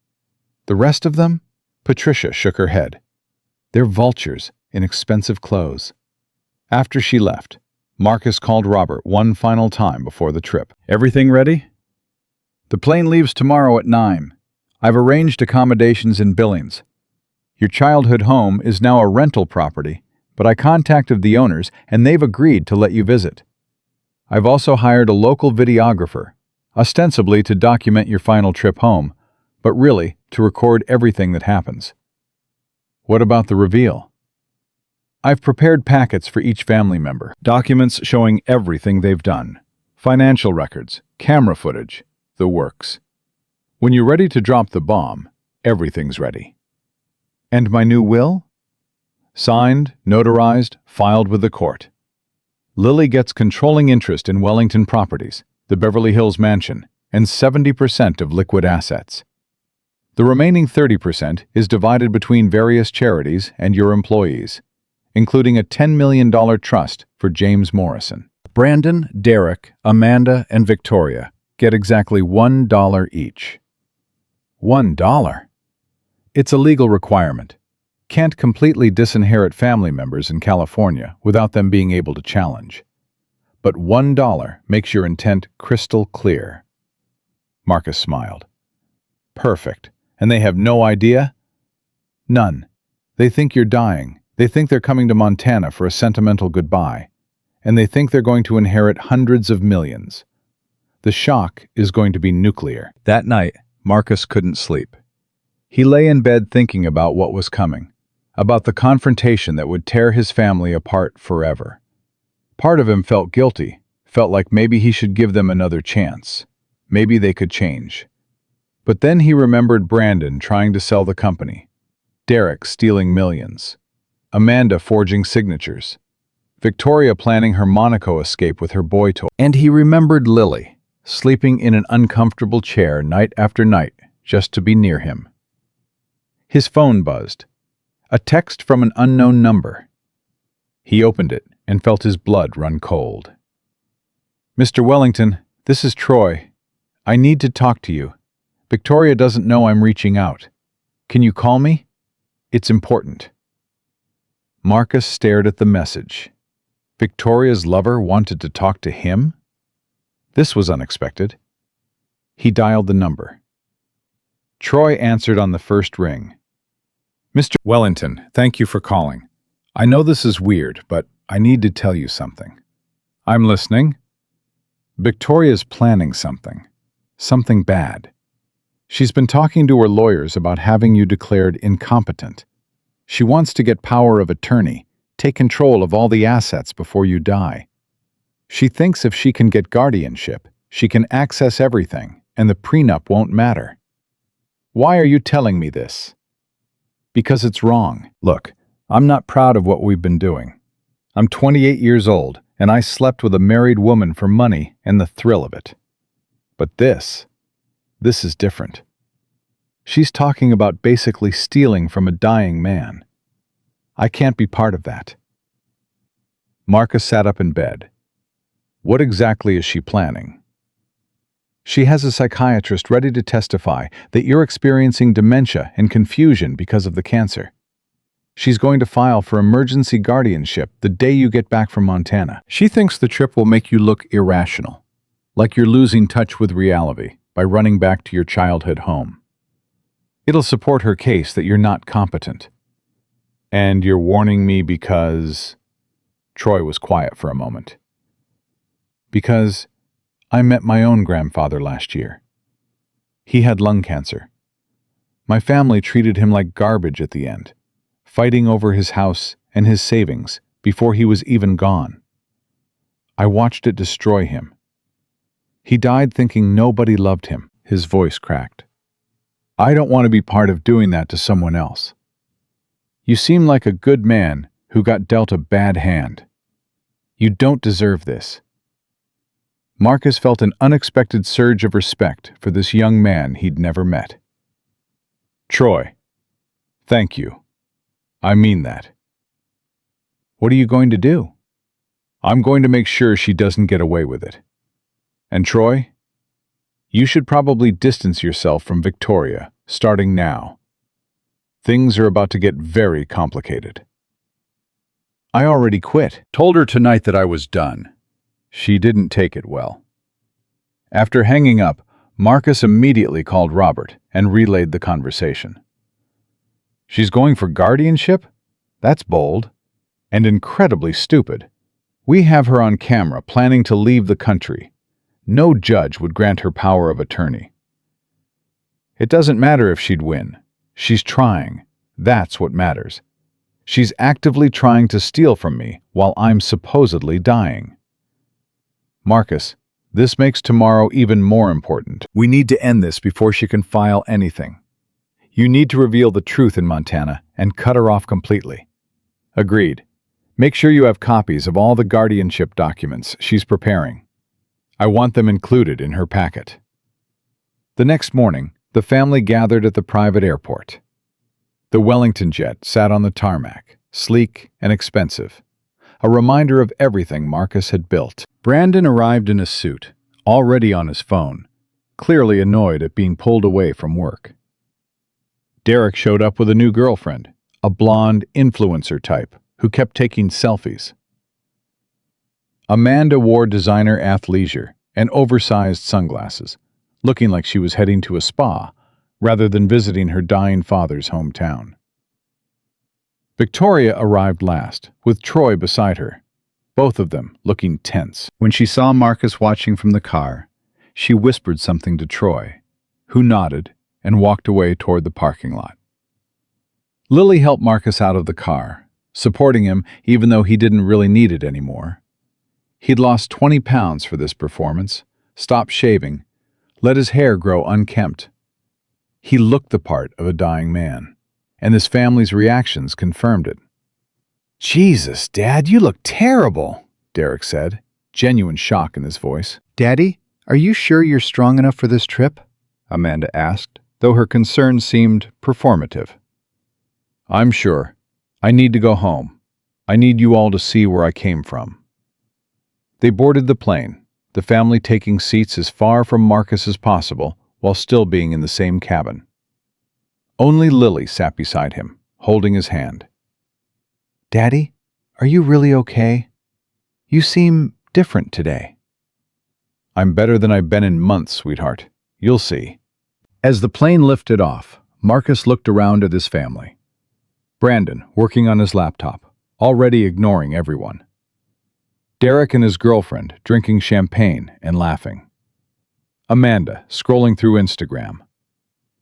The rest of them? Patricia shook her head. They're vultures in expensive clothes. After she left, Marcus called Robert one final time before the trip. Everything ready? The plane leaves tomorrow at 9. I've arranged accommodations in Billings. Your childhood home is now a rental property, but I contacted the owners and they've agreed to let you visit. I've also hired a local videographer, ostensibly to document your final trip home, but really to record everything that happens. What about the reveal? I've prepared packets for each family member, documents showing everything they've done, financial records, camera footage, the works. When you're ready to drop the bomb, everything's ready. And my new will? Signed, notarized, filed with the court. Lily gets controlling interest in Wellington Properties, the Beverly Hills mansion, and 70% of liquid assets. The remaining 30% is divided between various charities and your employees, including a $10 million trust for James Morrison. Brandon, Derek, Amanda, and Victoria get exactly $1 each. $1? It's a legal requirement. Can't completely disinherit family members in California without them being able to challenge. But $1 makes your intent crystal clear. Marcus smiled. Perfect. And they have no idea? None. They think you're dying. They think they're coming to Montana for a sentimental goodbye. And they think they're going to inherit hundreds of millions. The shock is going to be nuclear. That night, Marcus couldn't sleep. He lay in bed thinking about what was coming, about the confrontation that would tear his family apart forever. Part of him felt guilty, felt like maybe he should give them another chance. Maybe they could change. But then he remembered Brandon trying to sell the company, Derek stealing millions, Amanda forging signatures, Victoria planning her Monaco escape with her boy toy. And he remembered Lily, sleeping in an uncomfortable chair night after night just to be near him. His phone buzzed. A text from an unknown number. He opened it and felt his blood run cold. Mr. Wellington, this is Troy. I need to talk to you. Victoria doesn't know I'm reaching out. Can you call me? It's important. Marcus stared at the message. Victoria's lover wanted to talk to him? This was unexpected. He dialed the number. Troy answered on the first ring. Mr. Wellington, thank you for calling. I know this is weird, but I need to tell you something. I'm listening. Victoria's planning something. Something bad. She's been talking to her lawyers about having you declared incompetent. She wants to get power of attorney, take control of all the assets before you die. She thinks if she can get guardianship, she can access everything, and the prenup won't matter. Why are you telling me this? Because it's wrong. Look, I'm not proud of what we've been doing. I'm 28 years old, and I slept with a married woman for money and the thrill of it. But this is different. She's talking about basically stealing from a dying man. I can't be part of that. Marcus sat up in bed. What exactly is she planning? She has a psychiatrist ready to testify that you're experiencing dementia and confusion because of the cancer. She's going to file for emergency guardianship the day you get back from Montana. She thinks the trip will make you look irrational, like you're losing touch with reality by running back to your childhood home. It'll support her case that you're not competent. And you're warning me because... Troy was quiet for a moment. Because I met my own grandfather last year. He had lung cancer, My family treated him like garbage at the end, fighting over his house and his savings before he was even gone. I watched it destroy him. He died thinking nobody loved him. His voice cracked. I don't want to be part of doing that to someone else. You seem like a good man who got dealt a bad hand. You don't deserve this. Marcus felt an unexpected surge of respect for this young man he'd never met. Troy, thank you. I mean that. What are you going to do? I'm going to make sure she doesn't get away with it. And Troy, you should probably distance yourself from Victoria, starting now. Things are about to get very complicated. I already quit. Told her tonight that I was done. She didn't take it well. After hanging up, Marcus immediately called Robert and relayed the conversation. She's going for guardianship? That's bold. And incredibly stupid. We have her on camera planning to leave the country. No judge would grant her power of attorney. It doesn't matter if she'd win. She's trying. That's what matters. She's actively trying to steal from me while I'm supposedly dying. Marcus, this makes tomorrow even more important. We need to end this before she can file anything. You need to reveal the truth in Montana and cut her off completely. Agreed. Make sure you have copies of all the guardianship documents she's preparing. I want them included in her packet. The next morning, the family gathered at the private airport. The Wellington jet sat on the tarmac, sleek and expensive, a reminder of everything Marcus had built. Brandon arrived in a suit, already on his phone, clearly annoyed at being pulled away from work. Derek showed up with a new girlfriend, a blonde influencer type who kept taking selfies. Amanda wore designer athleisure and oversized sunglasses, looking like she was heading to a spa rather than visiting her dying father's hometown. Victoria arrived last, with Troy beside her, both of them looking tense. When she saw Marcus watching from the car, she whispered something to Troy, who nodded and walked away toward the parking lot. Lily helped Marcus out of the car, supporting him even though he didn't really need it anymore. He'd lost 20 pounds for this performance, stopped shaving, let his hair grow unkempt. He looked the part of a dying man, and his family's reactions confirmed it. Jesus, Dad, you look terrible, Derek said, genuine shock in his voice. Daddy, are you sure you're strong enough for this trip? Amanda asked, though her concern seemed performative. I'm sure. I need to go home. I need you all to see where I came from. They boarded the plane, the family taking seats as far from Marcus as possible while still being in the same cabin. Only Lily sat beside him, holding his hand. Daddy, are you really okay? You seem different today. I'm better than I've been in months, sweetheart. You'll see. As the plane lifted off, Marcus looked around at his family. Brandon, working on his laptop, already ignoring everyone. Derek and his girlfriend, drinking champagne and laughing. Amanda, scrolling through Instagram.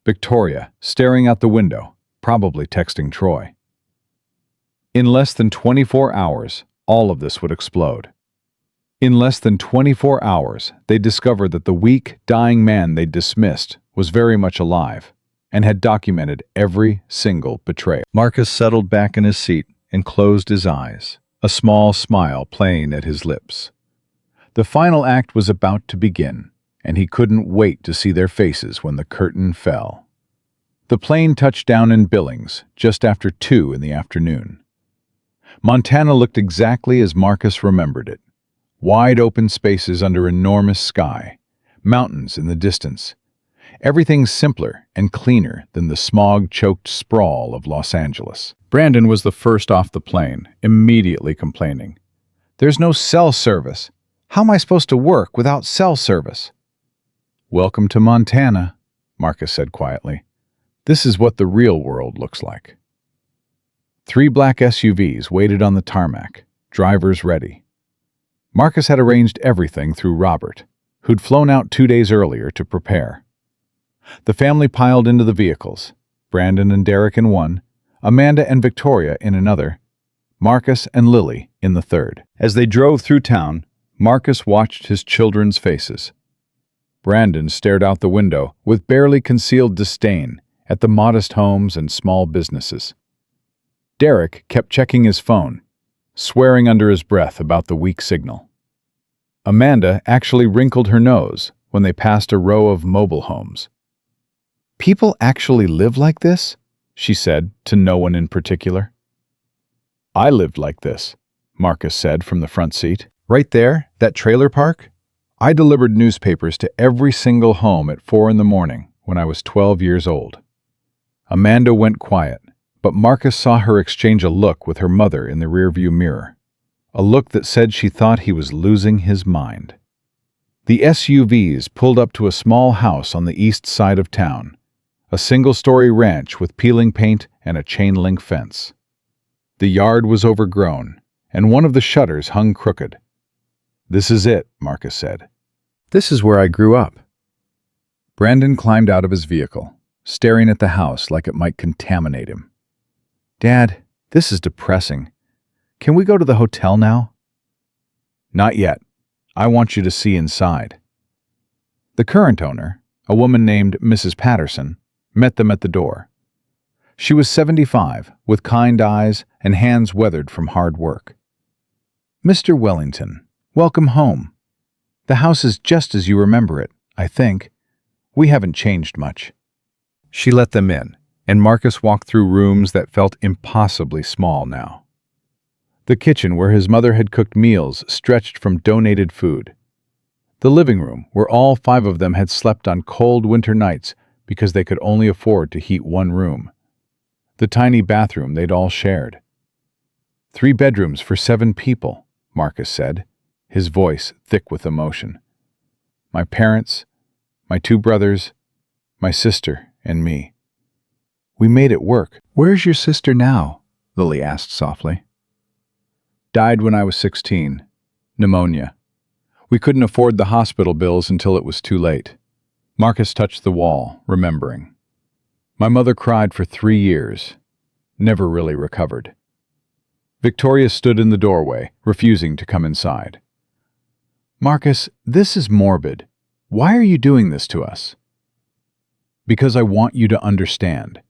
Victoria, staring out the window, probably texting Troy. In less than 24 hours, all of this would explode. In less than 24 hours, they discovered that the weak, dying man they dismissed was very much alive and had documented every single betrayal. Marcus settled back in his seat and closed his eyes, a small smile playing at his lips. The final act was about to begin, and he couldn't wait to see their faces when the curtain fell. The plane touched down in Billings just after 2 in the afternoon. Montana looked exactly as Marcus remembered it. Wide open spaces under enormous sky, mountains in the distance. Everything simpler and cleaner than the smog-choked sprawl of Los Angeles. Brandon was the first off the plane, immediately complaining. There's no cell service. How am I supposed to work without cell service? Welcome to Montana, Marcus said quietly. This is what the real world looks like. 3 black SUVs waited on the tarmac, drivers ready. Marcus had arranged everything through Robert, who'd flown out 2 days earlier to prepare. The family piled into the vehicles, Brandon and Derek in one, Amanda and Victoria in another, Marcus and Lily in the third. As they drove through town, Marcus watched his children's faces. Brandon stared out the window with barely concealed disdain at the modest homes and small businesses. Derek kept checking his phone, swearing under his breath about the weak signal. Amanda actually wrinkled her nose when they passed a row of mobile homes. "People actually live like this?" she said to no one in particular. "I lived like this," Marcus said from the front seat. "Right there, that trailer park? I delivered newspapers to every single home at 4 in the morning when I was 12 years old." Amanda went quiet, but Marcus saw her exchange a look with her mother in the rearview mirror, a look that said she thought he was losing his mind. The SUVs pulled up to a small house on the east side of town, a single-story ranch with peeling paint and a chain-link fence. The yard was overgrown, and one of the shutters hung crooked. "This is it," Marcus said. "This is where I grew up." Brandon climbed out of his vehicle, staring at the house like it might contaminate him. "Dad, this is depressing. Can we go to the hotel now?" "Not yet. I want you to see inside." The current owner, a woman named Mrs. Patterson, met them at the door. She was 75, with kind eyes and hands weathered from hard work. "Mr. Wellington, welcome home. The house is just as you remember it, I think. We haven't changed much." She let them in, and Marcus walked through rooms that felt impossibly small now. The kitchen where his mother had cooked meals stretched from donated food. The living room where all 5 of them had slept on cold winter nights because they could only afford to heat one room. The tiny bathroom they'd all shared. 3 bedrooms for 7 people, Marcus said, his voice thick with emotion. "My parents, my 2 brothers, my sister, and me. We made it work." "Where's your sister now?" Lily asked softly. "Died when I was 16. Pneumonia. We couldn't afford the hospital bills until it was too late." Marcus touched the wall, remembering. "My mother cried for 3 years. Never really recovered." Victoria stood in the doorway, refusing to come inside. "Marcus, this is morbid. Why are you doing this to us?" "Because I want you to understand.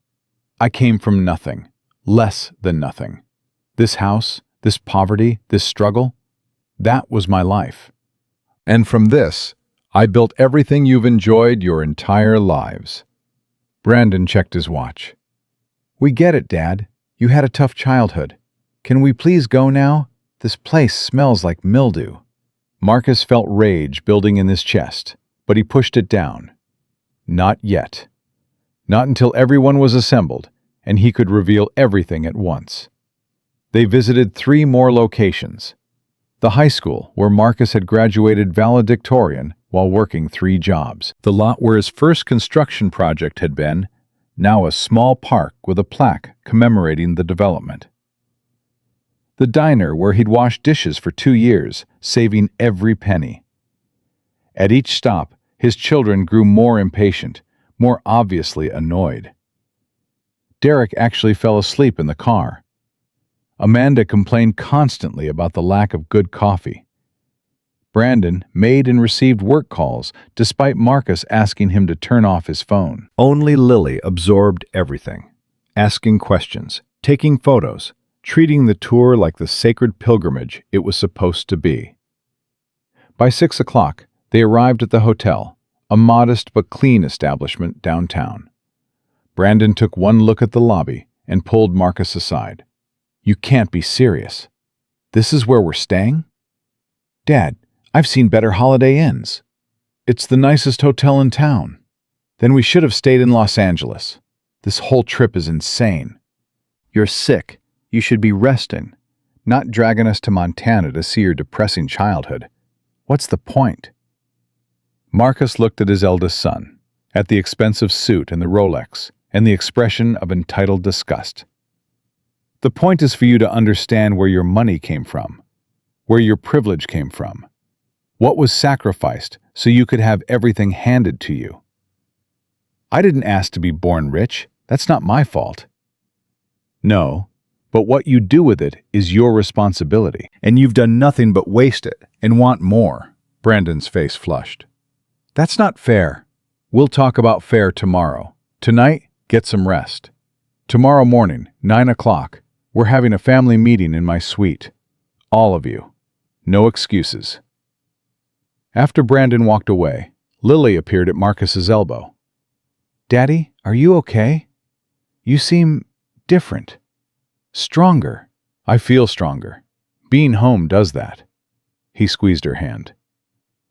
I came from nothing, less than nothing. This house, this poverty, this struggle, that was my life. And from this, I built everything you've enjoyed your entire lives." Brandon checked his watch. "We get it, Dad. You had a tough childhood. Can we please go now? This place smells like mildew." Marcus felt rage building in his chest, but he pushed it down. Not yet. Not until everyone was assembled and he could reveal everything at once. They visited 3 more locations. The high school, where Marcus had graduated valedictorian while working 3 jobs. The lot where his first construction project had been, now a small park with a plaque commemorating the development. The diner where he'd washed dishes for 2 years, saving every penny. At each stop, his children grew more impatient, more obviously annoyed. Derek actually fell asleep in the car. Amanda complained constantly about the lack of good coffee. Brandon made and received work calls despite Marcus asking him to turn off his phone. Only Lily absorbed everything, asking questions, taking photos, treating the tour like the sacred pilgrimage it was supposed to be. By 6 o'clock, they arrived at the hotel, a modest but clean establishment downtown. Brandon took one look at the lobby and pulled Marcus aside. "You can't be serious. This is where we're staying?" "Dad, I've seen better Holiday Inns. It's the nicest hotel in town." "Then we should have stayed in Los Angeles. This whole trip is insane." "You're sick. You should be resting, not dragging us to Montana to see your depressing childhood. What's the point?" Marcus looked at his eldest son, at the expensive suit and the Rolex, and the expression of entitled disgust. "The point is for you to understand where your money came from, where your privilege came from, what was sacrificed so you could have everything handed to you. I didn't ask to be born rich. That's not my fault. No, but what you do with it is your responsibility. And you've done nothing but waste it and want more. Brandon's face flushed. That's not fair. We'll talk about fair tomorrow. Tonight, get some rest. Tomorrow morning, 9 o'clock, we're having a family meeting in my suite. All of you. No excuses. After Brandon walked away, Lily appeared at Marcus's elbow. Daddy, are you okay? You seem different. Stronger. I feel stronger. Being home does that. He squeezed her hand.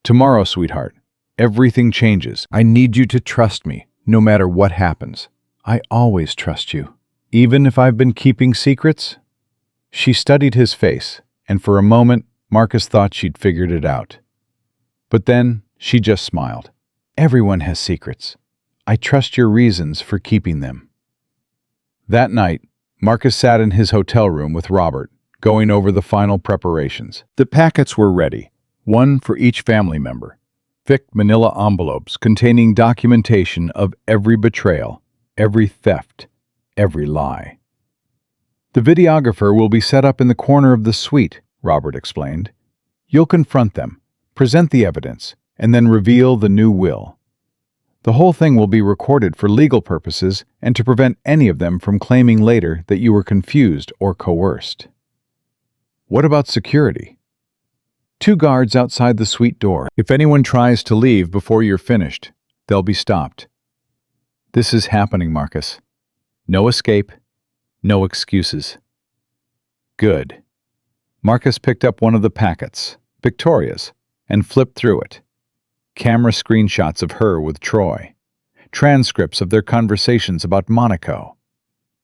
Tomorrow, sweetheart, everything changes. I need you to trust me, no matter what happens. I always trust you. Even if I've been keeping secrets? She studied his face, and for a moment, Marcus thought she'd figured it out. But then, she just smiled. Everyone has secrets. I trust your reasons for keeping them. That night, Marcus sat in his hotel room with Robert, going over the final preparations. The packets were ready, one for each family member. Thick manila envelopes containing documentation of every betrayal, every theft, every lie. The videographer will be set up in the corner of the suite, Robert explained. You'll confront them, present the evidence, and then reveal the new will. The whole thing will be recorded for legal purposes and to prevent any of them from claiming later that you were confused or coerced. What about security? 2 guards outside the suite door. If anyone tries to leave before you're finished, they'll be stopped. This is happening, Marcus. No escape, no excuses. Good. Marcus picked up one of the packets, Victoria's, and flipped through it. Camera screenshots of her with Troy, transcripts of their conversations about Monaco,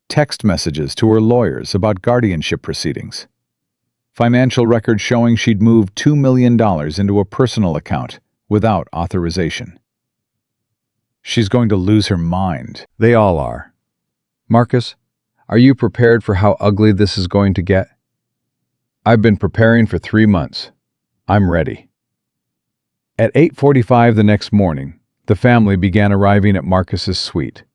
text messages to her lawyers about guardianship proceedings, financial records showing she'd moved $2 million into a personal account without authorization. She's going to lose her mind. They all are. Marcus, are you prepared for how ugly this is going to get? I've been preparing for 3 months. I'm ready. At 8:45 the next morning, the family began arriving at Marcus's suite.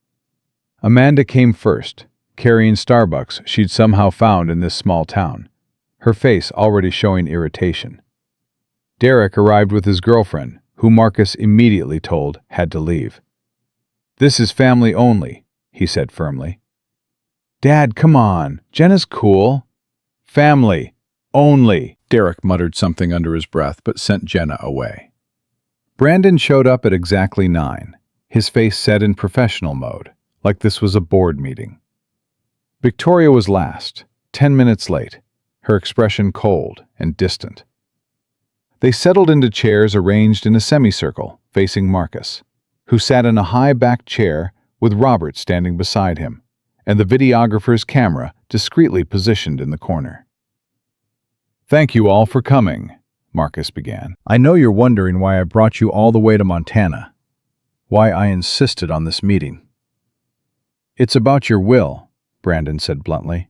Amanda came first, carrying Starbucks she'd somehow found in this small town, her face already showing irritation. Derek arrived with his girlfriend, who Marcus immediately told had to leave. This is family only, he said firmly. Dad, come on, Jenna's cool. Family only. Derek muttered something under his breath but sent Jenna away. Brandon showed up at exactly 9, his face set in professional mode, like this was a board meeting. Victoria was last, 10 minutes late, her expression cold and distant. They settled into chairs arranged in a semicircle, facing Marcus, who sat in a high-backed chair with Robert standing beside him, and the videographer's camera discreetly positioned in the corner. Thank you all for coming, Marcus began. I know you're wondering why I brought you all the way to Montana, why I insisted on this meeting. It's about your will, Brandon said bluntly.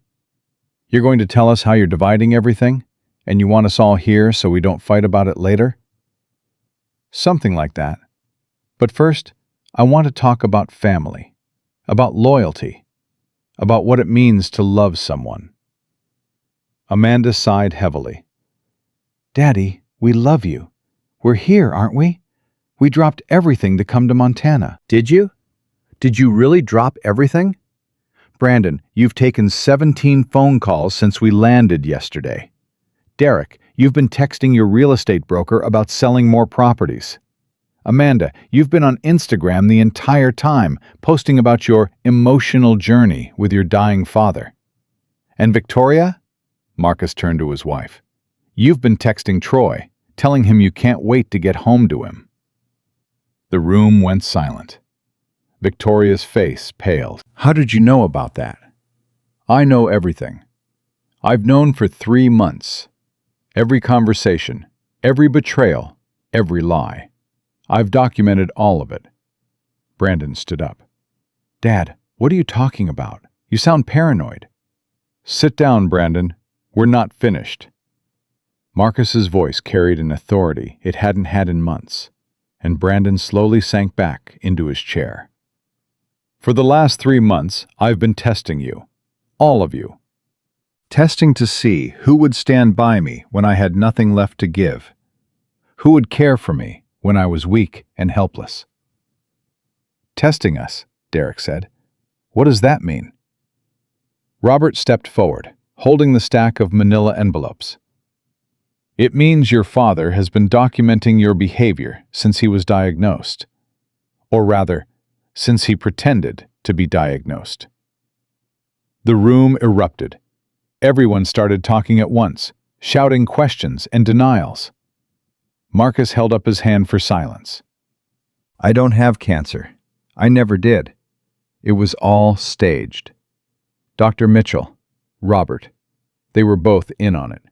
You're going to tell us how you're dividing everything, and you want us all here so we don't fight about it later? Something like that. But first, I want to talk about family, about loyalty, about what it means to love someone. Amanda sighed heavily. Daddy, we love you. We're here, aren't we? We dropped everything to come to Montana. Did you? Did you really drop everything? Brandon, you've taken 17 phone calls since we landed yesterday. Derek, you've been texting your real estate broker about selling more properties. Amanda, you've been on Instagram the entire time, posting about your emotional journey with your dying father. And Victoria? Marcus turned to his wife. You've been texting Troy, telling him you can't wait to get home to him. The room went silent. Victoria's face paled. How did you know about that? I know everything. I've known for 3 months. Every conversation, every betrayal, every lie. I've documented all of it. Brandon stood up. Dad, what are you talking about? You sound paranoid. Sit down, Brandon. We're not finished. Marcus's voice carried an authority it hadn't had in months, and Brandon slowly sank back into his chair. For the last 3 months, I've been testing you. All of you. Testing to see who would stand by me when I had nothing left to give. Who would care for me when I was weak and helpless. Testing us, Derek said. What does that mean? Robert stepped forward, holding the stack of manila envelopes. It means your father has been documenting your behavior since he was diagnosed. Or rather, since he pretended to be diagnosed. The room erupted. Everyone started talking at once, shouting questions and denials. Marcus held up his hand for silence. I don't have cancer. I never did. It was all staged. Dr. Mitchell, Robert, they were both in on it.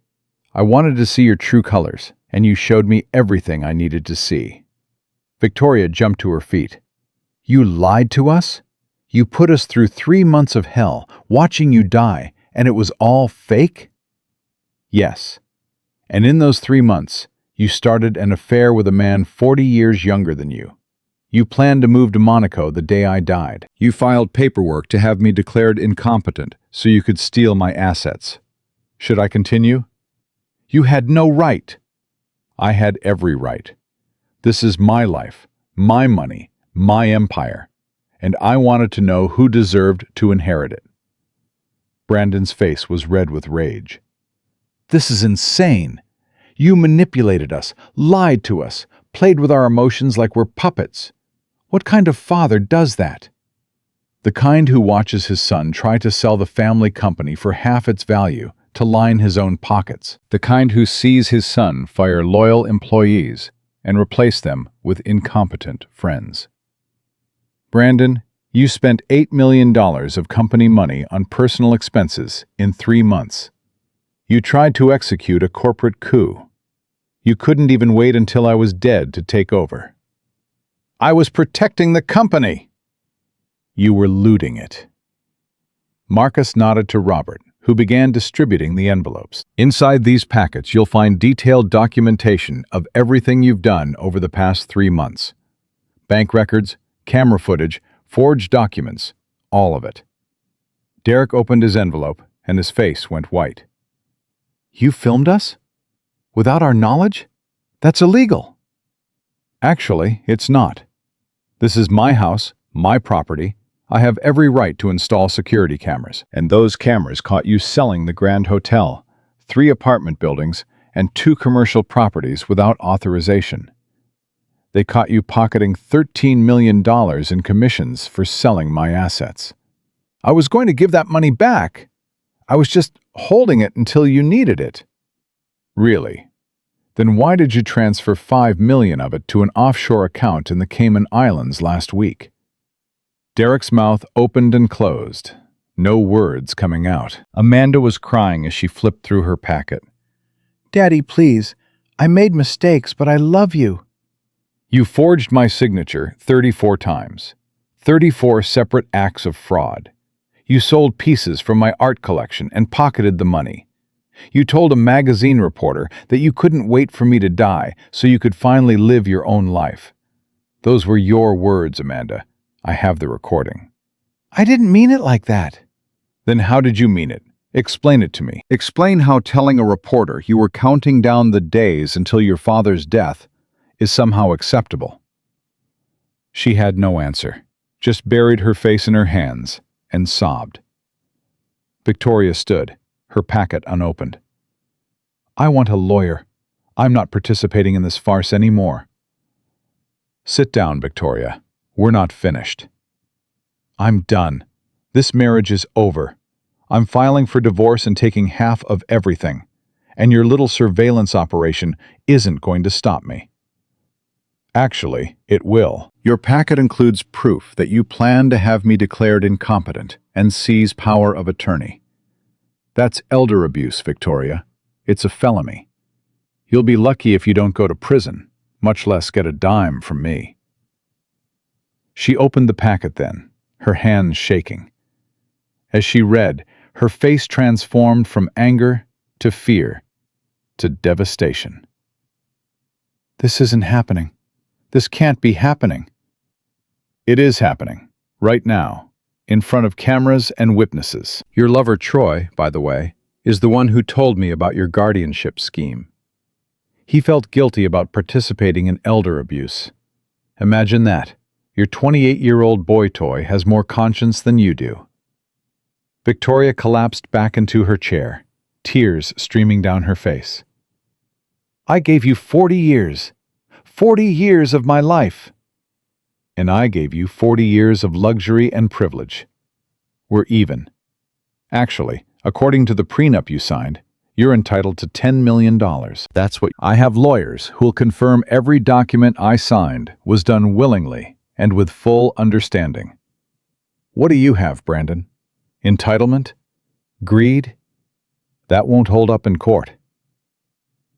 I wanted to see your true colors, and you showed me everything I needed to see. Victoria jumped to her feet. You lied to us? You put us through 3 months of hell, watching you die, and it was all fake? Yes. And in those 3 months, you started an affair with a man 40 years younger than you. You planned to move to Monaco the day I died. You filed paperwork to have me declared incompetent so you could steal my assets. Should I continue? You had no right. I had every right. This is my life, my money, my empire, and I wanted to know who deserved to inherit it. Brandon's face was red with rage. This is insane. You manipulated us, lied to us, played with our emotions like we're puppets. What kind of father does that? The kind who watches his son try to sell the family company for half its value to line his own pockets. The kind who sees his son fire loyal employees and replace them with incompetent friends. Brandon, you spent $8 million of company money on personal expenses in 3 months. You tried to execute a corporate coup. You couldn't even wait until I was dead to take over. I was protecting the company. You were looting it. Marcus nodded to Robert, who began distributing the envelopes. Inside these packets, you'll find detailed documentation of everything you've done over the past 3 months. Bank records, camera footage, forged documents, all of it. Derek opened his envelope, and his face went white. You filmed us? Without our knowledge? That's illegal. Actually, it's not. This is my house, my property. I have every right to install security cameras. And those cameras caught you selling the Grand Hotel, 3 apartment buildings, and 2 commercial properties without authorization. They caught you pocketing $13 million in commissions for selling my assets. I was going to give that money back. I was just holding it until you needed it. Really? Then why did you transfer $5 million of it to an offshore account in the Cayman Islands last week? Derek's mouth opened and closed, no words coming out. Amanda was crying as she flipped through her packet. Daddy, please. I made mistakes, but I love you. You forged my signature 34 times. 34 separate acts of fraud. You sold pieces from my art collection and pocketed the money. You told a magazine reporter that you couldn't wait for me to die so you could finally live your own life. Those were your words, Amanda. I have the recording. I didn't mean it like that. Then how did you mean it? Explain it to me. Explain how telling a reporter you were counting down the days until your father's death is somehow acceptable. She had no answer, just buried her face in her hands and sobbed. Victoria stood, her packet unopened. I want a lawyer. I'm not participating in this farce anymore. Sit down, Victoria. We're not finished. I'm done. This marriage is over. I'm filing for divorce and taking half of everything, and your little surveillance operation isn't going to stop me. Actually, it will. Your packet includes proof that you plan to have me declared incompetent and seize power of attorney. That's elder abuse, Victoria. It's a felony. You'll be lucky if you don't go to prison, much less get a dime from me. She opened the packet then, her hands shaking. As she read, her face transformed from anger to fear to devastation. This isn't happening. This can't be happening. It is happening. Right now, in front of cameras and witnesses. Your lover, Troy, by the way, is the one who told me about your guardianship scheme. He felt guilty about participating in elder abuse. Imagine that. Your 28-year-old boy toy has more conscience than you do. Victoria collapsed back into her chair, tears streaming down her face. I gave you 40 years. 40 years of my life. And I gave you 40 years of luxury and privilege. We're even. Actually, according to the prenup you signed, you're entitled to $10 million. That's what I have lawyers who'll confirm every document I signed was done willingly and with full understanding. What do you have, Brandon? Entitlement? Greed? That won't hold up in court.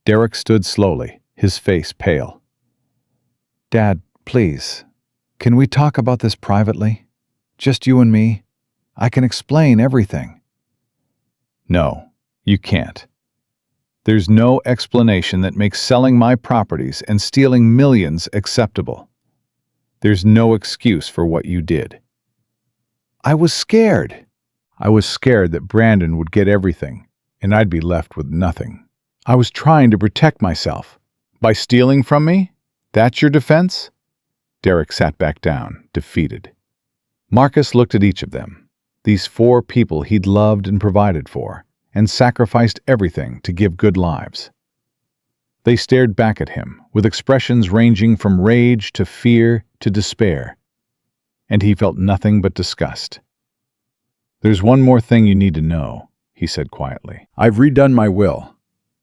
Derek stood slowly, his face pale. Dad, please, can we talk about this privately? Just you and me? I can explain everything. No, you can't. There's no explanation that makes selling my properties and stealing millions acceptable. There's no excuse for what you did. I was scared. I was scared that Brandon would get everything, and I'd be left with nothing. I was trying to protect myself. By stealing from me? That's your defense? Derek sat back down, defeated. Marcus looked at each of them, these 4 people he'd loved and provided for, and sacrificed everything to give good lives. They stared back at him, with expressions ranging from rage to fear to despair, and he felt nothing but disgust. There's one more thing you need to know, he said quietly. I've redone my will.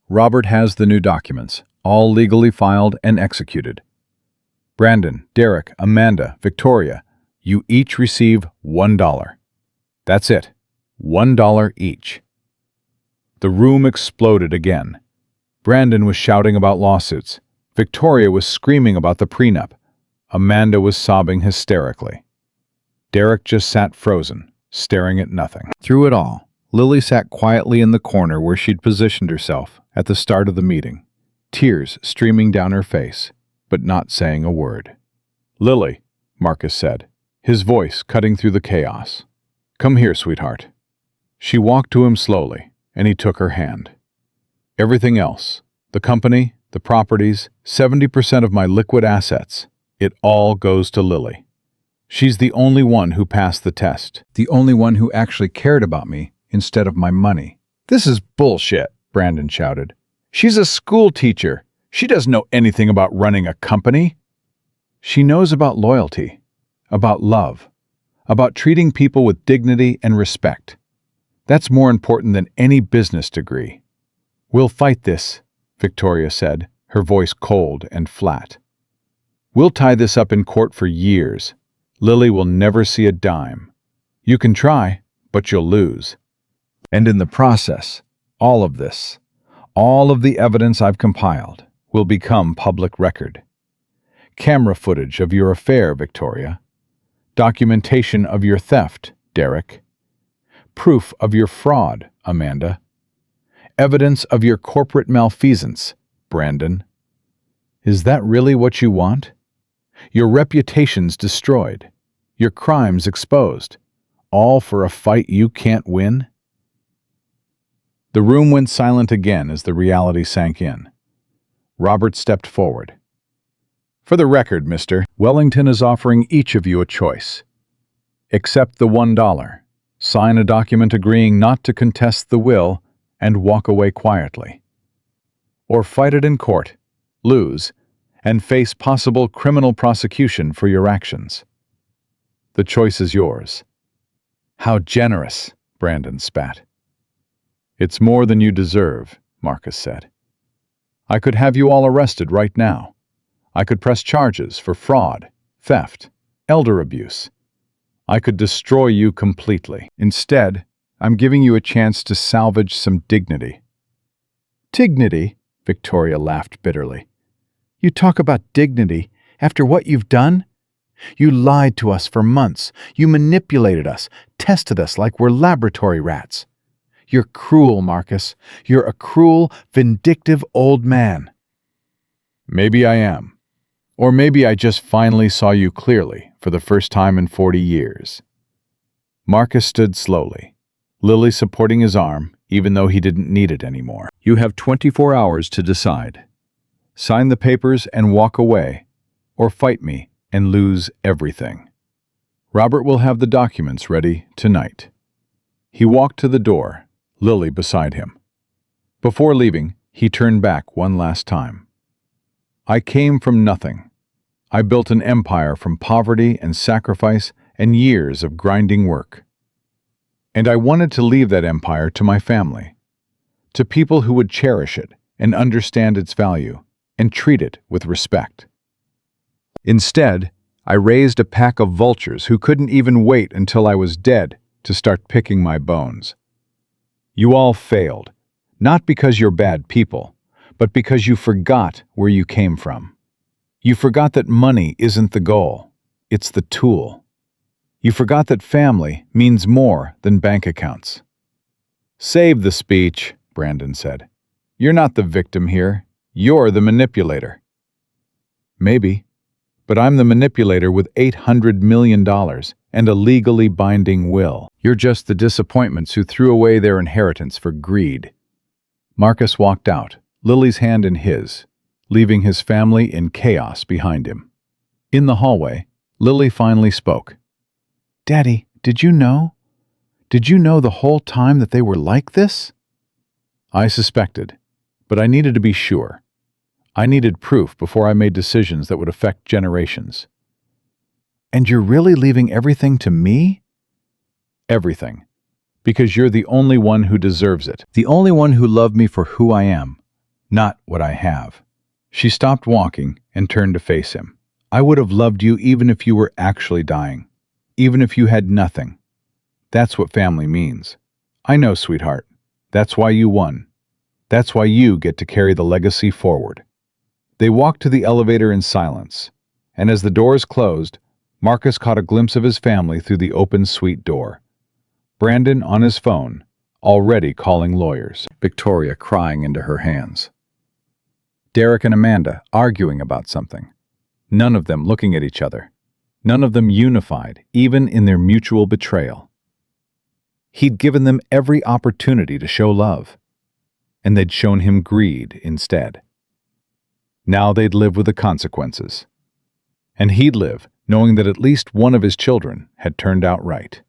Robert has the new documents, all legally filed and executed. Brandon, Derek, Amanda, Victoria, you each receive $1. That's it. $1 each. The room exploded again. Brandon was shouting about lawsuits. Victoria was screaming about the prenup. Amanda was sobbing hysterically. Derek just sat frozen, staring at nothing. Through it all, Lily sat quietly in the corner where she'd positioned herself at the start of the meeting, tears streaming down her face, but not saying a word. Lily, Marcus said, his voice cutting through the chaos. Come here, sweetheart. She walked to him slowly, and he took her hand. Everything else, the company, the properties, 70% of my liquid assets, it all goes to Lily. She's the only one who passed the test, the only one who actually cared about me instead of my money. This is bullshit, Brandon shouted. She's a school teacher. She doesn't know anything about running a company. She knows about loyalty, about love, about treating people with dignity and respect. That's more important than any business degree. We'll fight this, Victoria said, her voice cold and flat. We'll tie this up in court for years. Lily will never see a dime. You can try, but you'll lose. And in the process, all of this, all of the evidence I've compiled, will become public record. Camera footage of your affair, Victoria. Documentation of your theft, Derek. Proof of your fraud, Amanda. Evidence of your corporate malfeasance, Brandon. Is that really what you want? Your reputation's destroyed. Your crimes exposed. All for a fight you can't win? The room went silent again as the reality sank in. Robert stepped forward. For the record, Mr. Wellington is offering each of you a choice. Accept the $1. Sign a document agreeing not to contest the will and walk away quietly. Or fight it in court, lose, and face possible criminal prosecution for your actions. The choice is yours. How generous, Brandon spat. It's more than you deserve, Marcus said. I could have you all arrested right now. I could press charges for fraud, theft, elder abuse. I could destroy you completely. Instead, I'm giving you a chance to salvage some dignity. Dignity? Victoria laughed bitterly. You talk about dignity after what you've done? You lied to us for months. You manipulated us, tested us like we're laboratory rats. You're cruel, Marcus. You're a cruel, vindictive old man. Maybe I am. Or maybe I just finally saw you clearly for the first time in 40 years. Marcus stood slowly, Lily supporting his arm, even though he didn't need it anymore. You have 24 hours to decide. Sign the papers and walk away, or fight me and lose everything. Robert will have the documents ready tonight. He walked to the door, Lily beside him. Before leaving, he turned back one last time. I came from nothing. I built an empire from poverty and sacrifice and years of grinding work. And I wanted to leave that empire to my family, to people who would cherish it and understand its value and treat it with respect. Instead, I raised a pack of vultures who couldn't even wait until I was dead to start picking my bones. You all failed, not because you're bad people, but because you forgot where you came from. You forgot that money isn't the goal, it's the tool. You forgot that family means more than bank accounts. Save the speech, Brandon said. You're not the victim here. You're the manipulator. Maybe, but I'm the manipulator with $800 million and a legally binding will. You're just the disappointments who threw away their inheritance for greed. Marcus walked out, Lily's hand in his, leaving his family in chaos behind him. In the hallway, Lily finally spoke. Daddy, did you know? Did you know the whole time that they were like this? I suspected, but I needed to be sure. I needed proof before I made decisions that would affect generations. And you're really leaving everything to me? Everything. Because you're the only one who deserves it. The only one who loved me for who I am, not what I have. She stopped walking and turned to face him. I would have loved you even if you were actually dying. Even if you had nothing. That's what family means. I know, sweetheart. That's why you won. That's why you get to carry the legacy forward. They walked to the elevator in silence, and as the doors closed, Marcus caught a glimpse of his family through the open suite door. Brandon on his phone, already calling lawyers. Victoria crying into her hands. Derek and Amanda arguing about something. None of them looking at each other. None of them unified, even in their mutual betrayal. He'd given them every opportunity to show love, and they'd shown him greed instead. Now they'd live with the consequences. And he'd live knowing that at least one of his children had turned out right.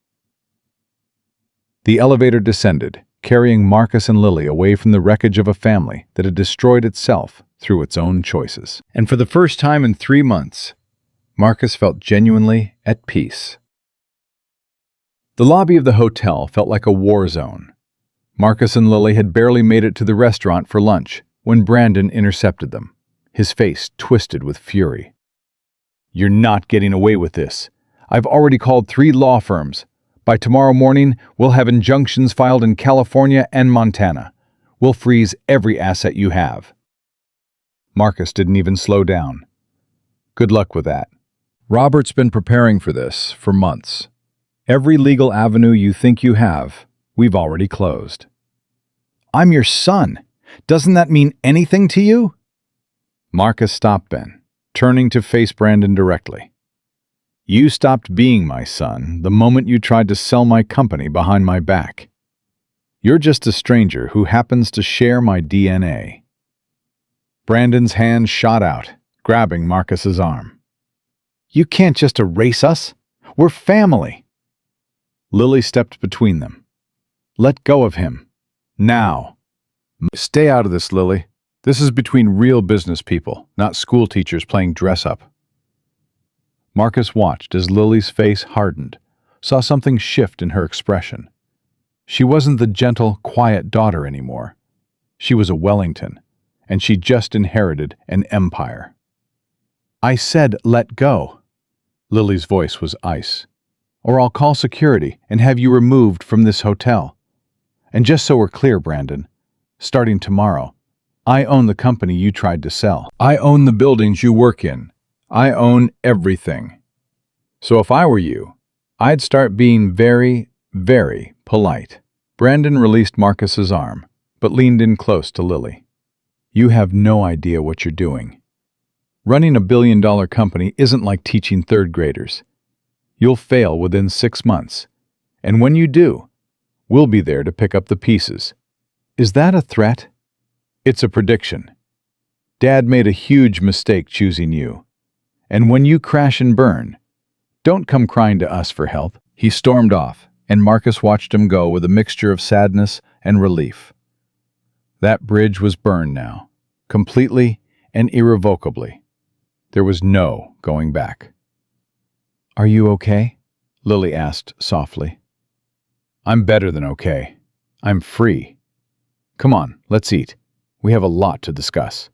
The elevator descended, carrying Marcus and Lily away from the wreckage of a family that had destroyed itself through its own choices. And for the first time in 3 months, Marcus felt genuinely at peace. The lobby of the hotel felt like a war zone. Marcus and Lily had barely made it to the restaurant for lunch when Brandon intercepted them, his face twisted with fury. You're not getting away with this. I've already called 3 law firms. By tomorrow morning, we'll have injunctions filed in California and Montana. We'll freeze every asset you have. Marcus didn't even slow down. Good luck with that. Robert's been preparing for this for months. Every legal avenue you think you have, we've already closed. I'm your son. Doesn't that mean anything to you? Marcus stopped Ben, turning to face Brandon directly. You stopped being my son the moment you tried to sell my company behind my back. You're just a stranger who happens to share my DNA. Brandon's hand shot out, grabbing Marcus's arm. You can't just erase us. We're family. Lily stepped between them. Let go of him. Now. Stay out of this, Lily. This is between real business people, not school teachers playing dress-up. Marcus watched as Lily's face hardened, saw something shift in her expression. She wasn't the gentle, quiet daughter anymore. She was a Wellington, and she just inherited an empire. I said let go. Lily's voice was ice. Or I'll call security and have you removed from this hotel. And just so we're clear, Brandon, starting tomorrow, I own the company you tried to sell. I own the buildings you work in. I own everything. So if I were you, I'd start being very, very polite. Brandon released Marcus's arm, but leaned in close to Lily. You have no idea what you're doing. Running a $1 billion company isn't like teaching third graders. You'll fail within 6 months. And when you do, we'll be there to pick up the pieces. Is that a threat? It's a prediction. Dad made a huge mistake choosing you. And when you crash and burn, don't come crying to us for help. He stormed off, and Marcus watched him go with a mixture of sadness and relief. That bridge was burned now, completely and irrevocably. There was no going back. "Are you okay?" Lily asked softly. "I'm better than okay. I'm free. Come on, let's eat. We have a lot to discuss."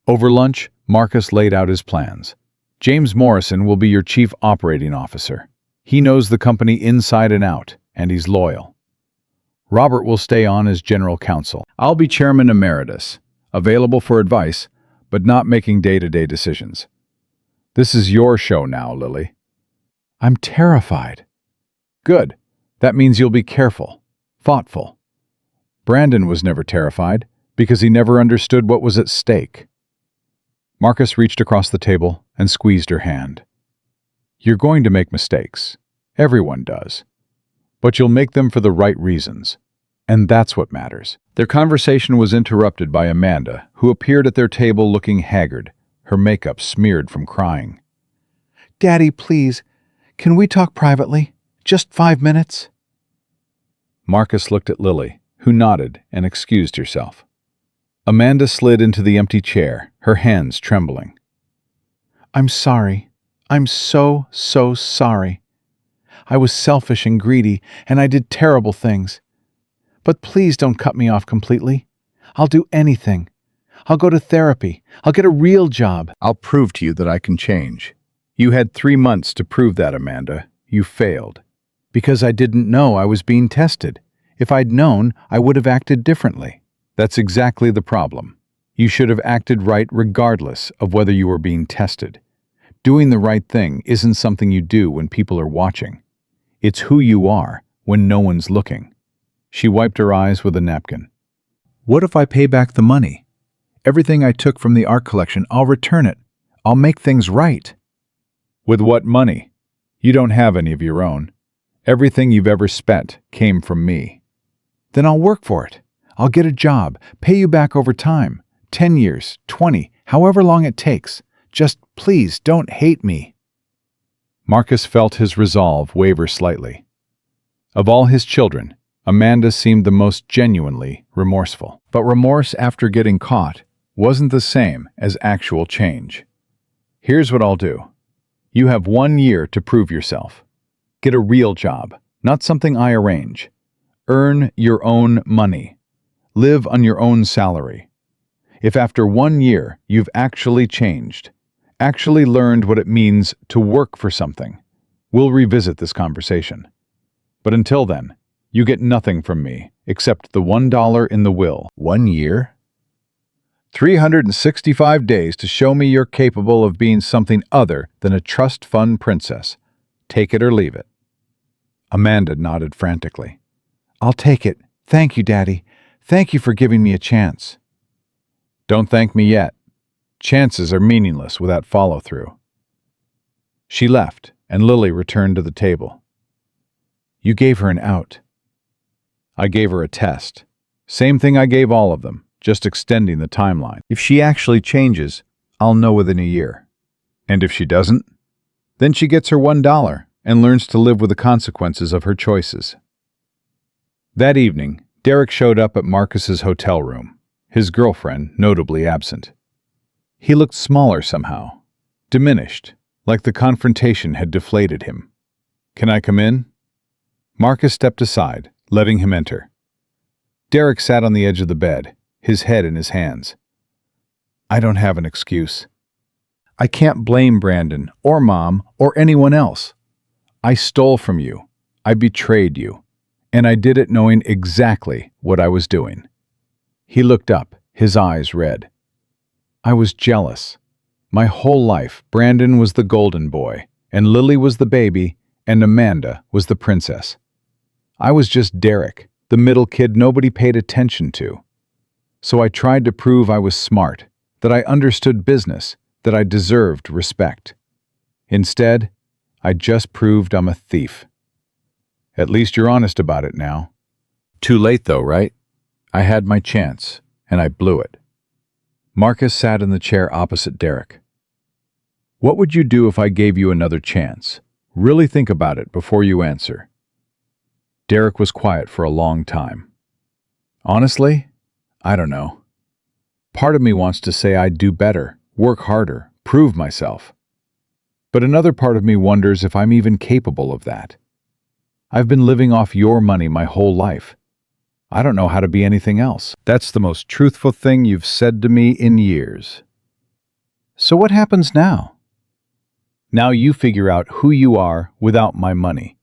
Over lunch, Marcus laid out his plans. James Morrison will be your chief operating officer. He knows the company inside and out, and he's loyal. Robert will stay on as general counsel. I'll be chairman emeritus, available for advice, but not making day-to-day decisions. This is your show now, Lily. I'm terrified. Good. That means you'll be careful, thoughtful. Brandon was never terrified because he never understood what was at stake. Marcus reached across the table and squeezed her hand. You're going to make mistakes. Everyone does. But you'll make them for the right reasons. And that's what matters. Their conversation was interrupted by Amanda, who appeared at their table looking haggard, her makeup smeared from crying. Daddy, please, can we talk privately? Just 5 minutes? Marcus looked at Lily, who nodded and excused herself. Amanda slid into the empty chair, her hands trembling. I'm sorry. I'm so sorry. I was selfish and greedy, and I did terrible things. But please don't cut me off completely. I'll do anything. I'll go to therapy. I'll get a real job. I'll prove to you that I can change. You had 3 months to prove that, Amanda. You failed. Because I didn't know I was being tested. If I'd known, I would have acted differently. That's exactly the problem. You should have acted right regardless of whether you were being tested. Doing the right thing isn't something you do when people are watching. It's who you are when no one's looking. She wiped her eyes with a napkin. What if I pay back the money? Everything I took from the art collection, I'll return it. I'll make things right. With what money? You don't have any of your own. Everything you've ever spent came from me. Then I'll work for it. I'll get a job, pay you back over time. 10 years, 20, however long it takes. Just please don't hate me. Marcus felt his resolve waver slightly. Of all his children, Amanda seemed the most genuinely remorseful. But remorse after getting caught wasn't the same as actual change. Here's what I'll do. You have 1 year to prove yourself. Get a real job, not something I arrange. Earn your own money. Live on your own salary. If after 1 year you've actually changed, actually learned what it means to work for something, we'll revisit this conversation. But until then, you get nothing from me except the $1 in the will. 1 year? 365 days to show me you're capable of being something other than a trust fund princess. Take it or leave it. Amanda nodded frantically. I'll take it. Thank you, Daddy. Thank you for giving me a chance. Don't thank me yet. Chances are meaningless without follow-through. She left, and Lily returned to the table. You gave her an out. I gave her a test. Same thing I gave all of them, just extending the timeline. If she actually changes, I'll know within a year. And if she doesn't, then she gets her $1 and learns to live with the consequences of her choices. That evening, Derek showed up at Marcus's hotel room, his girlfriend notably absent. He looked smaller somehow, diminished, like the confrontation had deflated him. Can I come in? Marcus stepped aside, letting him enter. Derek sat on the edge of the bed, his head in his hands. I don't have an excuse. I can't blame Brandon or Mom or anyone else. I stole from you. I betrayed you. And I did it knowing exactly what I was doing. He looked up, his eyes red. I was jealous. My whole life, Brandon was the golden boy, and Lily was the baby, and Amanda was the princess. I was just Derek, the middle kid nobody paid attention to. So I tried to prove I was smart, that I understood business, that I deserved respect. Instead, I just proved I'm a thief. At least you're honest about it now. Too late though, right? I had my chance, and I blew it. Marcus sat in the chair opposite Derek. What would you do if I gave you another chance? Really think about it before you answer. Derek was quiet for a long time. Honestly, I don't know. Part of me wants to say I'd do better, work harder, prove myself. But another part of me wonders if I'm even capable of that. I've been living off your money my whole life. I don't know how to be anything else. That's the most truthful thing you've said to me in years. So what happens now? Now you figure out who you are without my money.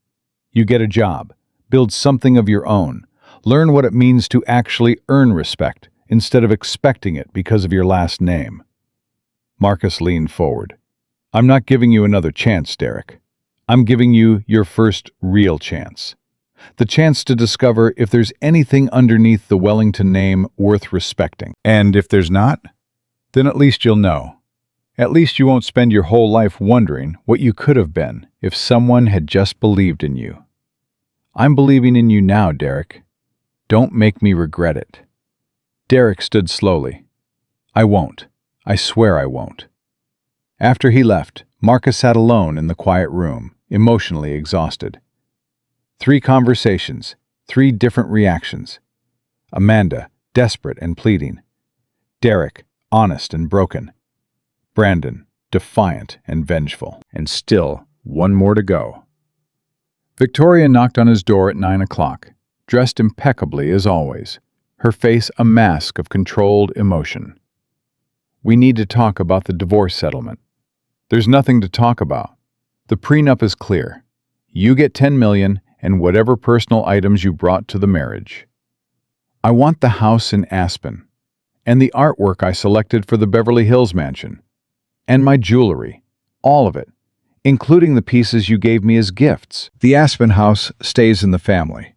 You get a job, build something of your own, learn what it means to actually earn respect instead of expecting it because of your last name. Marcus leaned forward. I'm not giving you another chance, Derek. I'm giving you your first real chance. The chance to discover if there's anything underneath the Wellington name worth respecting. And if there's not, then at least you'll know. At least you won't spend your whole life wondering what you could have been if someone had just believed in you. I'm believing in you now, Derek. Don't make me regret it. Derek stood slowly. I won't. I swear I won't. After he left, Marcus sat alone in the quiet room, emotionally exhausted. 3 conversations, 3 different reactions. Amanda, desperate and pleading. Derek, honest and broken. Brandon, defiant and vengeful. And still, one more to go. Victoria knocked on his door at 9 o'clock, dressed impeccably as always, her face a mask of controlled emotion. We need to talk about the divorce settlement. There's nothing to talk about. The prenup is clear. You get $10 million and whatever personal items you brought to the marriage. I want the house in Aspen, and the artwork I selected for the Beverly Hills mansion, and my jewelry, all of it, including the pieces you gave me as gifts. The Aspen house stays in the family.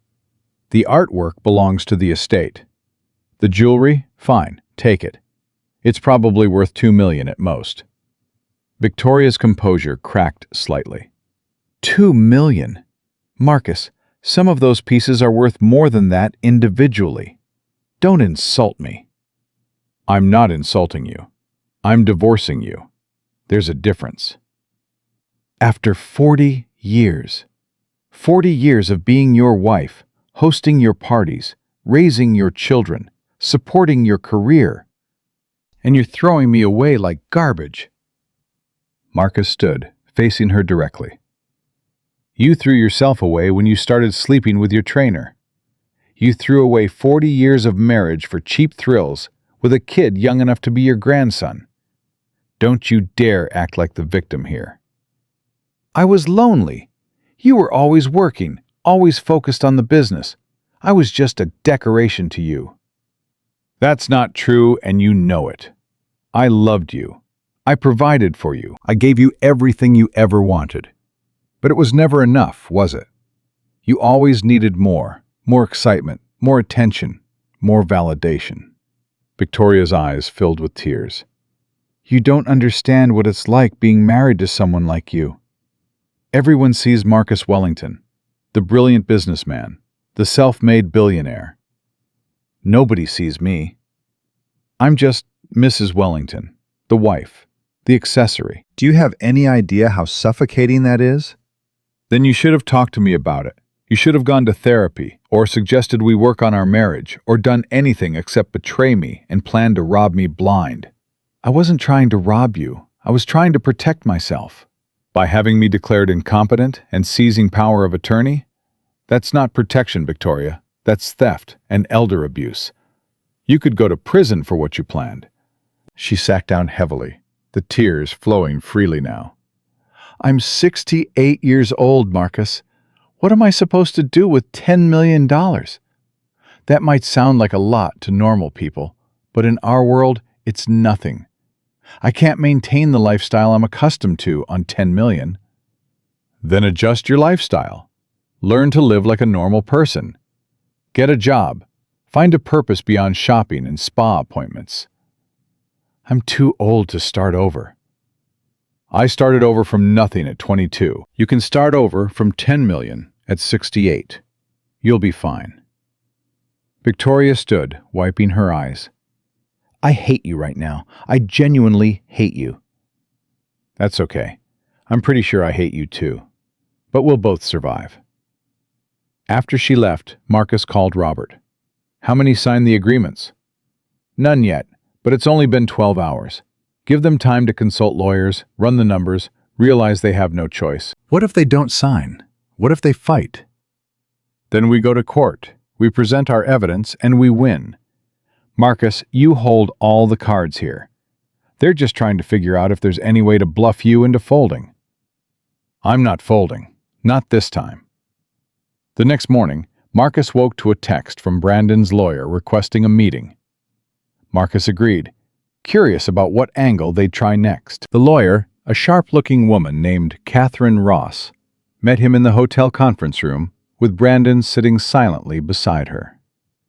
The artwork belongs to the estate. The jewelry, fine, take it. It's probably worth $2 million at most. Victoria's composure cracked slightly. $2 million? Marcus, some of those pieces are worth more than that individually. Don't insult me. I'm not insulting you. I'm divorcing you. There's a difference. After 40 years. 40 years of being your wife, hosting your parties, raising your children, supporting your career. And you're throwing me away like garbage. Marcus stood, facing her directly. You threw yourself away when you started sleeping with your trainer. You threw away 40 years of marriage for cheap thrills with a kid young enough to be your grandson. Don't you dare act like the victim here. I was lonely. You were always working, always focused on the business. I was just a decoration to you. That's not true, and you know it. I loved you. I provided for you. I gave you everything you ever wanted. But it was never enough, was it? You always needed more excitement, more attention, more validation. Victoria's eyes filled with tears. You don't understand what it's like being married to someone like you. Everyone sees Marcus Wellington, the brilliant businessman, the self-made billionaire. Nobody sees me. I'm just Mrs. Wellington, the wife, the accessory. Do you have any idea how suffocating that is? Then you should have talked to me about it. You should have gone to therapy, or suggested we work on our marriage, or done anything except betray me and plan to rob me blind. I wasn't trying to rob you. I was trying to protect myself. By having me declared incompetent and seizing power of attorney? That's not protection, Victoria. That's theft and elder abuse. You could go to prison for what you planned. She sat down heavily, the tears flowing freely now. I'm 68 years old, Marcus. What am I supposed to do with $10 million? That might sound like a lot to normal people, but in our world, it's nothing. I can't maintain the lifestyle I'm accustomed to on $10 million. Then adjust your lifestyle. Learn to live like a normal person. Get a job. Find a purpose beyond shopping and spa appointments. I'm too old to start over. I started over from nothing at 22. You can start over from 10 million at 68. You'll be fine. Victoria stood, wiping her eyes. I hate you right now. I genuinely hate you. That's okay. I'm pretty sure I hate you too. But we'll both survive. After she left, Marcus called Robert. How many signed the agreements? None yet, but it's only been 12 hours. Give them time to consult lawyers, run the numbers, realize they have no choice. What if they don't sign? What if they fight? Then we go to court. We present our evidence and we win. Marcus, you hold all the cards here. They're just trying to figure out if there's any way to bluff you into folding. I'm not folding. Not this time. The next morning, Marcus woke to a text from Brandon's lawyer requesting a meeting. Marcus agreed, curious about what angle they'd try next. The lawyer, a sharp-looking woman named Catherine Ross, met him in the hotel conference room, with Brandon sitting silently beside her.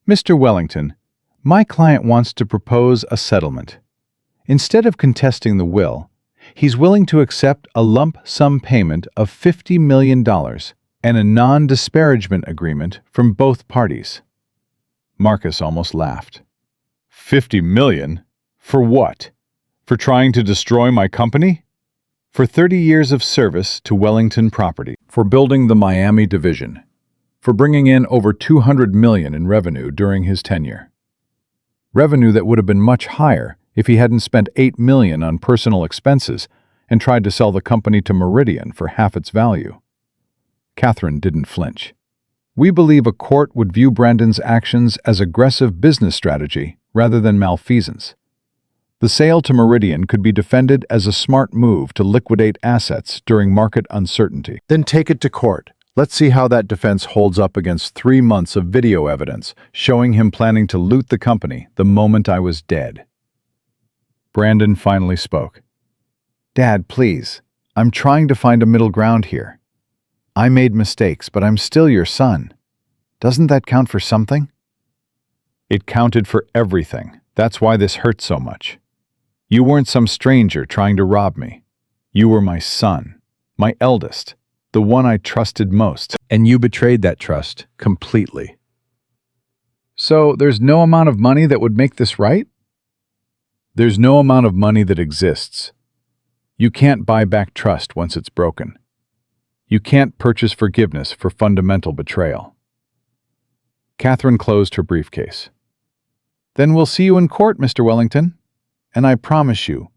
Mr. Wellington, my client wants to propose a settlement. Instead of contesting the will, he's willing to accept a lump sum payment of $50 million and a non-disparagement agreement from both parties. Marcus almost laughed. 50 million? For what? For trying to destroy my company? For 30 years of service to Wellington Property. For building the Miami division. For bringing in over 200 million in revenue during his tenure. Revenue that would have been much higher if he hadn't spent 8 million on personal expenses and tried to sell the company to Meridian for half its value. Catherine didn't flinch. We believe a court would view Brandon's actions as aggressive business strategy rather than malfeasance. The sale to Meridian could be defended as a smart move to liquidate assets during market uncertainty. Then take it to court. Let's see how that defense holds up against 3 months of video evidence showing him planning to loot the company the moment I was dead. Brandon finally spoke. Dad, please. I'm trying to find a middle ground here. I made mistakes, but I'm still your son. Doesn't that count for something? It counted for everything. That's why this hurts so much. You weren't some stranger trying to rob me. You were my son, my eldest, the one I trusted most. And you betrayed that trust completely. So there's no amount of money that would make this right? There's no amount of money that exists. You can't buy back trust once it's broken. You can't purchase forgiveness for fundamental betrayal. Catherine closed her briefcase. Then we'll see you in court, Mr. Wellington. And I promise you,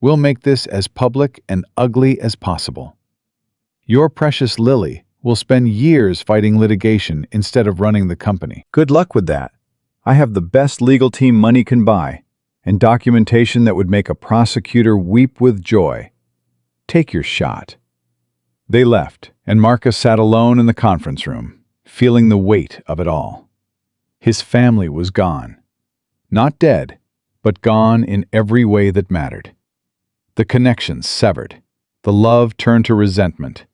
we'll make this as public and ugly as possible. Your precious Lily will spend years fighting litigation instead of running the company. Good luck with that. I have the best legal team money can buy, and documentation that would make a prosecutor weep with joy. Take your shot. They left, and Marcus sat alone in the conference room, feeling the weight of it all. His family was gone. Not dead, but gone in every way that mattered. The connections severed, the love turned to resentment,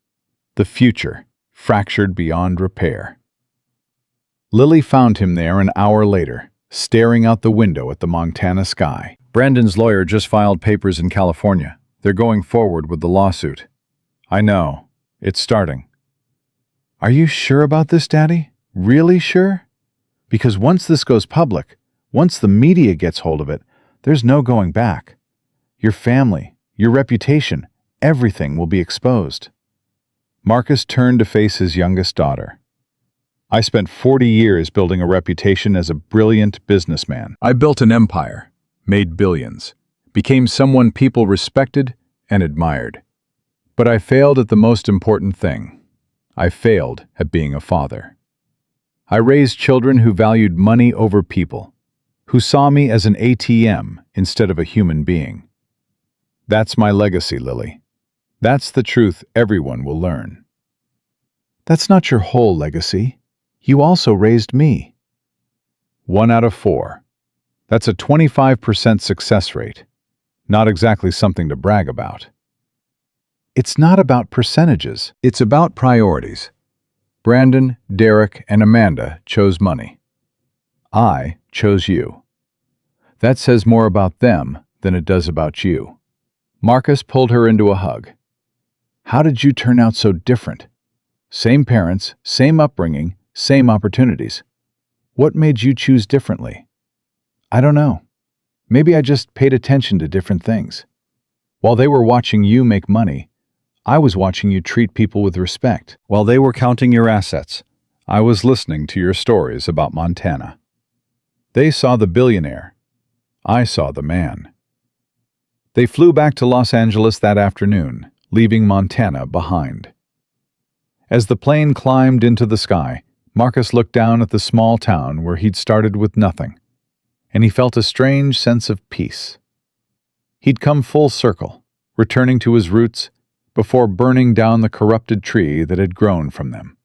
the future fractured beyond repair. Lily found him there an hour later, staring out the window at the Montana sky. Brandon's lawyer just filed papers in California. They're going forward with the lawsuit. I know. It's starting. Are you sure about this, Daddy? Really sure? Because once this goes public, once the media gets hold of it, there's no going back. Your family, your reputation, everything will be exposed. Marcus turned to face his youngest daughter. I spent 40 years building a reputation as a brilliant businessman. I built an empire, made billions, became someone people respected and admired. But I failed at the most important thing. I failed at being a father. I raised children who valued money over people, who saw me as an ATM instead of a human being. That's my legacy, Lily. That's the truth everyone will learn. That's not your whole legacy. You also raised me. 1 out of 4. That's a 25% success rate. Not exactly something to brag about. It's not about percentages. It's about priorities. Brandon, Derek, and Amanda chose money. I chose you. That says more about them than it does about you." Marcus pulled her into a hug. "How did you turn out so different? Same parents, same upbringing, same opportunities. What made you choose differently?" "I don't know. Maybe I just paid attention to different things. While they were watching you make money, I was watching you treat people with respect." While they were counting your assets, I was listening to your stories about Montana. They saw the billionaire. I saw the man. They flew back to Los Angeles that afternoon, leaving Montana behind. As the plane climbed into the sky, Marcus looked down at the small town where he'd started with nothing, and he felt a strange sense of peace. He'd come full circle, returning to his roots before burning down the corrupted tree that had grown from them.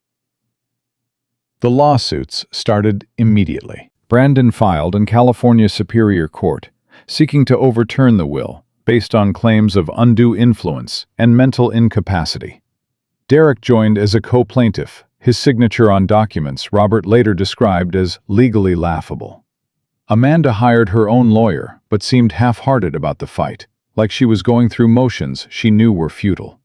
The lawsuits started immediately. Brandon filed in California Superior Court, seeking to overturn the will based on claims of undue influence and mental incapacity. Derek joined as a co-plaintiff, his signature on documents Robert later described as legally laughable. Amanda hired her own lawyer, but seemed half-hearted about the fight, like she was going through motions she knew were futile.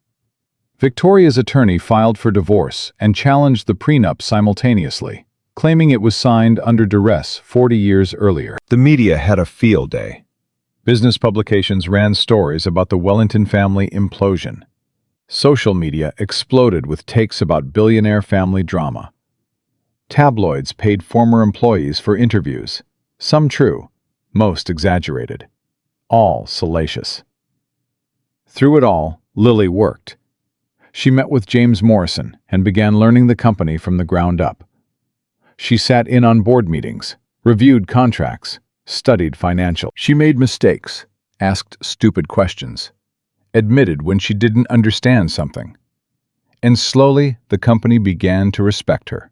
Victoria's attorney filed for divorce and challenged the prenup simultaneously, claiming it was signed under duress 40 years earlier. The media had a field day. Business publications ran stories about the Wellington family implosion. Social media exploded with takes about billionaire family drama. Tabloids paid former employees for interviews, some true, most exaggerated, all salacious. Through it all, Lily worked. She met with James Morrison and began learning the company from the ground up. She sat in on board meetings, reviewed contracts, studied financials. She made mistakes, asked stupid questions, admitted when she didn't understand something. And slowly, the company began to respect her.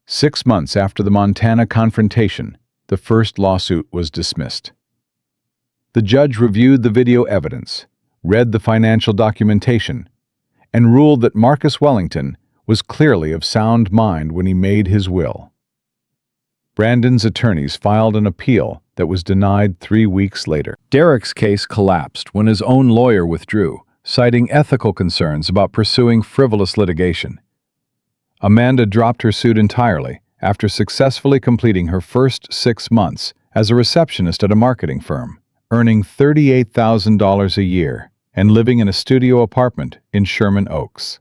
6 months after the Montana confrontation, the first lawsuit was dismissed. The judge reviewed the video evidence, read the financial documentation, and ruled that Marcus Wellington was clearly of sound mind when he made his will. Brandon's attorneys filed an appeal that was denied 3 weeks later. Derek's case collapsed when his own lawyer withdrew, citing ethical concerns about pursuing frivolous litigation. Amanda dropped her suit entirely after successfully completing her first 6 months as a receptionist at a marketing firm, earning $38,000 a year and living in a studio apartment in Sherman Oaks.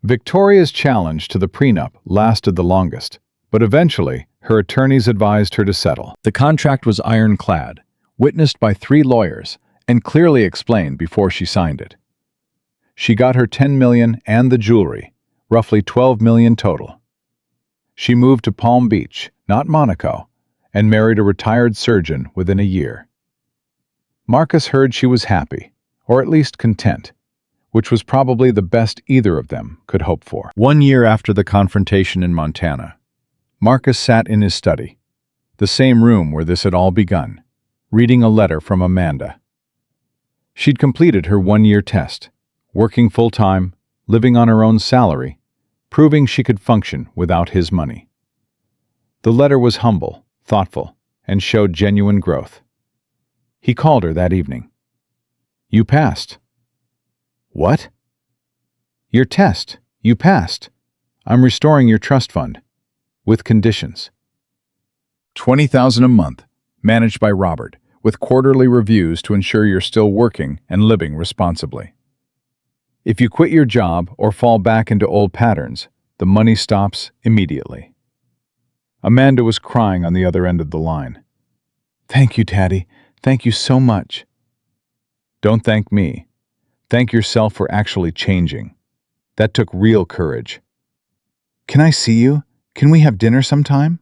Victoria's challenge to the prenup lasted the longest, but eventually her attorneys advised her to settle. The contract was ironclad, witnessed by 3 lawyers, and clearly explained before she signed it. She got her $10 million and the jewelry, roughly $12 million total. She moved to Palm Beach, not Monaco, and married a retired surgeon within a year. Marcus heard she was happy, or at least content, which was probably the best either of them could hope for. 1 year after the confrontation in Montana, Marcus sat in his study, the same room where this had all begun, reading a letter from Amanda. She'd completed her 1-year test, working full-time, living on her own salary, proving she could function without his money. The letter was humble, thoughtful, and showed genuine growth. He called her that evening. "You passed." "What?" "Your test. You passed. I'm restoring your trust fund. With conditions." $20,000 a month, managed by Robert, with quarterly reviews to ensure you're still working and living responsibly. If you quit your job or fall back into old patterns, the money stops immediately. Amanda was crying on the other end of the line. "Thank you, Daddy. Thank you so much." "Don't thank me. Thank yourself for actually changing. That took real courage." "Can I see you? Can we have dinner sometime?"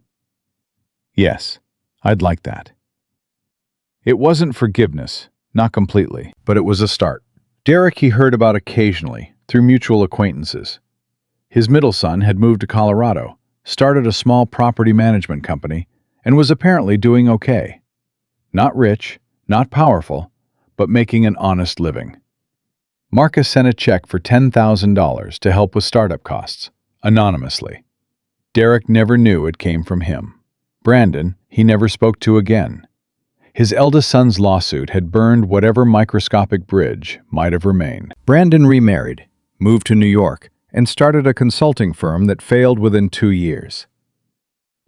"Yes, I'd like that." It wasn't forgiveness, not completely, but it was a start. Derek he heard about occasionally, through mutual acquaintances. His middle son had moved to Colorado, started a small property management company, and was apparently doing okay. Not rich, not powerful, but making an honest living. Marcus sent a check for $10,000 to help with startup costs, anonymously. Derek never knew it came from him. Brandon, he never spoke to again. His eldest son's lawsuit had burned whatever microscopic bridge might have remained. Brandon remarried, moved to New York, and started a consulting firm that failed within 2 years.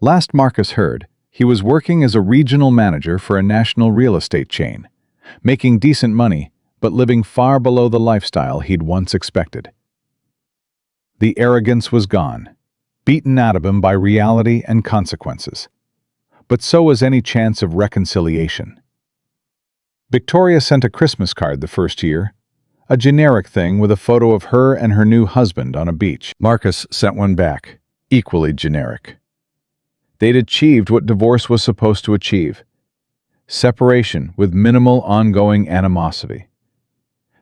Last Marcus heard, he was working as a regional manager for a national real estate chain, making decent money, but living far below the lifestyle he'd once expected. The arrogance was gone, beaten out of him by reality and consequences. But so was any chance of reconciliation. Victoria sent a Christmas card the first year, a generic thing with a photo of her and her new husband on a beach. Marcus sent one back, equally generic. They'd achieved what divorce was supposed to achieve: separation with minimal ongoing animosity.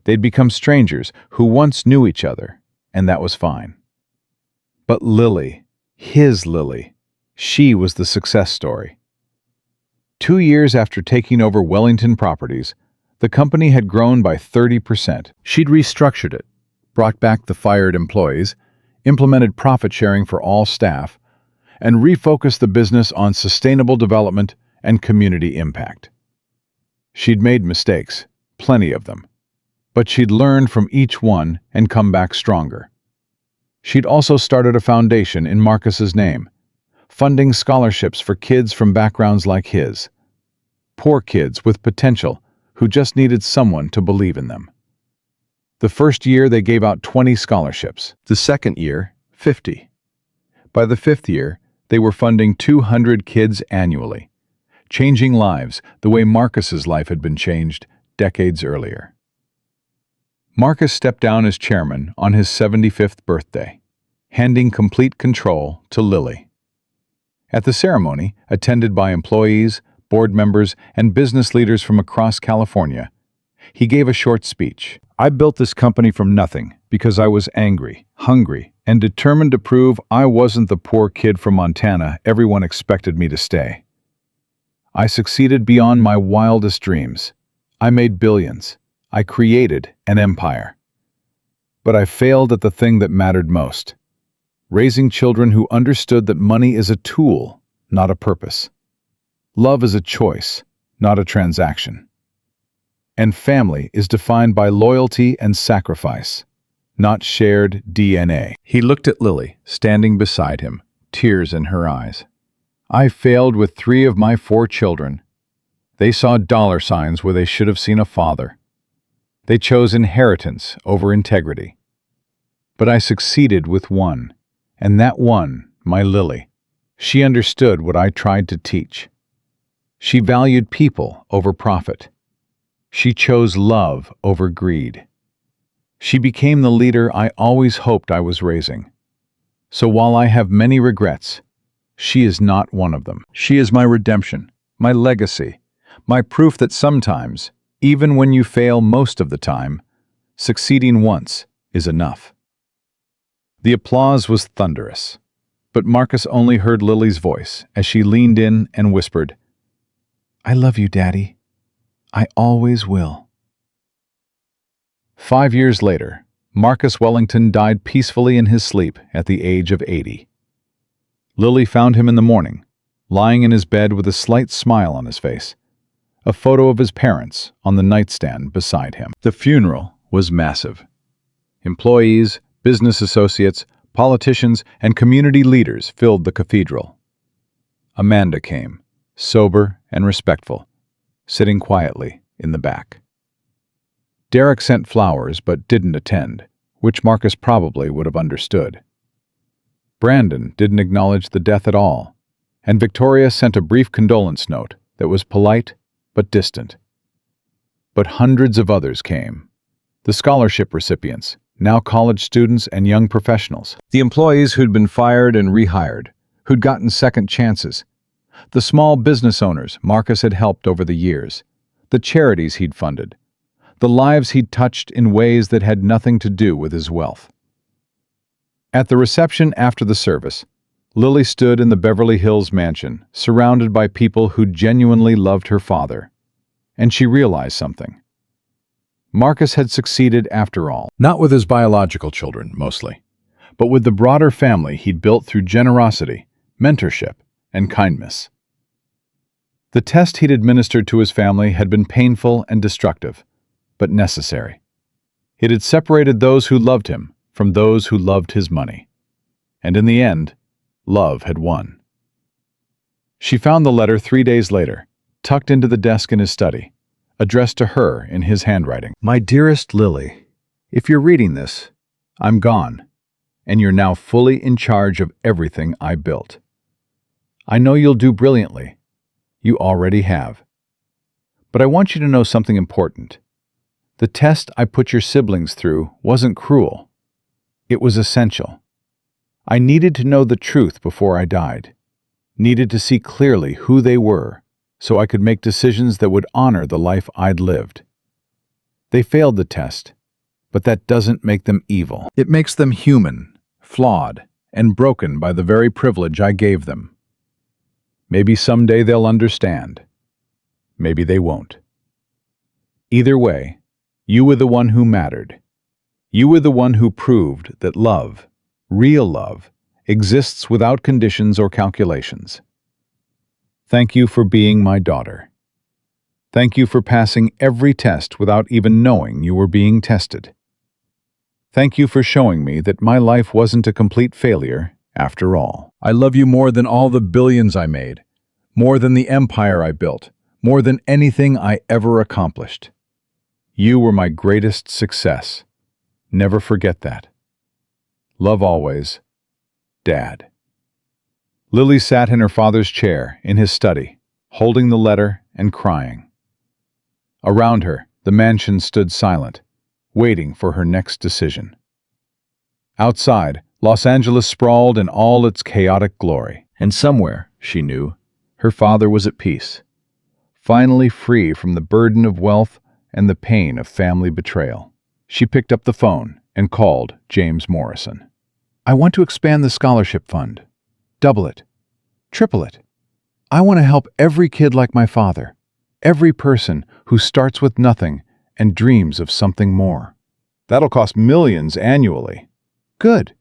They'd become strangers who once knew each other, and that was fine. But Lily, his Lily, she was the success story. 2 years after taking over Wellington Properties, the company had grown by 30%. She'd restructured it, brought back the fired employees, implemented profit sharing for all staff, and refocused the business on sustainable development and community impact. She'd made mistakes, plenty of them, but she'd learned from each one and come back stronger. She'd also started a foundation in Marcus's name, funding scholarships for kids from backgrounds like his. Poor kids with potential who just needed someone to believe in them. The first year they gave out 20 scholarships. The second year, 50. By the 5th year, they were funding 200 kids annually, changing lives the way Marcus's life had been changed decades earlier. Marcus stepped down as chairman on his 75th birthday, handing complete control to Lily. At the ceremony, attended by employees, board members, and business leaders from across California, he gave a short speech. "I built this company from nothing because I was angry, hungry, and determined to prove I wasn't the poor kid from Montana everyone expected me to stay. I succeeded beyond my wildest dreams. I made billions. I created an empire. But I failed at the thing that mattered most: raising children who understood that money is a tool, not a purpose. Love is a choice, not a transaction. And family is defined by loyalty and sacrifice, not shared DNA." He looked at Lily, standing beside him, tears in her eyes. "I failed with 3 of my 4 children. They saw dollar signs where they should have seen a father. They chose inheritance over integrity. But I succeeded with one, and that one, my Lily. She understood what I tried to teach. She valued people over profit. She chose love over greed. She became the leader I always hoped I was raising. So while I have many regrets, she is not one of them. She is my redemption, my legacy, my proof that sometimes, even when you fail most of the time, succeeding once is enough." The applause was thunderous, but Marcus only heard Lily's voice as she leaned in and whispered, "I love you, Daddy. I always will." 5 years later, Marcus Wellington died peacefully in his sleep at the age of 80. Lily found him in the morning, lying in his bed with a slight smile on his face, a photo of his parents on the nightstand beside him. The funeral was massive. Employees, business associates, politicians, and community leaders filled the cathedral. Amanda came, sober and respectful, sitting quietly in the back. Derek sent flowers but didn't attend, which Marcus probably would have understood. Brandon didn't acknowledge the death at all, and Victoria sent a brief condolence note that was polite but distant. But hundreds of others came. The scholarship recipients, now college students and young professionals. The employees who'd been fired and rehired, who'd gotten second chances. The small business owners Marcus had helped over the years. The charities he'd funded. The lives he'd touched in ways that had nothing to do with his wealth. At the reception after the service, Lily stood in the Beverly Hills mansion, surrounded by people who genuinely loved her father, and she realized something. Marcus had succeeded after all, not with his biological children, mostly, but with the broader family he'd built through generosity, mentorship, and kindness. The test he'd administered to his family had been painful and destructive, but necessary. It had separated those who loved him from those who loved his money. And in the end, love had won. She found the letter 3 days later, tucked into the desk in his study, addressed to her in his handwriting. My dearest Lily, if you're reading this, I'm gone, and you're now fully in charge of everything I built. I know you'll do brilliantly. You already have. But I want you to know something important. The test I put your siblings through wasn't cruel. It was essential. I needed to know the truth before I died. Needed to see clearly who they were, so I could make decisions that would honor the life I'd lived. They failed the test, but that doesn't make them evil. It makes them human, flawed, and broken by the very privilege I gave them. Maybe someday they'll understand. Maybe they won't. Either way, you were the one who mattered. You were the one who proved that love, real love, exists without conditions or calculations. Thank you for being my daughter. Thank you for passing every test without even knowing you were being tested. Thank you for showing me that my life wasn't a complete failure after all. I love you more than all the billions I made, more than the empire I built, more than anything I ever accomplished. You were my greatest success. Never forget that. Love always, Dad. Lily sat in her father's chair in his study, holding the letter and crying. Around her, the mansion stood silent, waiting for her next decision. Outside, Los Angeles sprawled in all its chaotic glory, and somewhere, she knew, her father was at peace, finally free from the burden of wealth and the pain of family betrayal. She picked up the phone and called James Morrison. I want to expand the scholarship fund. Double it. Triple it. I want to help every kid like my father. Every person who starts with nothing and dreams of something more. That'll cost millions annually. Good.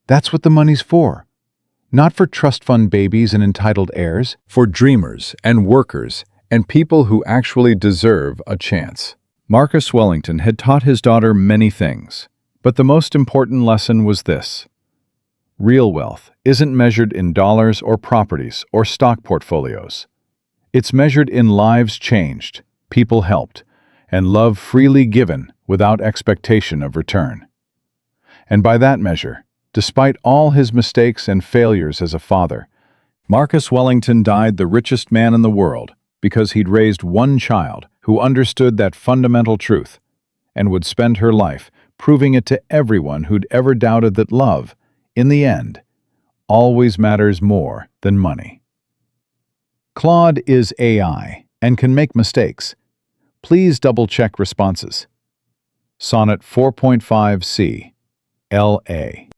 That's what the money's for. Not for trust fund babies and entitled heirs. For dreamers and workers and people who actually deserve a chance. Marcus Wellington had taught his daughter many things, but the most important lesson was this. Real wealth isn't measured in dollars or properties or stock portfolios. It's measured in lives changed, people helped, and love freely given without expectation of return. And by that measure, despite all his mistakes and failures as a father, Marcus Wellington died the richest man in the world because he'd raised one child who understood that fundamental truth and would spend her life proving it to everyone who'd ever doubted that love, in the end, always matters more than money. Claude is AI and can make mistakes. Please double-check responses. Sonnet 4.5c, LA.